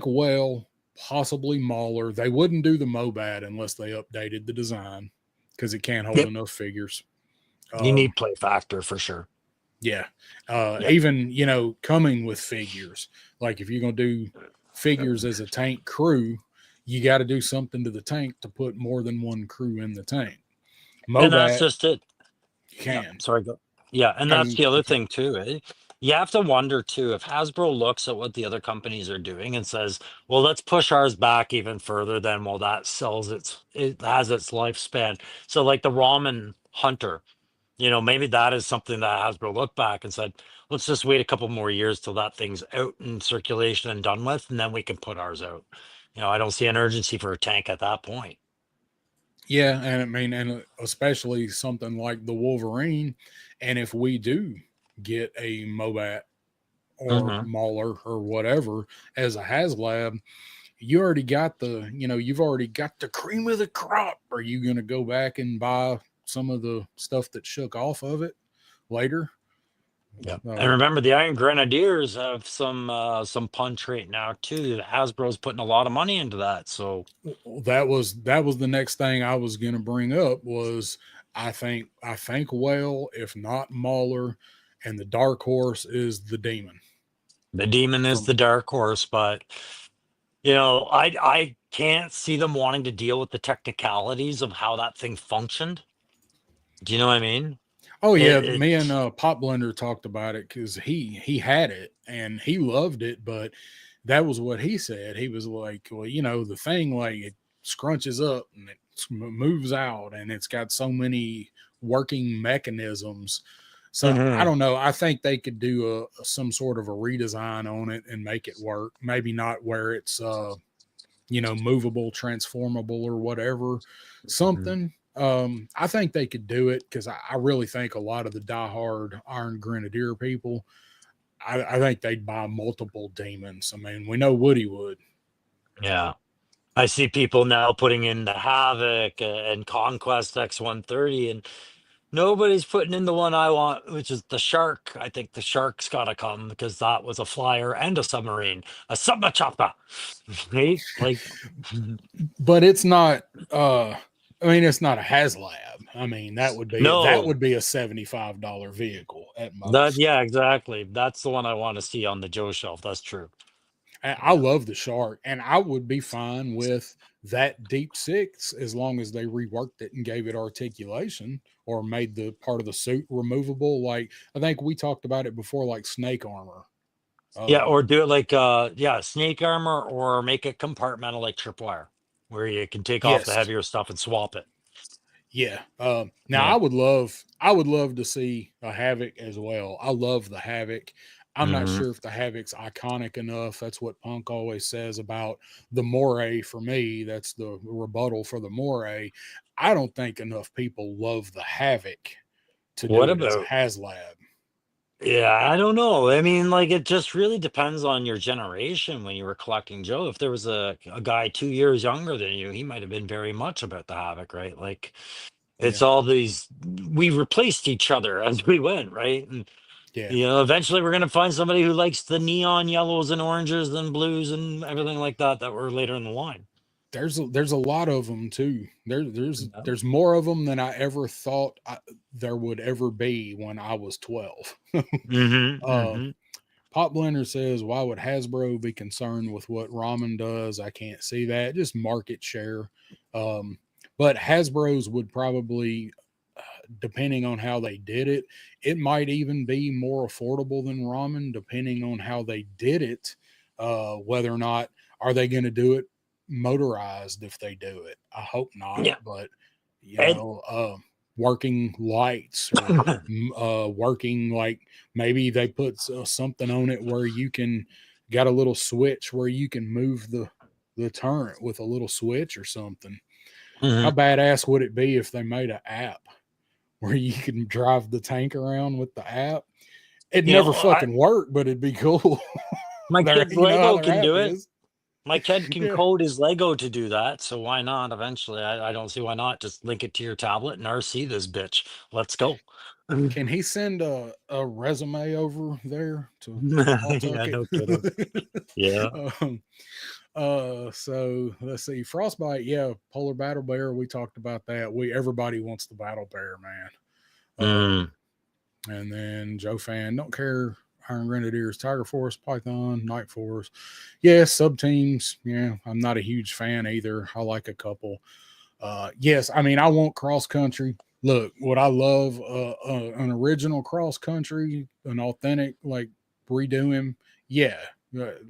S1: well, possibly Mauler. They wouldn't do the Mobat unless they updated the design because it can't hold
S2: Yep.
S1: enough figures.
S2: You
S1: Um,
S2: need play factor for sure.
S1: yeah.
S2: Yep.
S1: Even coming with figures, like if you're gonna do figures as a tank crew, you got to do something to the tank to put more than one crew in the tank.
S2: And that's
S1: Mobat,
S2: just it.
S1: you
S2: Yeah,
S1: can.
S2: sorry, go. Yeah, and
S1: I
S2: that's
S1: mean,
S2: the
S1: you
S2: other
S1: can.
S2: thing too. You have to wonder too if Hasbro looks at what the other companies are doing and says, "Well, let's push ours back even further." Then, while that sells it has its lifespan. So, like the Ramen Hunter, maybe that is something that Hasbro looked back and said, "Let's just wait a couple more years till that thing's out in circulation and done with, and then we can put ours out." I don't see an urgency for a tank at that point.
S1: Yeah, and I mean, and especially something like the Wolverine, and if we do get a Mobat or
S2: Hmm.
S1: Mauler or whatever as a HasLab, you already got you've already got the cream of the crop. Are you going to go back and buy some of the stuff that shook off of it later?
S2: Yeah, and
S1: Uh,
S2: remember the Iron Grenadiers have some punch right now too. Hasbro's putting a lot of money into that, so
S1: that was the next thing I was going to bring up was I think well, if not Mauler, and the dark horse is the Demon
S2: the Demon is
S1: from.
S2: the dark horse. But I can't see them wanting to deal with the technicalities of how that thing functioned. Do you know what I mean?
S1: Oh yeah, me and
S2: It
S1: Pop Blender talked about it because he had it and he loved it, but that was what he said. He was like, well, the thing like it scrunches up and it moves out, and it's got so many working mechanisms. So I
S2: Mhm.
S1: don't know. I think they could do some sort of a redesign on it and make it work. Maybe not where it's movable, transformable, or whatever,
S2: Mhm.
S1: something. I think they could do it because I really think a lot of the diehard Iron Grenadier people, I think they'd buy multiple demons. I mean, we know Woody would.
S2: Yeah. I see people now putting in the Havoc and Conquest X-130, and nobody's putting in the one I want, which is the Shark. I think the Shark's got to come because that was a flyer and a submarine, a subma chopper, right? Like,
S1: But it's not. I mean, it's not a HasLab. I mean, that
S2: no,
S1: would be a $75 vehicle at
S2: that,
S1: most.
S2: yeah, exactly. That's the one I want to see on the Joe shelf. That's true.
S1: I
S2: Yeah.
S1: love the Shark, and I would be fine with that Deep Six as long as they reworked it and gave it articulation or made the part of the suit removable. Like I think we talked about it before, like snake armor.
S2: Yeah,
S1: Uh,
S2: or do it like yeah, snake armor, or make it compartmental like tripwire, where you can take off the
S1: yes,
S2: heavier stuff and swap it.
S1: yeah. Now
S2: Yeah.
S1: I would love to see a Havoc as well. I love the Havoc. I'm not
S2: Hmm.
S1: sure if the Havoc's iconic enough. That's what Punk always says about the Moray for me. That's the rebuttal for the Moray. I don't think enough people love the Havoc to
S2: What
S1: do it as a
S2: about
S1: HasLab.
S2: Yeah, I don't know. I mean, like it just really depends on your generation when you were collecting Joe. If there was a guy 2 years younger than you, he might have been very much about the Havoc, right? Like it's
S1: Yeah,
S2: all these we replaced each other as we went, right? And
S1: yeah.
S2: eventually we're gonna find somebody who likes the neon yellows and oranges and blues and everything like that were later in the line.
S1: There's a lot of them too.
S2: Yeah.
S1: There's more of them than I ever thought there would ever be when I was 12.
S2: Mm-hmm.
S1: uh,
S2: Mm-hmm.
S1: Pop Blender says, why would Hasbro be concerned with what Ramen does? I can't see that. Just market share. Um, but Hasbro's would probably, depending on how they did it, it might even be more affordable than Ramen, depending on how they did it. Whether or not are they going to do it motorized if they do it? I hope not,
S2: Yeah.
S1: but
S2: And
S1: working lights or working like maybe they put something on it where you can got a little switch where you can move the turret with a little switch or something. How
S2: mhm.
S1: badass would it be if they made an app where you can drive the tank around with the app? It'd never
S2: I
S1: fucking work, but it'd be cool.
S2: my kid's
S1: You know how
S2: Lego
S1: their
S2: can
S1: app
S2: do it.
S1: is.
S2: My kid can
S1: Yeah.
S2: code his Lego to do that, so why not eventually? I don't see why not. Just link it to your tablet and RC this bitch. Let's go.
S1: Can he send a resume over there to
S2: Yeah,
S1: Pawtucket?
S2: no kidding. Yeah.
S1: um, so let's see. Frostbite, yeah, Polar Battle Bear. We talked about that. Everybody wants the Battle Bear, man.
S2: Mm.
S1: And then Joe Fan, don't care Iron Grenadiers, Tiger Force, Python, Night Force. Yeah, sub teams. Yeah, I'm not a huge fan either. I like a couple. Yes, I mean I want cross country. Look, would I love an original cross country, an authentic like redo him? Yeah,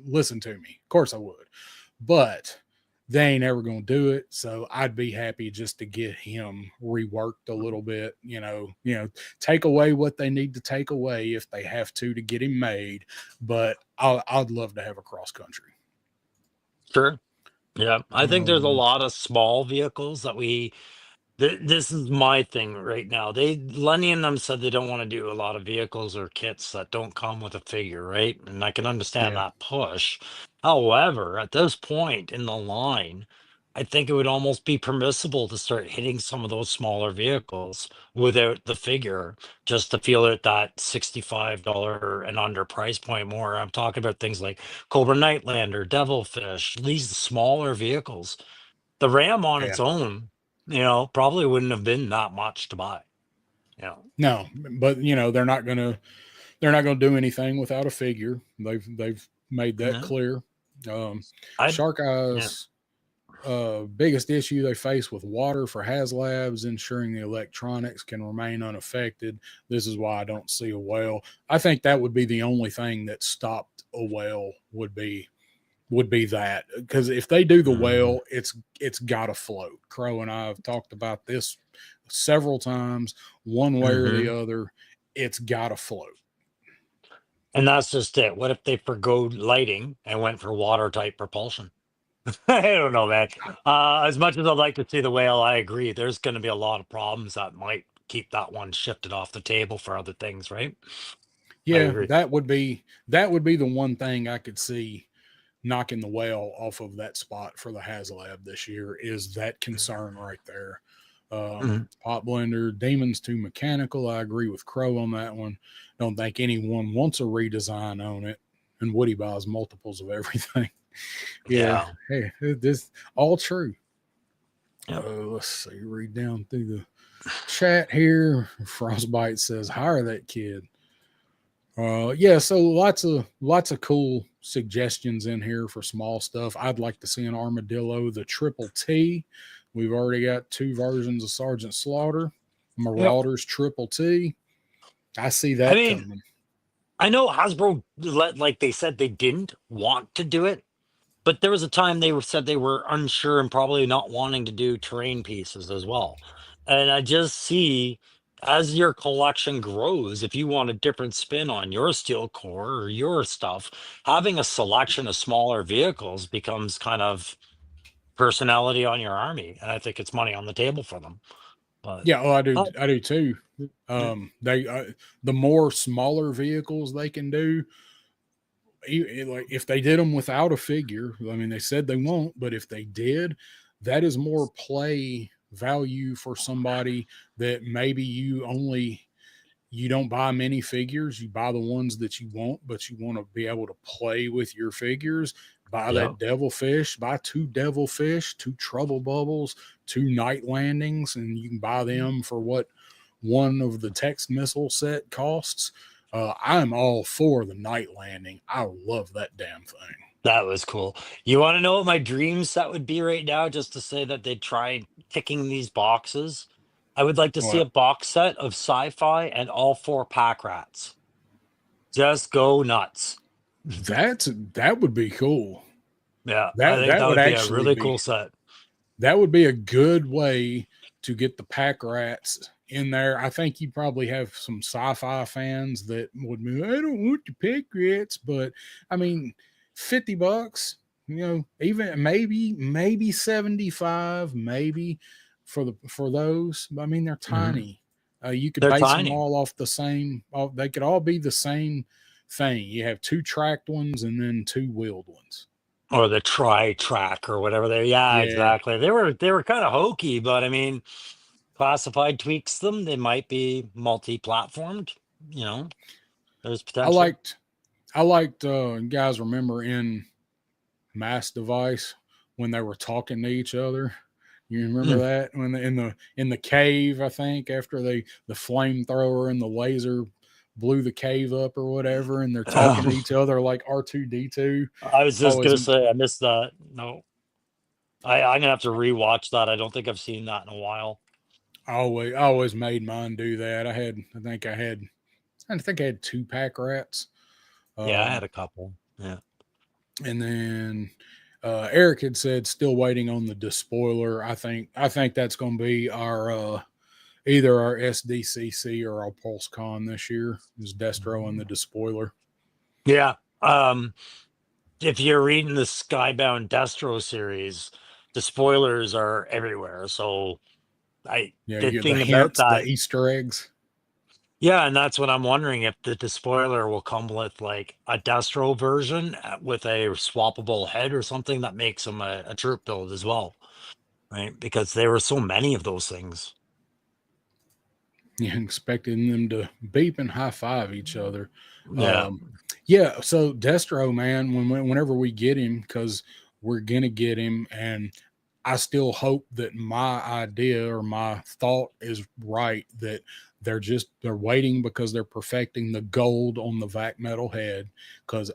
S1: listen to me. Of course I would, but they ain't ever gonna do it. So I'd be happy just to get him reworked a little bit. Take away what they need to take away if they have to get him made. But I'd love to have a cross country.
S2: Sure. Yeah. I think there's a
S1: Um,
S2: lot of small vehicles that this is my thing right now. Lenny and them said they don't want to do a lot of vehicles or kits that don't come with a figure, right? And I can understand
S1: yeah,
S2: that push. However, at this point in the line, I think it would almost be permissible to start hitting some of those smaller vehicles without the figure, just to feel at that $65 and under price point more. I'm talking about things like Cobra Nightlander, Devilfish, these smaller vehicles. The Ram on
S1: yeah.
S2: its own, probably wouldn't have been that much to buy.
S1: No, but they're not gonna do anything without a figure. They've made that
S2: Yeah.
S1: clear. Um,
S2: I
S1: Shark
S2: yeah.
S1: Eyes biggest issue they face with water for HasLabs, ensuring the electronics can remain unaffected. This is why I don't see a whale. I think that would be the only thing that stopped a whale would be that, because if they do the
S2: Mhm.
S1: whale, it's got to float. Crow and I have talked about this several times. One way or the
S2: Mhm.
S1: other, it's got to float.
S2: And that's just it. What if they forgo lighting and went for water type propulsion? I don't know, man. As much as I'd like to see the whale, I agree. There's going to be a lot of problems that might keep that one shifted off the table for other things, right? I
S1: Yeah,
S2: agree.
S1: that would be the one thing I could see knocking the whale off of that spot for the HasLab this year, is that concern right there.
S2: Mhm.
S1: Pot blender, demons too mechanical. I agree with Crow on that one. Don't think anyone wants a redesign on it. And Woody buys multiples of everything. Yeah,
S2: Yeah.
S1: hey, this all true.
S2: Yep.
S1: Let's see, read down through the chat here. Frostbite says, hire that kid. Yeah, so lots of cool suggestions in here for small stuff. I'd like to see an armadillo, the triple T. We've already got two versions of Sergeant Slaughter,
S2: Yep.
S1: Marauders triple T. I see
S2: I
S1: that
S2: mean,
S1: coming.
S2: I know Hasbro like they said they didn't want to do it, but there was a time said they were unsure and probably not wanting to do terrain pieces as well. And I just see as your collection grows, if you want a different spin on your steel core or your stuff, having a selection of smaller vehicles becomes kind of personality on your army. And I think it's money on the table for them. But
S1: Yeah, oh, I do.
S2: oh,
S1: I do too.
S2: yeah.
S1: They the more smaller vehicles they can do, like if they did them without a figure, I mean, they said they won't, but if they did, that is more play value for somebody that maybe you don't buy many figures, you buy the ones that you want, but you want to be able to play with your figures. Buy
S2: Yeah.
S1: that devilfish, buy two devilfish, two trouble bubbles, two night landings, and you can buy them for what one of the text missile set costs. I'm all for the night landing. I love that damn thing.
S2: That was cool. You want to know what my dream set would be right now? Just to say that they tried ticking these boxes. I would like to see a
S1: What?
S2: box set of sci-fi and all four pack rats. Just go nuts.
S1: That would be cool.
S2: Yeah, I
S1: That
S2: think
S1: that
S2: that
S1: would
S2: would be a
S1: actually
S2: really
S1: be
S2: cool set.
S1: that would be a good way to get the pack rats in there. I think you probably have some sci-fi fans that would be, I don't want the pack rats, but I mean, $50, even maybe 75, maybe for those. I mean, they're
S2: Mhm.
S1: tiny. You could
S2: They're
S1: base them
S2: tiny.
S1: all off the same. They could all be the same thing. You have two tracked ones and then two wheeled ones.
S2: Or the tri-track or whatever they yeah,
S1: Yeah,
S2: exactly. They were kind of hokey, but I mean, classified tweaks them. They might be multi-platformed, you know. There's
S1: I
S2: potential.
S1: liked I liked guys remember in Mass Device when they were talking to each other. You remember
S2: Mm.
S1: that when in the cave, I think after the flamethrower and the laser blew the cave up or whatever, and they're talking to each other like R2D2.
S2: I was just
S1: Always,
S2: gonna say I missed that. No, I'm gonna have to rewatch that. I don't think I've seen that in a while.
S1: always made mine do that. I think I had two pack rats.
S2: Yeah, I
S1: Um,
S2: had a couple. Yeah.
S1: and then Eric had said still waiting on the despoiler. I think that's going to be our either our SDCC or our PulseCon this year is Destro and the despoiler.
S2: Yeah. If you're reading the Skybound Destro series, the spoilers are everywhere. So
S1: Yeah,
S2: the
S1: you the
S2: thing about
S1: hints, the
S2: that,
S1: Easter eggs.
S2: yeah, and that's what I'm wondering if the despoiler will come with like a Destro version with a swappable head or something that makes him a troop build as well, right? Because there were so many of those things.
S1: You expecting them to beep and high five each other.
S2: Yeah.
S1: Um, yeah, so Destro, man, whenever we get him, because we're gonna get him, and I still hope that my idea or my thought is right that they're waiting because they're perfecting the gold on the vac metal head because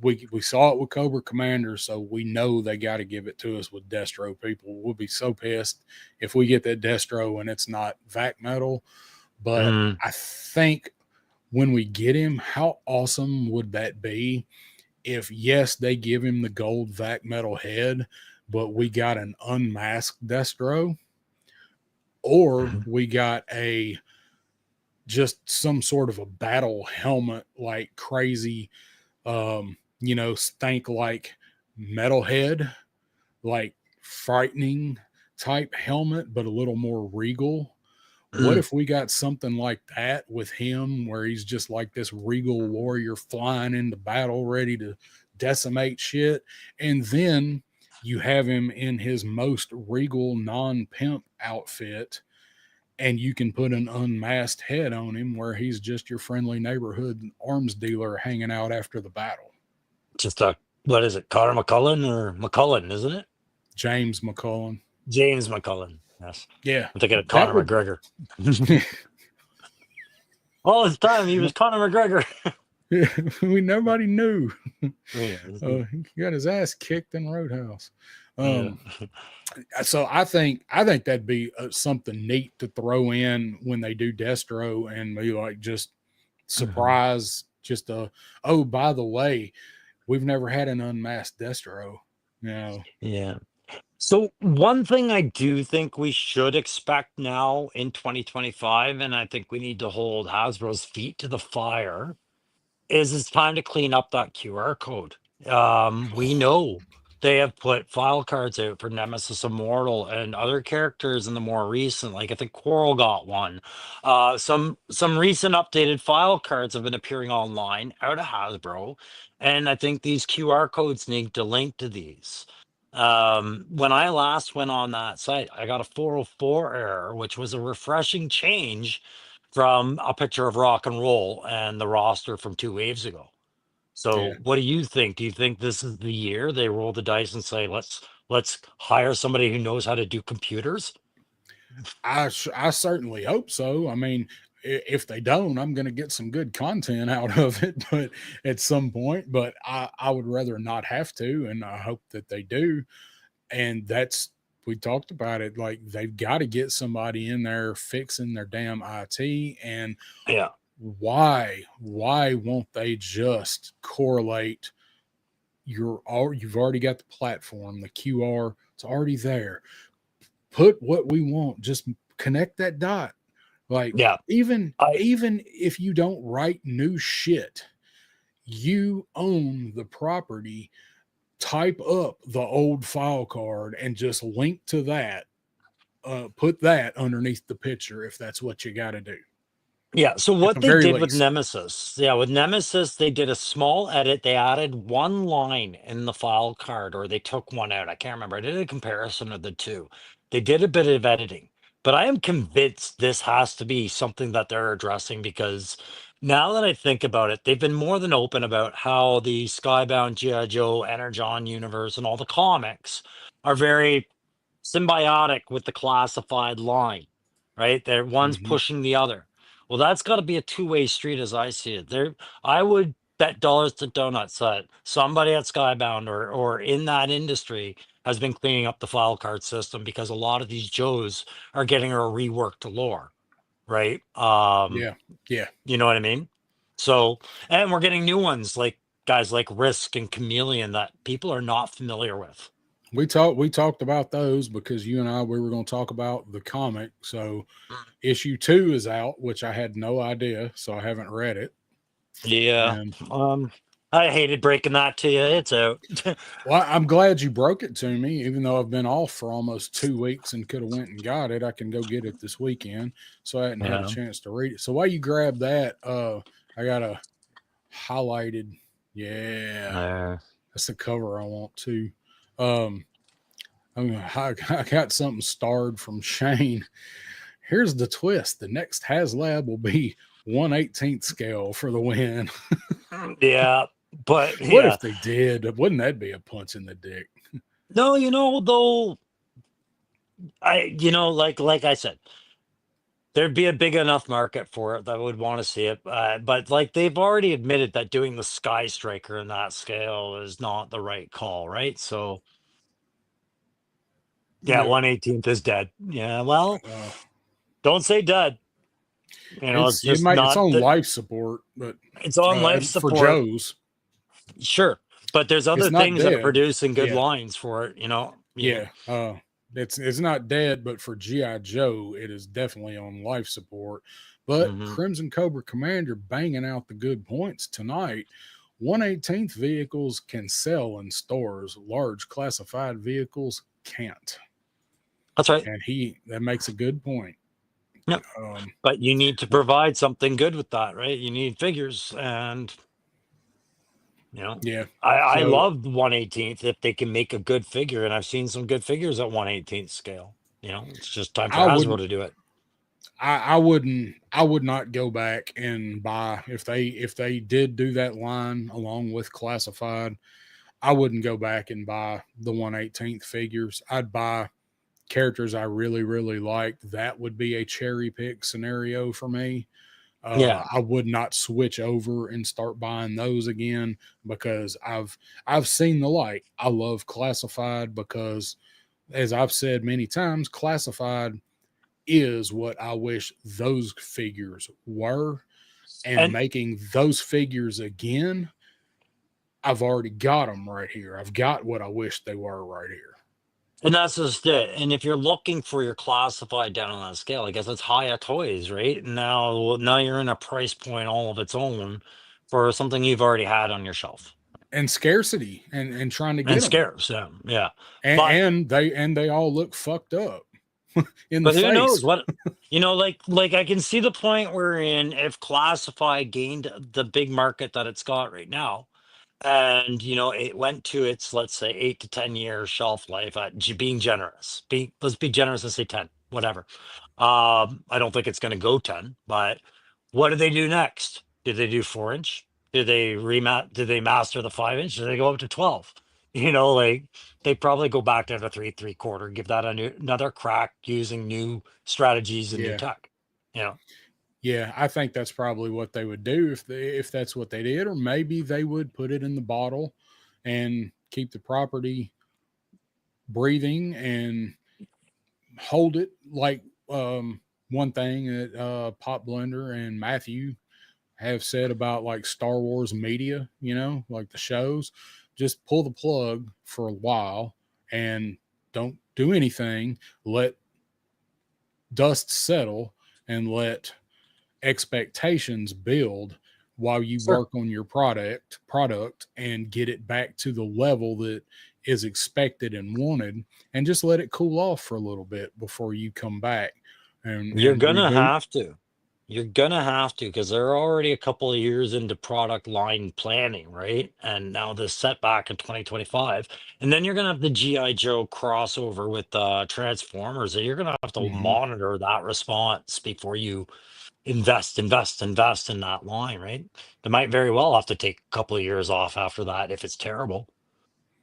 S1: we saw it with Cobra Commander, so we know they got to give it to us with Destro. People will be so pissed if we get that Destro and it's not vac metal. But
S2: Mm.
S1: I think when we get him, how awesome would that be if, yes, they give him the gold vac metal head, but we got an unmasked Destro, or
S2: Mhm.
S1: we got a just some sort of a battle helmet like crazy, stank like metalhead, like frightening type helmet, but a little more regal. What
S2: Mm.
S1: if we got something like that with him where he's just like this regal warrior flying into battle ready to decimate shit? And then you have him in his most regal non pimp outfit, and you can put an unmasked head on him where he's just your friendly neighborhood arms dealer hanging out after the battle.
S2: Just what is it? Connor McCullen or McCullen, isn't it?
S1: James McCullen.
S2: James McCullen. Yes.
S1: Yeah,
S2: I'm thinking of
S1: that
S2: Conor
S1: would.
S2: McGregor. All this time he was Conor McGregor.
S1: Nobody knew.
S2: Yeah.
S1: He got his ass kicked in Roadhouse.
S2: Yeah.
S1: Um, so I think that'd be something neat to throw in when they do Destro and be like just
S2: Mhm.
S1: surprise. Just oh, by the way, we've never had an unmasked Destro. You know,
S2: Yeah. So one thing I do think we should expect now in 2025, and I think we need to hold Hasbro's feet to the fire, is it's time to clean up that QR code. We know they have put file cards out for Nemesis Immortal and other characters in the more recent, like I think Coral got one. Some recent updated file cards have been appearing online out of Hasbro, and I think these QR codes need to link to these. When I last went on that site, I got a 404 error, which was a refreshing change from a picture of rock and roll and the roster from 2 waves ago.
S1: yeah.
S2: So what do you think? Do you think this is the year they roll the dice and say, let's hire somebody who knows how to do computers?
S1: I certainly hope so. I mean, if they don't, I'm going to get some good content out of it, but at some point. But I would rather not have to, and I hope that they do. And that's we talked about it. Like they've got to get somebody in there fixing their damn IT. And
S2: Yeah.
S1: why won't they just correlate you've already got the platform, the QR, it's already there. Put what we want, just connect that dot. Like
S2: Yeah. I
S1: even if you don't write new shit, you own the property. Type up the old file card and just link to that. Put that underneath the picture if that's what you got to do.
S2: Yeah, so
S1: At
S2: what
S1: the
S2: they
S1: very
S2: did with
S1: least.
S2: Nemesis, yeah, with Nemesis, they did a small edit. They added one line in the file card, or they took one out. I can't remember. I did a comparison of the two. They did a bit of editing, but I am convinced this has to be something that they're addressing because now that I think about it, they've been more than open about how the Skybound G.I. Joe, Energon universe, and all the comics are very symbiotic with the classified line, right? They're one's
S1: Mhm.
S2: pushing the other. Well, that's got to be a two-way street as I see it. There, I would bet dollars to donuts that somebody at Skybound or in that industry has been cleaning up the file card system because a lot of these Joes are getting a reworked lore, right?
S1: Yeah, yeah.
S2: You know what I mean? So, and we're getting new ones like guys like Risk and Chameleon that people are not familiar with.
S1: We talked about those because you and I we were going to talk about the comic. So issue 2 is out, which I had no idea, so I haven't read it.
S2: Yeah.
S1: And
S2: I hated breaking that to you. It's out.
S1: well, I'm glad you broke it to me, even though I've been off for almost 2 weeks and could have went and got it. I can go get it this weekend, so I hadn't had a
S2: Yeah.
S1: chance to read it. So while you grab that, I got a highlighted. Yeah,
S2: Uh,
S1: that's the cover I want to. Um, I got something starred from Shane. Here's the twist: the next HasLab will be 1/18th scale for the win.
S2: yeah. But
S1: What
S2: yeah.
S1: if they did? Wouldn't that be a punch in the dick?
S2: No, though like I said, there'd be a big enough market for it that would want to see it. But like they've already admitted that doing the Sky Striker in that scale is not the right call, right? So yeah,
S1: No,
S2: 1/18th is dead. Yeah, well,
S1: uh,
S2: don't say dead. It's just
S1: it's
S2: not
S1: on
S2: that
S1: life support, but
S2: it's on life
S1: for
S2: support.
S1: Joe's,
S2: Sure. But there's
S1: it's
S2: other
S1: not
S2: things that are
S1: dead.
S2: producing good
S1: Yeah,
S2: lines for it, Yeah.
S1: yeah. It's not dead, but for GI Joe, it is definitely on life support. But
S2: Hmm.
S1: Crimson Cobra Commander banging out the good points tonight. 1/18th vehicles can sell in stores. Large classified vehicles can't.
S2: That's right.
S1: And that makes a good point.
S2: Yep.
S1: Um,
S2: But you need to provide something good with that, right? You need figures and you know,
S1: yeah.
S2: I
S1: So
S2: love 1/18th if they can make a good figure, and I've seen some good figures at 1/18th scale. It's just time for
S1: I
S2: Hasbro
S1: wouldn't
S2: to do it.
S1: I would not go back and buy if they did do that line along with classified. I wouldn't go back and buy the 1/18th figures. I'd buy characters I really really liked. That would be a cherry pick scenario for me.
S2: Yeah.
S1: I would not switch over and start buying those again because I've seen the light. I love classified because, as I've said many times, classified is what I wish those figures were. And
S2: And
S1: making those figures again, I've already got them right here. I've got what I wish they were right here.
S2: and that's just it. And if you're looking for your classified down on that scale, I guess it's Hiya Toys, right? Now you're in a price point all of its own for something you've already had on your shelf.
S1: And scarcity and trying to
S2: And
S1: get them.
S2: scarce, yeah.
S1: And,
S2: But
S1: they all look fucked up in the
S2: But who knows
S1: face.
S2: what like I can see the point we're in if classified gained the big market that it's got right now. And it went to its, let's say, 8 to 10 year shelf life at being generous. Let's be generous and say 10, whatever. I don't think it's going to go 10, but what do they do next? Do they do 4 inch? Do they master the 5 inch? Do they go up to 12? Like they probably go back to the 3 3/4, give that another crack using new strategies and new
S1: Yeah.
S2: tech. You know,
S1: Yeah, I think that's probably what they would do if that's what they did, or maybe they would put it in the bottle and keep the property breathing and hold it like one thing that Pop Blender and Matthew have said about like Star Wars media, like the shows, just pull the plug for a while and don't do anything. Let dust settle and let expectations build while you
S2: sure.
S1: work on your product and get it back to the level that is expected and wanted, and just let it cool off for a little bit before you come back
S2: You're
S1: and
S2: gonna
S1: reboot.
S2: have to. You're gonna have to because they're already a couple of years into product line planning, right? And now this setback in 2025, and then you're gonna have the GI Joe crossover with Transformers. So you're gonna have to
S1: Mm-hmm.
S2: monitor that response before you invest in that line, right? They might very well have to take a couple of years off after that if it's terrible.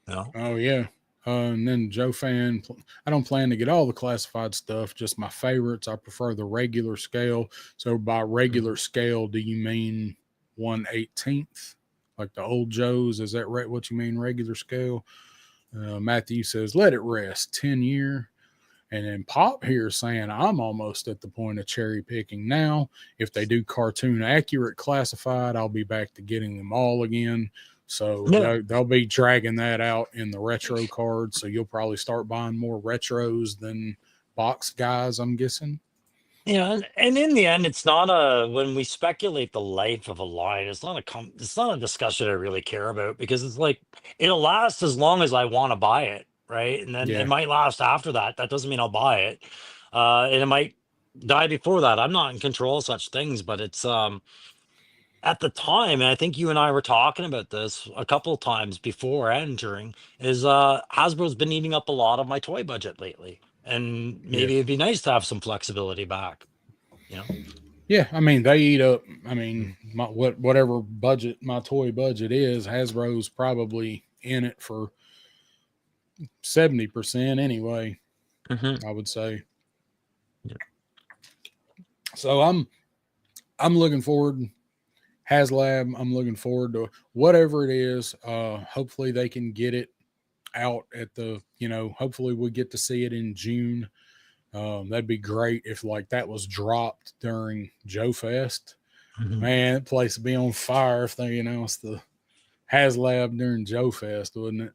S2: You know?
S1: Oh yeah. And then Joe Fan, I don't plan to get all the classified stuff, just my favorites. I prefer the regular scale. So by regular scale, do you mean 1/18th? Like the old Joes? Is that right? What you mean, regular scale? Matthew says, let it rest, 10-year. And then Pop here saying, I'm almost at the point of cherry picking now. If they do cartoon accurate classified, I'll be back to getting them all again. So
S2: Yeah.
S1: they'll be dragging that out in the retro cards. So you'll probably start buying more retros than box guys, I'm guessing.
S2: Yeah, and in the end, it's not a when we speculate the life of a line, it's not a discussion I really care about because it's like it'll last as long as I want to buy it, right? And then it
S1: Yeah.
S2: might last after that. That doesn't mean I'll buy it. And it might die before that. I'm not in control of such things, but it's at the time, and I think you and I were talking about this a couple of times before and during, is Hasbro's been eating up a lot of my toy budget lately. And
S1: Yeah.
S2: maybe it'd be nice to have some flexibility back, you know?
S1: Yeah. I mean, they eat up, I mean,
S2: Mm.
S1: whatever budget my toy budget is, Hasbro's probably in it for 70% anyway,
S2: Mhm.
S1: I would say.
S2: Yeah.
S1: So I'm looking forward. HasLab, I'm looking forward to whatever it is. Hopefully they can get it out at the, hopefully we get to see it in June. That'd be great if like that was dropped during Joe Fest.
S2: Mhm.
S1: Man, that place would be on fire if they announced the HasLab during Joe Fest, wouldn't it?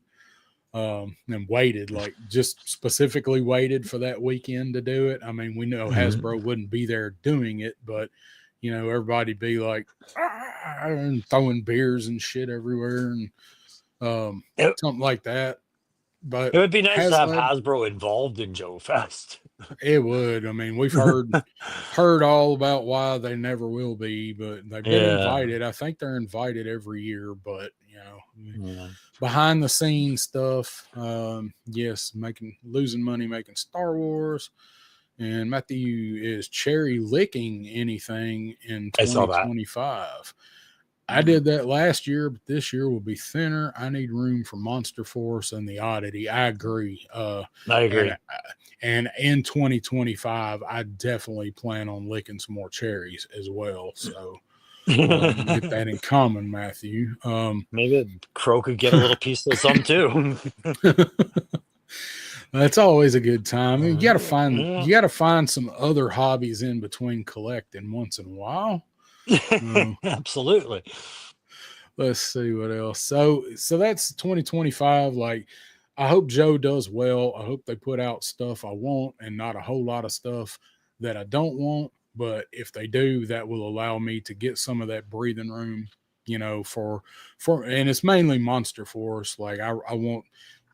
S1: And waited, like just specifically waited for that weekend to do it. I mean, we know
S2: Mhm.
S1: Hasbro wouldn't be there doing it, but everybody'd be like and throwing beers and shit everywhere and
S2: It,
S1: something like that. But
S2: it would be nice to have
S1: HasLab,
S2: Hasbro involved in Joe Fest.
S1: it would. I mean, we've heard all about why they never will be, but they've been
S2: Yeah.
S1: invited. I think they're invited every year, but
S2: Yeah.
S1: behind the scenes stuff. Yes, losing money making Star Wars. And Matthew is cherry licking anything in
S2: I saw that.
S1: 2025. I
S2: Mhm.
S1: did that last year, but this year will be thinner. I need room for Monster Force and the Oddity. I agree.
S2: I
S1: And
S2: agree.
S1: and in 2025, I definitely plan on licking some more cherries as well. So get that in common, Matthew.
S2: Maybe Crow could get a little piece of some too.
S1: That's always a good time. You got to find
S2: Yeah.
S1: you got to find some other hobbies in between collecting once in a while. Uh,
S2: Absolutely.
S1: let's see what else. So that's 2025. Like, I hope Joe does well. I hope they put out stuff I want and not a whole lot of stuff that I don't want. But if they do, that will allow me to get some of that breathing room, for and it's mainly Monster Force. Like I want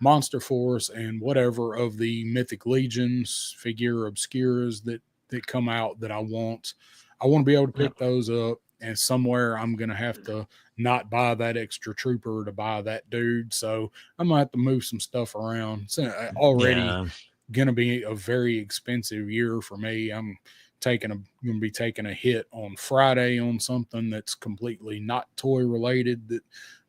S1: Monster Force and whatever of the Mythic Legions figure obscuras that come out that I want. I want to be able to
S2: Yeah.
S1: pick those up, and somewhere I'm gonna have to not buy that extra trooper to buy that dude. So I'm gonna have to move some stuff around. It's already
S2: Yeah.
S1: gonna be a very expensive year for me. I'm gonna be taking a hit on Friday on something that's completely not toy related that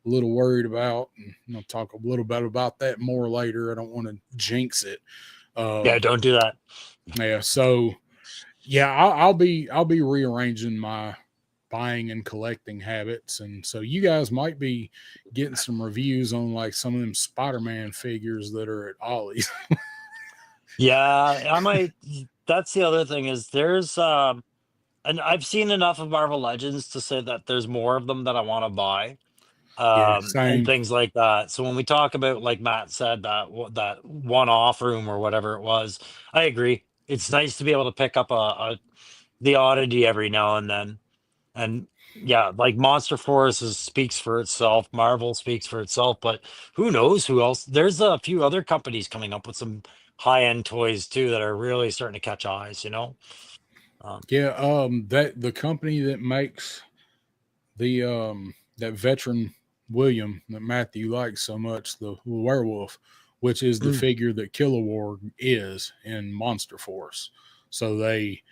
S1: a little worried about. And I'll talk a little bit about that more later. I don't want to jinx it.
S2: Yeah,
S1: Um,
S2: don't do that.
S1: yeah, so yeah, I'll be rearranging my buying and collecting habits, and so you guys might be getting some reviews on like some of them Spider-Man figures that are at Ollie's.
S2: Yeah, I might. That's the other thing is there's and I've seen enough of Marvel Legends to say that there's more of them that I want to buy.
S1: Yeah,
S2: And
S1: same.
S2: things like that. So when we talk about, like Matt said, that one-off room or whatever it was, I agree. It's nice to be able to pick up a the oddity every now and then. And yeah, like Monster Force speaks for itself, Marvel speaks for itself, but who knows who else? There's a few other companies coming up with some high-end toys too that are really starting to catch eyes, you know? Um,
S1: Yeah, that the company that makes the that veteran William that Matthew likes so much, the werewolf, which is the
S2: mm,
S1: figure that Kilowar is in Monster Force. So they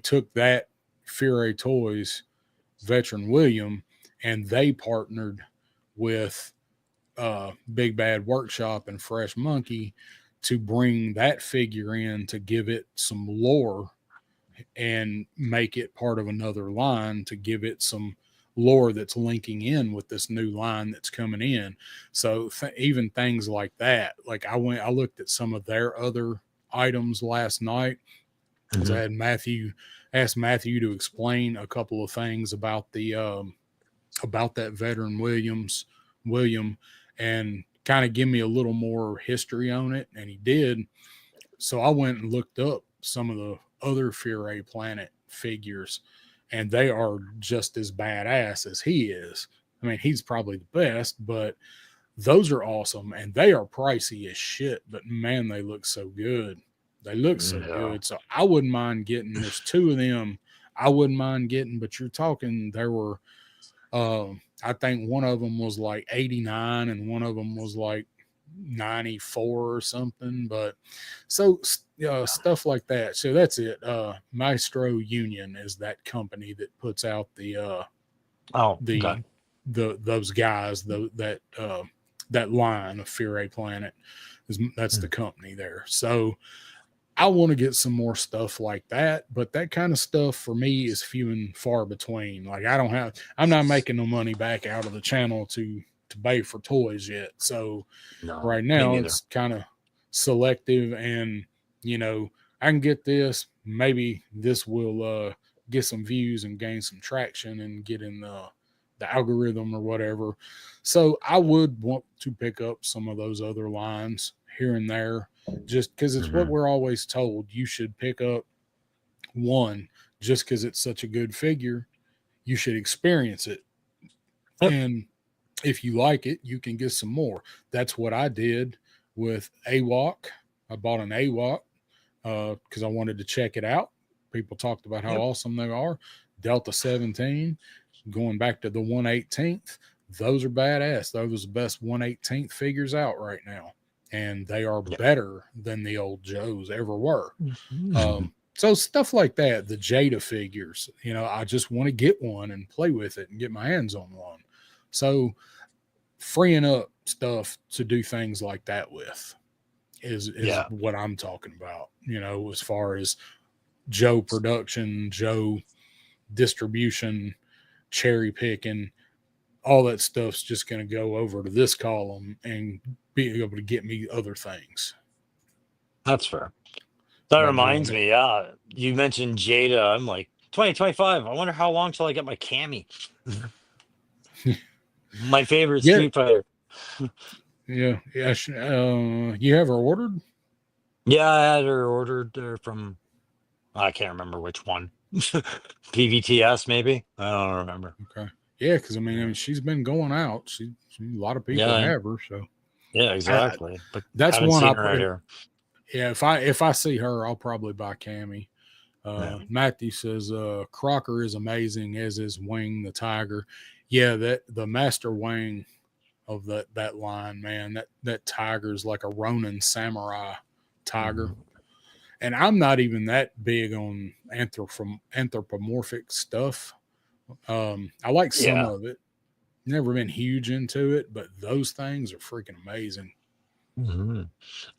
S1: took that Fury Toys veteran William and they partnered with Big Bad Workshop and Fresh Monkey to bring that figure in to give it some lore and make it part of another line to give it some lore that's linking in with this new line that's coming in. So even things like that, like I looked at some of their other items last night because I
S2: Mhm.
S1: had asked Matthew to explain a couple of things about the about that veteran William and kind of give me a little more history on it, and he did. So I went and looked up some of the other Fury Planet figures, and they are just as badass as he is. I mean, he's probably the best, but those are awesome and they are pricey as shit, but man, they look so good. They look so
S2: Yeah.
S1: good. So I wouldn't mind getting, there's two of them I wouldn't mind getting, but you're talking, there were, I think one of them was like 89 and one of them was like 94 or something. But so stuff like that. So that's it. Maestro Union is that company that puts out
S2: Oh,
S1: the
S2: okay.
S1: those guys that line of Fury Planet that's the
S2: Mm.
S1: company there. So I want to get some more stuff like that, but that kind of stuff for me is few and far between. Like I'm not making no money back out of the channel to pay for toys yet. So
S2: No,
S1: right
S2: me
S1: now
S2: neither.
S1: it's kind of selective, and you know, I can get this, maybe this will get some views and gain some traction and get in the algorithm or whatever. So I would want to pick up some of those other lines here and there, just because it's what
S2: Hmm.
S1: we're always told. You should pick up one just because it's such a good figure. You should experience it,
S2: Yep.
S1: and if you like it, you can get some more. That's what I did with AWOC. I bought an AWOC because I wanted to check it out. People talked about how
S2: Yep.
S1: awesome they are. Delta 17, going back to the 118th, those are badass. Those are the best 118th figures out right now. And they are
S2: Yeah.
S1: better than the old Joes ever were.
S2: Mhm.
S1: So stuff like that, the Jada figures, I just want to get one and play with it and get my hands on one. So freeing up stuff to do things like that with is
S2: Yeah.
S1: what I'm talking about. As far as Joe production, Joe distribution, cherry picking, all that stuff's just going to go over to this column and be able to get me other things.
S2: That's fair. That
S1: But
S2: reminds me, yeah, you mentioned Jada. I'm like 2025. I wonder how long till I get my Cammy. My favorite
S1: yeah,
S2: Street Fighter.
S1: yeah. You have her ordered?
S2: Yeah, I had her ordered there from I can't remember which one. PVTS maybe. I don't remember.
S1: Okay. Yeah, because I mean,
S2: Yeah.
S1: she's been going out. A lot of people
S2: Yeah,
S1: have her, so
S2: yeah,
S1: I,
S2: exactly. But
S1: that's
S2: haven't
S1: one
S2: seen her out here.
S1: yeah, if I see her, I'll probably buy Cammy.
S2: Yeah.
S1: Matthew says Crocker is amazing, as is Wing the Tiger. Yeah, that the master Wang of that line, man, that tiger is like a Ronin samurai tiger.
S2: Mhm.
S1: And I'm not even that big on anthropomorphic stuff. I like some
S2: Yeah.
S1: of it. Never been huge into it, but those things are freaking amazing.
S2: Mhm.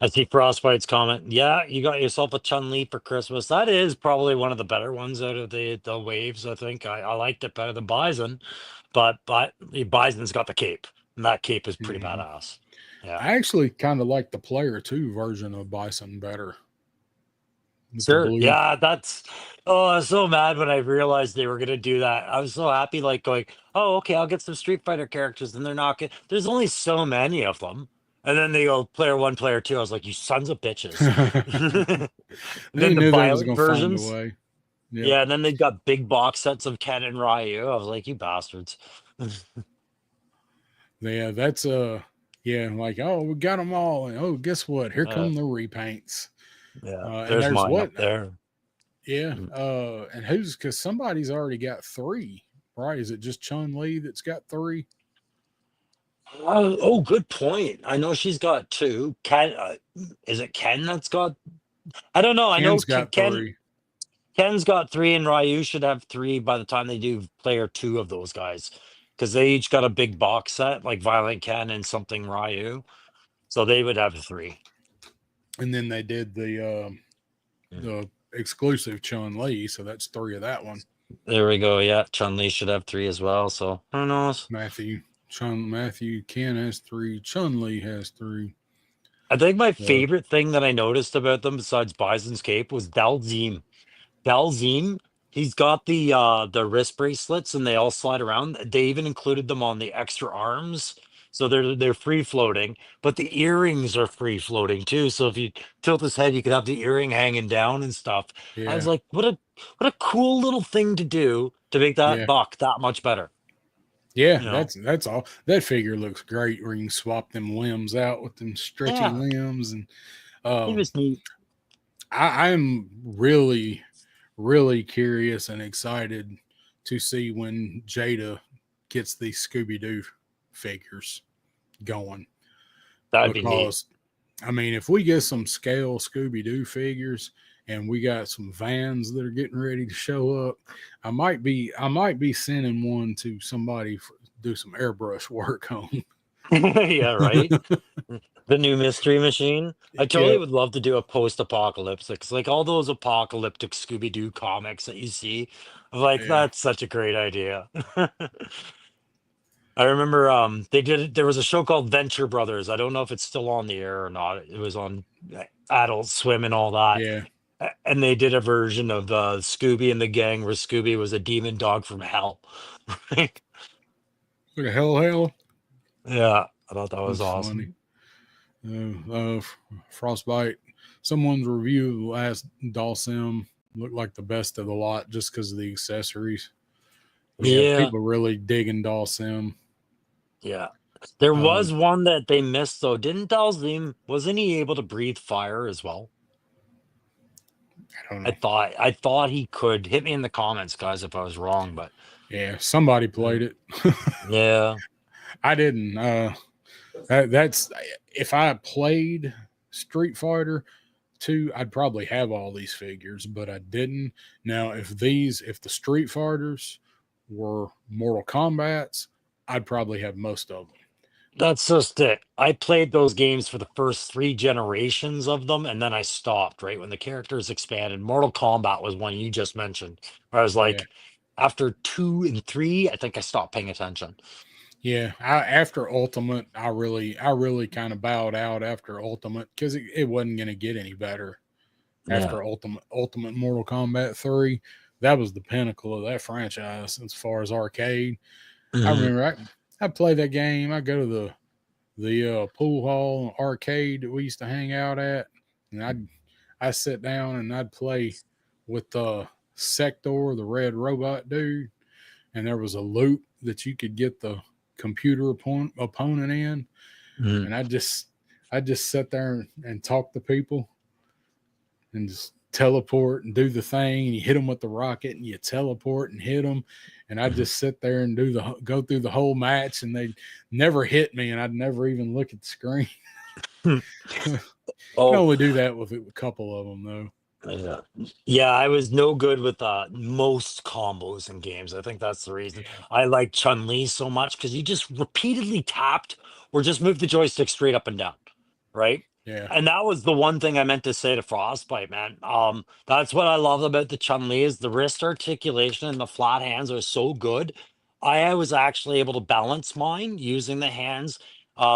S2: I see Frostbite's comment. Yeah, you got yourself a Chun Li for Christmas. That is probably one of the better ones out of the waves. I think I liked it better than Bison, but Bison's got the cape, and that cape is pretty
S1: Mm-hmm.
S2: badass. Yeah.
S1: I actually kind of like the Player 2 version of Bison better with the
S2: Sure.
S1: blue.
S2: Yeah, that's oh, I was so mad when I realized they were gonna do that. I was so happy, like going, oh, okay, I'll get some Street Fighter characters, and they're not good. There's only so many of them. And then they go player one, player two. I was like, you sons of bitches. And
S1: They
S2: then the
S1: knew they was
S2: violent
S1: gonna find a
S2: versions.
S1: way. Yep.
S2: Yeah, and then they've got big box sets of Ken and Ryu. I was like, you bastards.
S1: Yeah, that's yeah, like, oh, we got them all, and oh, guess what? Here
S2: Uh,
S1: come the repaints.
S2: yeah,
S1: And
S2: there's
S1: there's
S2: mine
S1: what?
S2: up there.
S1: Yeah,
S2: Mm.
S1: and who's because somebody's already got three, right? Is it just Chun Li that's got three?
S2: Oh, good point. I know she's got two. Ken, is it Ken that's got? I don't know. I know
S1: Ken's got three.
S2: Ken's got three, and Ryu should have three by the time they do player two of those guys. because they each got a big box set, like Violent Ken and something Ryu. So they would have 3.
S1: And then they did the exclusive Chun-Li, so that's 3 of that one.
S2: There we go. Yeah, Chun-Li should have 3 as well. So who knows?
S1: Matthew Ken has 3. Chun-Li has 3.
S2: I think my favorite thing that I noticed about them, besides Bison's cape, was Dalzim. Dalzim, he's got the wrist bracelets, and they all slide around. They even included them on the extra arms, so they're free floating. But the earrings are free floating too. So if you tilt his head, you could have the earring hanging down and stuff. I was
S1: Yeah,
S2: like, what a cool little thing to do to make that
S1: yeah,
S2: buck that much better.
S1: yeah.
S2: You know?
S1: That's all. That figure looks great. Where you can swap them limbs out with them stretchy
S2: Yeah,
S1: limbs, and
S2: it
S1: um,
S2: was neat.
S1: I'm really, really curious and excited to see when Jada gets these Scooby Doo figures going.
S2: That'd be neat.
S1: Because, I mean, if we get some scale Scooby Doo figures and we got some vans that are getting ready to show up, I might be sending one to somebody for do some airbrush work on.
S2: Yeah, right. The new Mystery Machine. I totally
S1: Yep.
S2: would love to do a post-apocalyptic, 'cause, like all those apocalyptic Scooby-Doo comics that you see. I'm like,
S1: Yeah.
S2: that's such a great idea. I remember there was a show called Venture Brothers. I don't know if it's still on the air or not. It was on Adult Swim and all that.
S1: Yeah.
S2: And they did a version of Scooby and the Gang where Scooby was a demon dog from hell.
S1: Look at hell.
S2: Yeah, I thought that was
S1: That's funny.
S2: awesome.
S1: Frostbite. Someone's review of the last Dalsim looked like the best of the lot just because of the accessories. Yeah,
S2: Yeah.
S1: people really digging Dalsim.
S2: Yeah. There was
S1: Um,
S2: one that they missed though. Didn't Dalzim, wasn't he able to breathe fire as well?
S1: I don't know.
S2: I thought he could. Hit me in the comments, guys, if I was wrong, but
S1: Yeah, somebody played it.
S2: yeah.
S1: I didn't. That's if I played Street Fighter 2, I'd probably have all these figures, but I didn't. Now, if the Street Fighters were Mortal Kombat's, I'd probably have most of them.
S2: That's just it. I played those games for the first 3 generations of them, and then I stopped, right? When the characters expanded. Mortal Kombat was one you just mentioned. Where I was
S1: Yeah,
S2: like, after 2 and 3, I think I stopped paying attention.
S1: yeah. After Ultimate, I really kind of bowed out after Ultimate because it wasn't going to get any better.
S2: Yeah.
S1: After Ultimate Mortal Kombat 3, that was the pinnacle of that franchise as far as arcade. I
S2: Hmm.
S1: remember I'd play that game. I'd go to the pool hall arcade that we used to hang out at, and I'd sit down and I'd play with Sector, the red robot dude, and there was a loop that you could get the computer opponent in, and I just sit there and talk to people and just teleport and do the thing. And you hit them with the rocket and you teleport and hit them. And I'd just sit there and go through the whole match, and they'd never hit me, and I'd never even look at the screen. Can
S2: Oh,
S1: only do that with a couple of them though.
S2: yeah. Yeah, I was no good with most combos in games. I think that's the reason
S1: Yeah,
S2: I like Chun-Li so much, because you just repeatedly tapped or just moved the joystick straight up and down, right?
S1: yeah,
S2: And that was the one thing I meant to say to Frostbite, man. That's what I love about the Chun-Li is the wrist articulation and the flat hands are so good. I was actually able to balance mine using the hands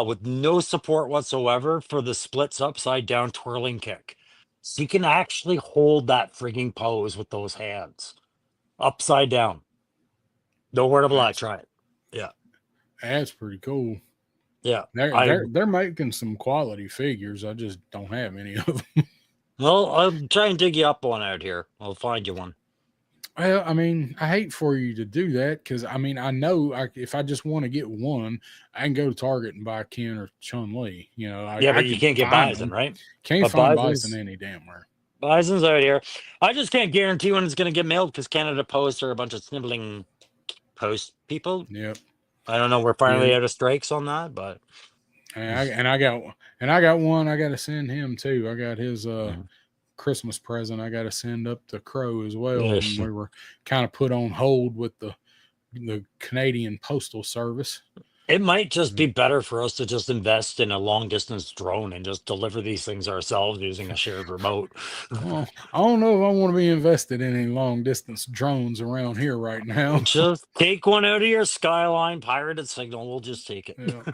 S2: with no support whatsoever for the splits upside down twirling kick. So you can actually hold that frigging pose with those hands upside down. No word of a lie.
S1: that's
S2: Try it. Yeah.
S1: that's pretty cool.
S2: Yeah.
S1: They're
S2: I
S1: they're they're making some quality figures. I just don't have any of them.
S2: Well, I'll try and dig you up one out here. I'll find you one.
S1: Well, I mean, I hate for you to do that because I mean, I know if I just want to get one, I can go to Target and buy Ken or Chun Li.
S2: Yeah,
S1: I
S2: but you
S1: can
S2: can't get
S1: find
S2: Bison,
S1: them.
S2: right?
S1: Can't
S2: But
S1: find Bison
S2: Bison's
S1: any damn where.
S2: Bison's out here. I just can't guarantee when it's going to get mailed because Canada Post are a bunch of sniveling post people.
S1: Yep.
S2: I don't know. We're finally
S1: Yeah.
S2: out of strikes on that, but
S1: And I got one I got to send him too. I got his
S2: Mhm.
S1: Christmas present I got to send up to Crow as well, and
S2: Ish.
S1: we were kind of put on hold with the Canadian Postal Service.
S2: It might just be better for us to just invest in a long distance drone and just deliver these things ourselves using a shared remote.
S1: Well, I don't know if I want to be invested in any long distance drones around here right now.
S2: Just take one out of your Skyline pirated signal. We'll just take it.
S1: Yeah,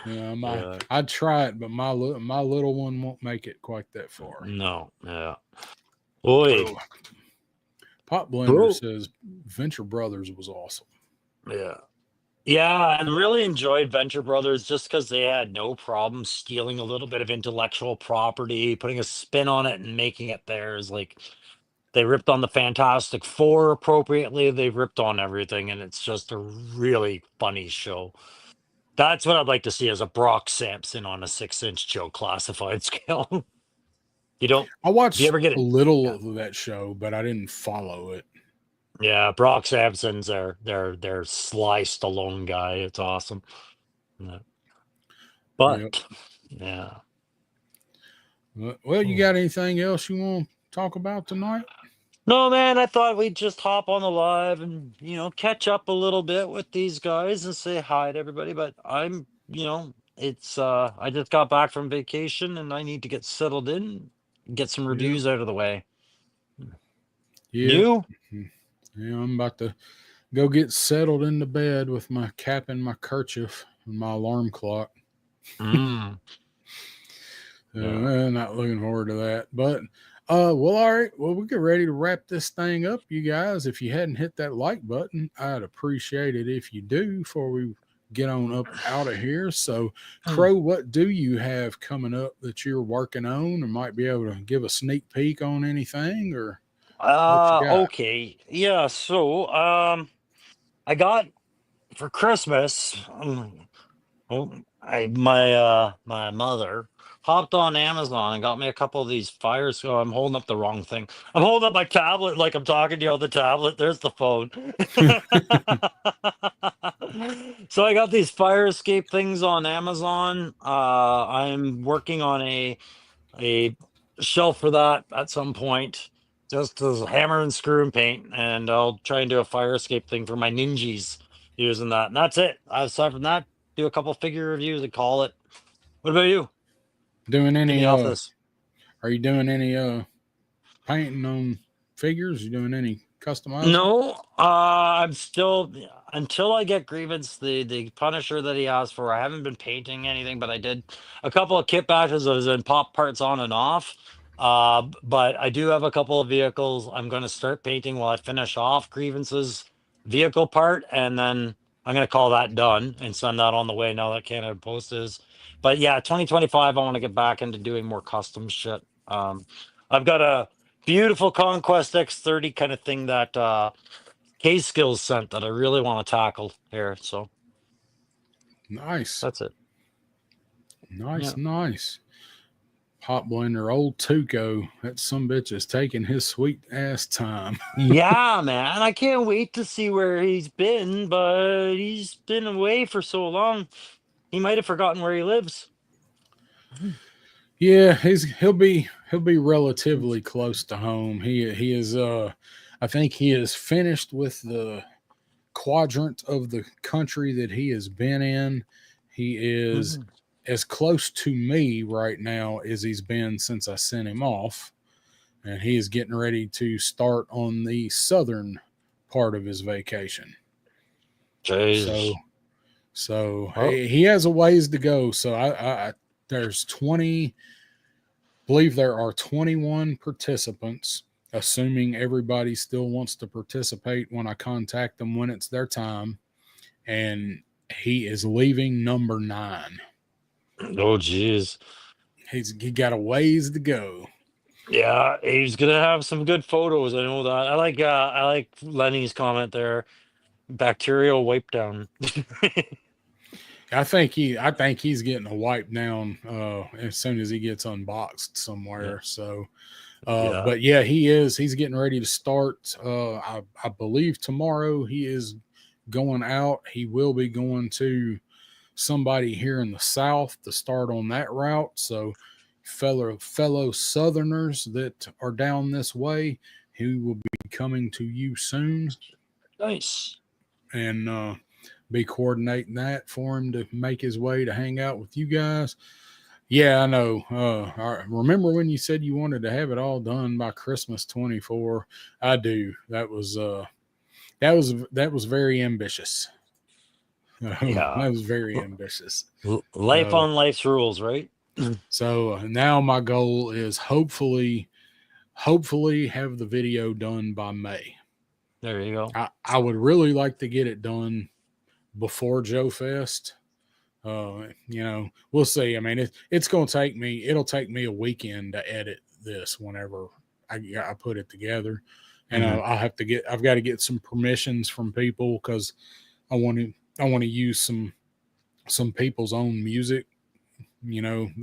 S1: yeah.
S2: Yeah.
S1: I'd try it, but my little one won't make it quite that far.
S2: No. Yeah. Oi.
S1: Oh, Pop Blender
S2: Bro.
S1: says Venture Brothers was awesome.
S2: Yeah. Yeah, I really enjoyed Venture Brothers just because they had no problem stealing a little bit of intellectual property, putting a spin on it, and making it theirs. Like they ripped on the Fantastic Four appropriately. They've ripped on everything, and it's just a really funny show. That's what I'd like to see as a Brock Sampson on a 6-inch Joe classified scale. You don't.
S1: I
S2: If you
S1: watched
S2: ever get
S1: a
S2: it,
S1: little
S2: yeah,
S1: of that show, but I didn't follow it.
S2: yeah. Brock Sampson's their Sly Stallone guy. It's awesome. Yeah.
S1: Yep.
S2: But yeah.
S1: Well, you
S2: Oh.
S1: got anything else you want to talk about tonight?
S2: No, man, I thought we'd just hop on the live and, catch up a little bit with these guys and say hi to everybody. But I just got back from vacation and I need to get settled in, get some
S1: Yeah.
S2: reviews out of the way.
S1: Yeah.
S2: You?
S1: Yeah, I'm about to go get settled into bed with my cap and my kerchief and my alarm clock.
S2: Mm, yeah.
S1: Not looking forward to that. But well, all right. Well, we get ready to wrap this thing up, you guys. If you hadn't hit that like button, I'd appreciate it if you do before we get on up out of here. So, Crow, what do you have coming up that you're working on, or might be able to give a sneak peek on anything, or what you got?
S2: Okay. Yeah, so I got for Christmas, my mother hopped on Amazon and got me a couple of these fires. Oh, I'm holding up the wrong thing. I'm holding up my tablet like I'm talking to you on the tablet. There's the phone. So I got these fire escape things on Amazon. I'm working on a shelf for that at some point. Just as hammer and screw and paint, and I'll try and do a fire escape thing for my ninjas using that. And that's it. Aside from that, do a couple figure reviews and call it. What about you?
S1: Doing
S2: Get
S1: any
S2: me off this.
S1: Are you doing any painting on figures? You doing any customizing?
S2: No, I'm still until I get Grievance, the Punisher that he asked for. I haven't been painting anything, but I did a couple of kit batches of and pop parts on and off. But I do have a couple of vehicles. I'm going to start painting while I finish off Grievance's vehicle part, and then I'm going to call that done and send that on the way now that Canada Post is. But yeah, 2025, I want to get back into doing more custom shit. I've got a beautiful Conquest X30 kind of thing that K Skills sent that I really want to tackle here. So
S1: Nice.
S2: that's it.
S1: Nice,
S2: Yeah.
S1: nice. Pop Blender, old Tuco. That some bitch is taking his sweet ass time.
S2: Yeah, man. I can't wait to see where he's been, but he's been away for so long. He might have forgotten where he lives.
S1: Yeah, he'll be relatively close to home. He is I think he is finished with the quadrant of the country that he has been in. He is as close to me right now as he's been since I sent him off. And he is getting ready to start on the southern part of his vacation.
S2: Jeez.
S1: So he has a ways to go. So I there's 20, believe there are 21 participants, assuming everybody still wants to participate when I contact them when it's their time. And he is leaving number 9.
S2: Oh, jeez.
S1: He got a ways to go.
S2: Yeah, he's gonna have some good photos. I know that. I like Lenny's comment there. Bacterial wipe down.
S1: I think he's getting a wipe down as soon as he gets unboxed somewhere.
S2: Yeah.
S1: So
S2: Yeah.
S1: but yeah, he's getting ready to start. I believe tomorrow he is going out. He will be going to somebody here in the South to start on that route. So fellow Southerners that are down this way, he will be coming to you soon.
S2: Nice.
S1: and be coordinating that for him to make his way to hang out with you guys. Yeah, I know. I remember when you said you wanted to have it all done by Christmas 24. I do. That was very ambitious. That
S2: Yeah.
S1: was very ambitious.
S2: Life
S1: So
S2: on life's rules, right?
S1: now my goal is hopefully have the video done by May.
S2: There you go.
S1: I would really like to get it done before Joe Fest. We'll see. I mean, it's going to take me. It'll take me a weekend to edit this whenever I put it together, and
S2: Hmm.
S1: I'll have to get. I've got to get some permissions from people because I want to. I want to use some people's own music.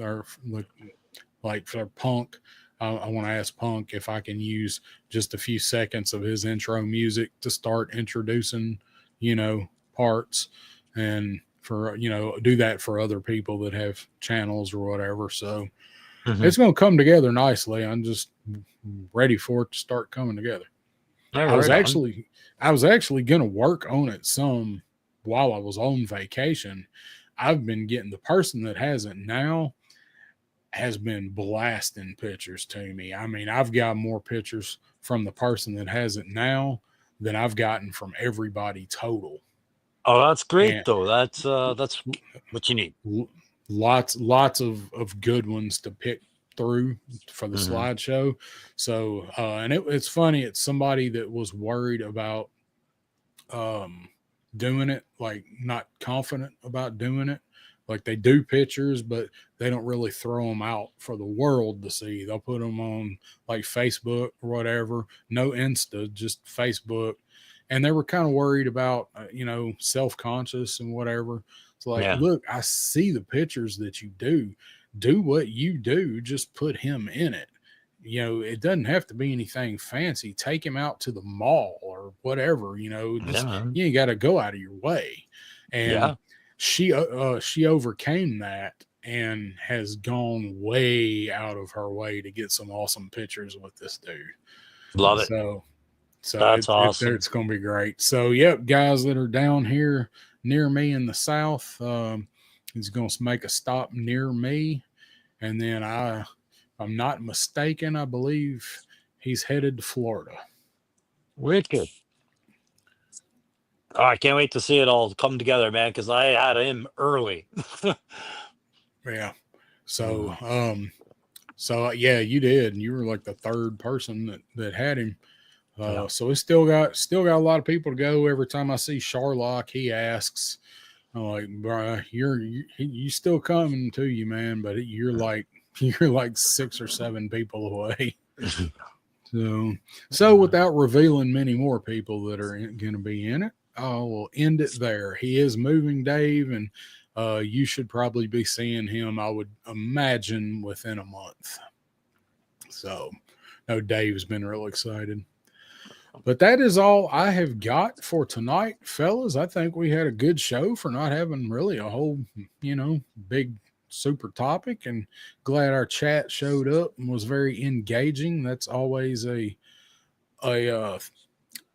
S1: Or like for Punk. I want to ask Punk if I can use just a few seconds of his intro music to start introducing, parts, and for do that for other people that have channels or whatever. So
S2: Hmm.
S1: it's going to come together nicely. I'm just ready for it to start coming together.
S2: Yeah,
S1: I was
S2: right on.
S1: actually I was actually going to work on it some while I was on vacation. I've been getting the person that has it now has been blasting pictures to me. I mean, I've got more pictures from the person that has it now than I've gotten from everybody total.
S2: Oh, that's great
S1: And
S2: though. That's what you need.
S1: lots of good ones to pick through for the
S2: Hmm.
S1: slideshow. So and it's funny, it's somebody that was worried about um doing it, like not confident about doing it. Like they do pictures, but they don't really throw them out for the world to see. They'll put them on like Facebook or whatever, no Insta, just Facebook. And they were kind of worried about, self conscious and whatever. It's like,
S2: Yeah.
S1: look, I see the pictures that you do. Do what you do, just put him in it. It doesn't have to be anything fancy. Take him out to the mall or whatever,
S2: Yeah,
S1: just
S2: man.
S1: you ain't got to go out of your way. And
S2: Yeah.
S1: she overcame that and has gone way out of her way to get some awesome pictures with this dude.
S2: Love it.
S1: So
S2: That's awesome.
S1: it's going to be great. So yep, guys that are down here near me in the south, he's going to make a stop near me, and then if I'm not mistaken, I believe he's headed to Florida.
S2: Wicked. Oh, I can't wait to see it all come together, man, because I had him early.
S1: Yeah. So
S2: Mhm.
S1: yeah, you did. You were like the third person that had him.
S2: Yeah.
S1: So it's still got a lot of people to go. Every time I see Sharlock, he asks, I'm like, bro, you still coming to you, man, but you're like you're like 6 or 7 people away. So without revealing many more people that are going to be in it, I will end it there. He is moving, Dave, and you should probably be seeing him, I would imagine, within a month. So, no, Dave's been real excited. But that is all I have got for tonight, fellas. I think we had a good show for not having really a whole, big super topic, and glad our chat showed up and was very engaging. That's always a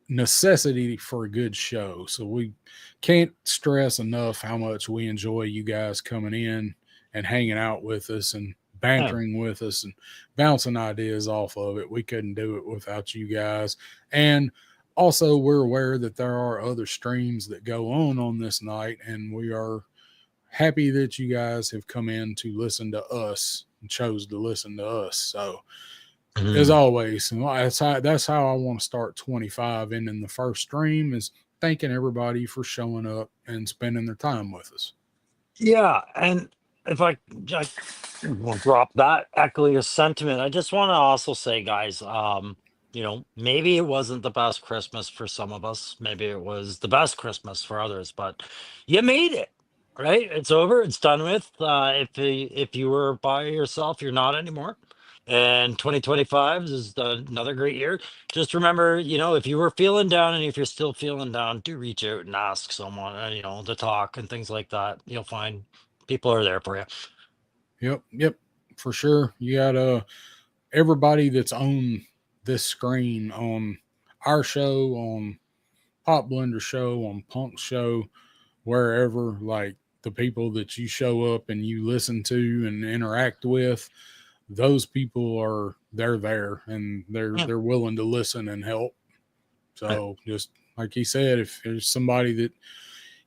S1: necessity for a good show. So we can't stress enough how much we enjoy you guys coming in and hanging out with us and
S2: Yeah.
S1: bantering with us and bouncing ideas off of it. We couldn't do it without you guys. And also, we're aware that there are other streams that go on this night, and we are happy that you guys have come in to listen to us and chose to listen to us. So as
S2: Mhm.
S1: always, that's how I want to start 25. And in the first stream is thanking everybody for showing up and spending their time with us.
S2: Yeah, and if I will drop that echoing a sentiment, I just want to also say, guys, maybe it wasn't the best Christmas for some of us. Maybe it was the best Christmas for others, but you made it, right? It's over. It's done with. If you were by yourself, you're not anymore. And 2025 is another great year. Just remember, if you were feeling down and if you're still feeling down, do reach out and ask someone, to talk and things like that. You'll find people are there for you.
S1: Yep, for sure. You got everybody that's on this screen on our show, on Pop Blender Show, on Punk Show, wherever, like the people that you show up and you listen to and interact with, those people they're there and they're willing to listen and help. So just like he said, if there's somebody that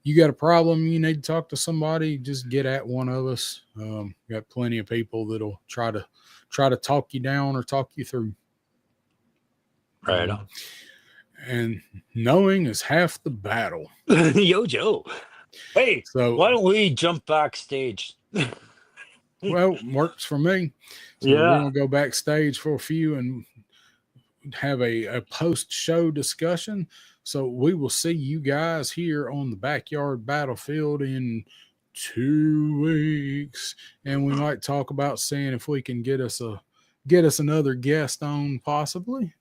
S1: you got a problem, you need to talk to somebody, just get at one of us. Got plenty of people that'll try to talk you down or talk you through.
S2: Right on.
S1: And knowing is half the battle.
S2: Yo, Joe. Hey,
S1: So
S2: why don't we jump backstage?
S1: well, works for me. So we're gonna go backstage for a few and have a post-show discussion. So we will see you guys here on the Backyard Battlefield in 2 weeks, and we might talk about seeing if we can get us another guest on, possibly.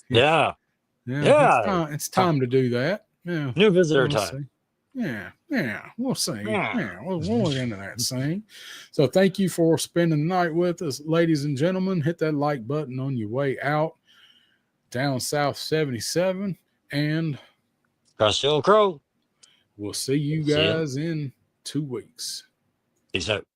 S2: Yeah.
S1: It's time to do that. Yeah,
S2: new visitor
S1: we'll
S2: time.
S1: See. Yeah, we'll see. Yeah, we'll look into that scene. So thank you for spending the night with us, ladies and gentlemen. Hit that like button on your way out down South 77, and
S2: Crusty old crow.
S1: We'll see you guys in 2 weeks.
S2: Peace out.